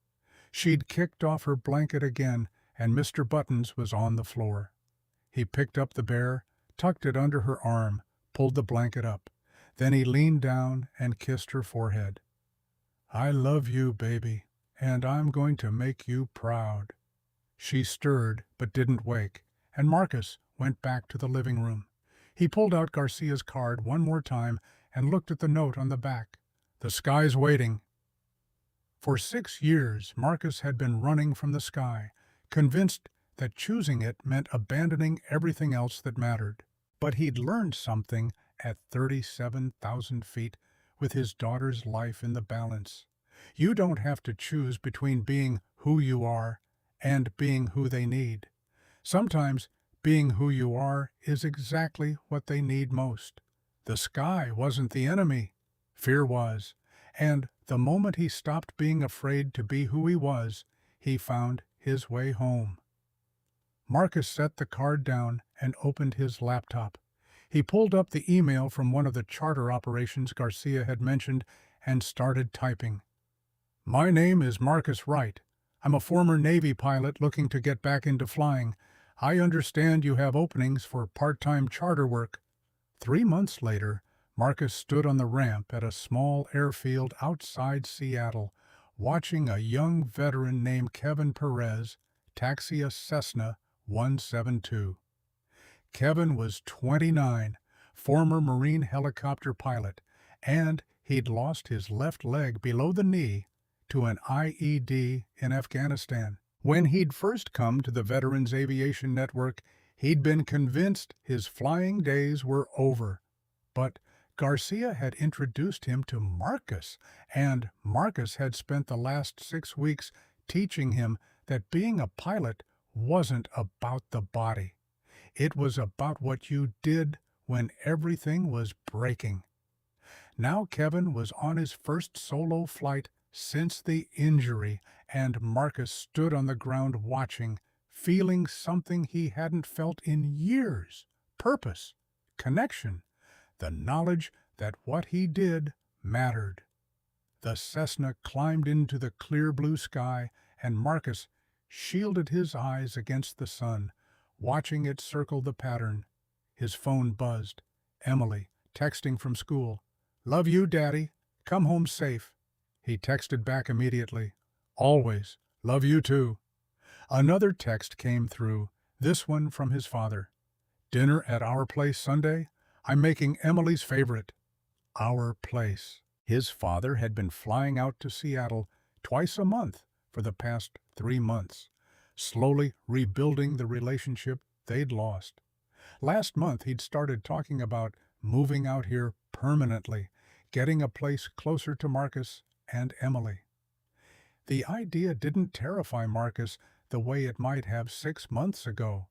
She'd kicked off her blanket again, and Mr. Buttons was on the floor. He picked up the bear, tucked it under her arm, pulled the blanket up. Then he leaned down and kissed her forehead. I love you, baby, and I'm going to make you proud. She stirred but didn't wake, and Marcus went back to the living room. He pulled out Garcia's card one more time and looked at the note on the back. The sky's waiting. For 6 years, Marcus had been running from the sky, convinced that choosing it meant abandoning everything else that mattered. But he'd learned something at 37,000 feet with his daughter's life in the balance. You don't have to choose between being who you are and being who they need. Sometimes being who you are is exactly what they need most. The sky wasn't the enemy. Fear was. And the moment he stopped being afraid to be who he was, he found his way home. Marcus set the card down and opened his laptop. He pulled up the email from one of the charter operations Garcia had mentioned and started typing. My name is Marcus Wright. I'm a former Navy pilot looking to get back into flying. I understand you have openings for part-time charter work. 3 months later, Marcus stood on the ramp at a small airfield outside Seattle, watching a young veteran named Kevin Perez taxi a Cessna 172. Kevin was 29, former Marine helicopter pilot, and he'd lost his left leg below the knee to an IED in Afghanistan. When he'd first come to the Veterans Aviation Network, he'd been convinced his flying days were over. But Garcia had introduced him to Marcus, and Marcus had spent the last 6 weeks teaching him that being a pilot wasn't about the body. It was about what you did when everything was breaking. Now Kevin was on his first solo flight since the injury, and Marcus stood on the ground watching, feeling something he hadn't felt in years. Purpose, connection, the knowledge that what he did mattered. The Cessna climbed into the clear blue sky, and Marcus shielded his eyes against the sun, watching it circle the pattern. His phone buzzed. Emily, texting from school. Love you, Daddy. Come home safe. He texted back immediately. Always. Love you too. Another text came through, this one from his father. Dinner at our place Sunday? I'm making Emily's favorite. Our place. His father had been flying out to Seattle twice a month for the past 3 months, slowly rebuilding the relationship they'd lost. Last month he'd started talking about moving out here permanently, getting a place closer to Marcus and Emily. The idea didn't terrify Marcus the way it might have 6 months ago.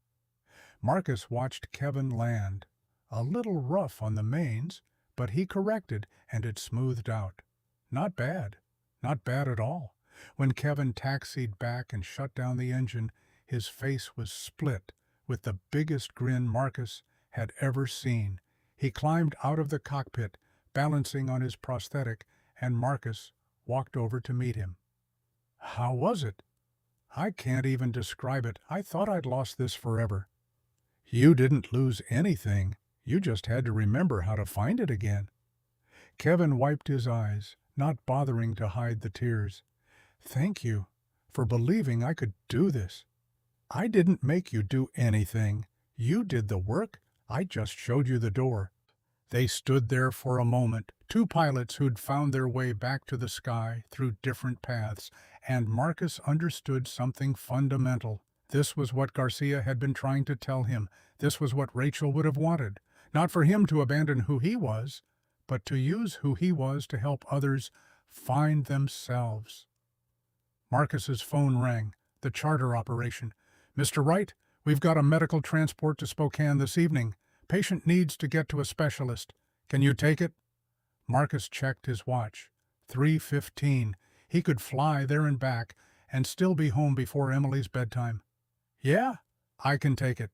Marcus watched Kevin land, a little rough on the mains, but he corrected and it smoothed out. Not bad at all. When Kevin taxied back and shut down the engine, his face was split with the biggest grin Marcus had ever seen. He climbed out of the cockpit, balancing on his prosthetic, and Marcus walked over to meet him. How was it? I can't even describe it. I thought I'd lost this forever. You didn't lose anything. You just had to remember how to find it again. Kevin wiped his eyes, not bothering to hide the tears. Thank you for believing I could do this. I didn't make you do anything. You did the work. I just showed you the door. They stood there for a moment, 2 pilots who'd found their way back to the sky through different paths, and Marcus understood something fundamental. This was what Garcia had been trying to tell him. This was what Rachel would have wanted. Not for him to abandon who he was, but to use who he was to help others find themselves. Marcus's phone rang. The charter operation. "Mr. Wright, we've got a medical transport to Spokane this evening. Patient needs to get to a specialist. Can you take it?" Marcus checked his watch. 3:15. He could fly there and back and still be home before Emily's bedtime. "Yeah, I can take it."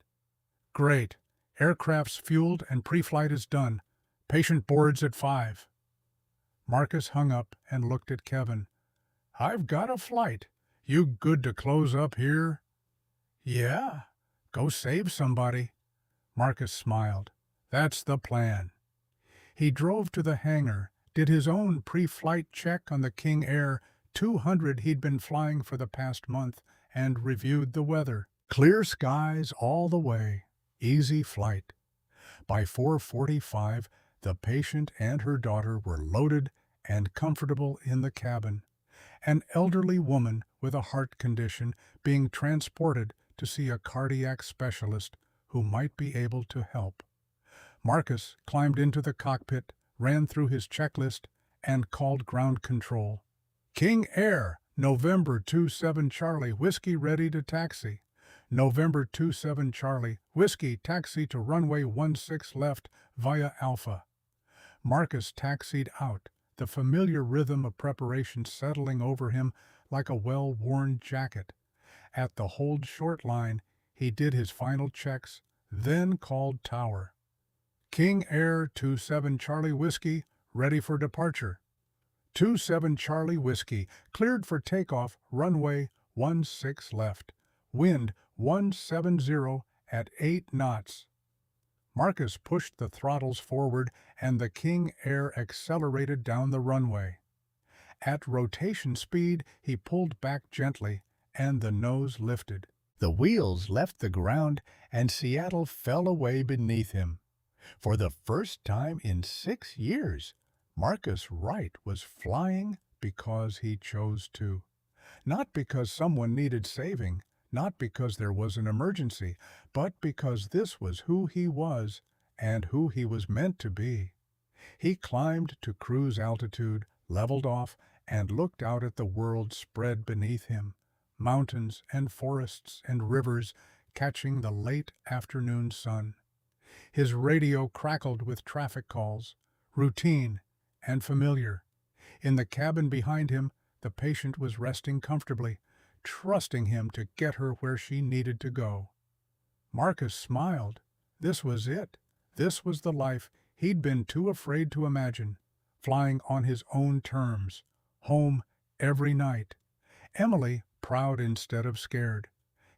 "Great. Aircraft's fueled and pre-flight is done. Patient boards at 5. Marcus hung up and looked at Kevin. "I've got a flight. You good to close up here?" "Yeah. Go save somebody." Marcus smiled. "That's the plan." He drove to the hangar, did his own pre-flight check on the King Air 200 he'd been flying for the past month, and reviewed the weather. Clear skies all the way. Easy flight. By 4:45, the patient and her daughter were loaded and comfortable in the cabin. An elderly woman with a heart condition being transported to see a cardiac specialist who might be able to help. Marcus climbed into the cockpit, ran through his checklist, and called ground control. "King Air, November 27 Charlie, Whiskey ready to taxi. November 27 Charlie, Whiskey taxi to runway 16 left via Alpha." Marcus taxied out, the familiar rhythm of preparation settling over him like a well-worn jacket. At the hold short line, he did his final checks, then called tower. "King Air 27 Charlie Whiskey, ready for departure. 27 Charlie Whiskey, cleared for takeoff, runway 16 left. Wind 170 at 8 knots. Marcus pushed the throttles forward and the King Air accelerated down the runway. At rotation speed, he pulled back gently, and the nose lifted. The wheels left the ground, and Seattle fell away beneath him. For the first time in 6 years, Marcus Wright was flying because he chose to. Not because someone needed saving, not because there was an emergency, but because this was who he was and who he was meant to be. He climbed to cruise altitude, leveled off, and looked out at the world spread beneath him, mountains and forests and rivers catching the late afternoon sun. His radio crackled with traffic calls, routine and familiar. In the cabin behind him, the patient was resting comfortably, trusting him to get her where she needed to go. Marcus smiled. This was it. This was the life he'd been too afraid to imagine, flying on his own terms, home every night. Emily proud instead of scared.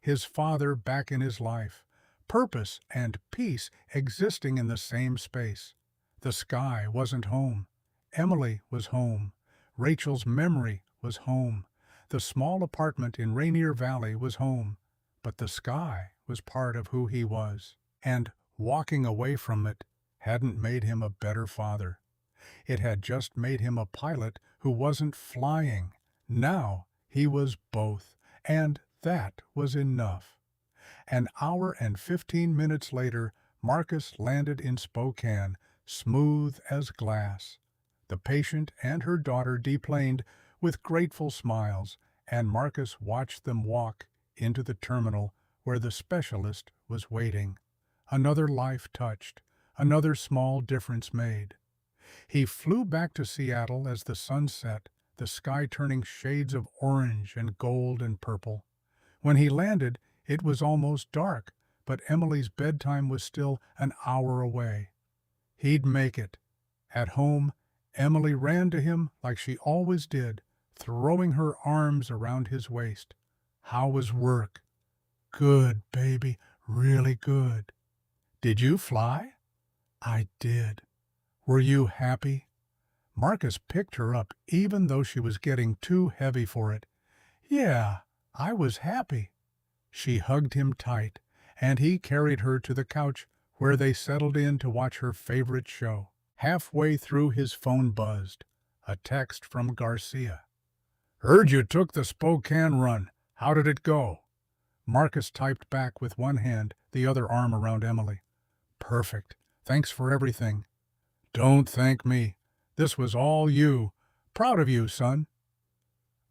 His father back in his life. Purpose and peace existing in the same space. The sky wasn't home. Emily was home. Rachel's memory was home. The small apartment in Rainier Valley was home. But the sky was part of who he was. And walking away from it hadn't made him a better father. It had just made him a pilot who wasn't flying. Now he was both, and that was enough. An hour and 15 minutes later, Marcus landed in Spokane, smooth as glass. The patient and her daughter deplaned with grateful smiles, and Marcus watched them walk into the terminal where the specialist was waiting. Another life touched, another small difference made. He flew back to Seattle as the sun set, the sky turning shades of orange and gold and purple. When he landed, it was almost dark, but Emily's bedtime was still an hour away. He'd make it. At home, Emily ran to him like she always did, throwing her arms around his waist. "How was work?" "Good, baby, really good." "Did you fly?" "I did." "Were you happy?" Marcus picked her up even though she was getting too heavy for it. "Yeah, I was happy." She hugged him tight, and he carried her to the couch where they settled in to watch her favorite show. Halfway through, his phone buzzed. A text from Garcia. "Heard you took the Spokane run. How did it go?" Marcus typed back with one hand, the other arm around Emily. Perfect. Thanks for everything. Don't thank me. This was all you. Proud of you, son.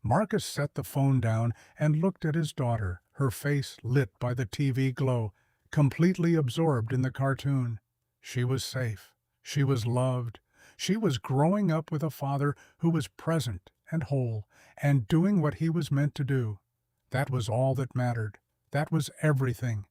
Marcus set the phone down and looked at his daughter, her face lit by the TV glow, completely absorbed in the cartoon. She was safe. She was loved. She was growing up with a father who was present and whole and doing what he was meant to do. That was all that mattered. That was everything.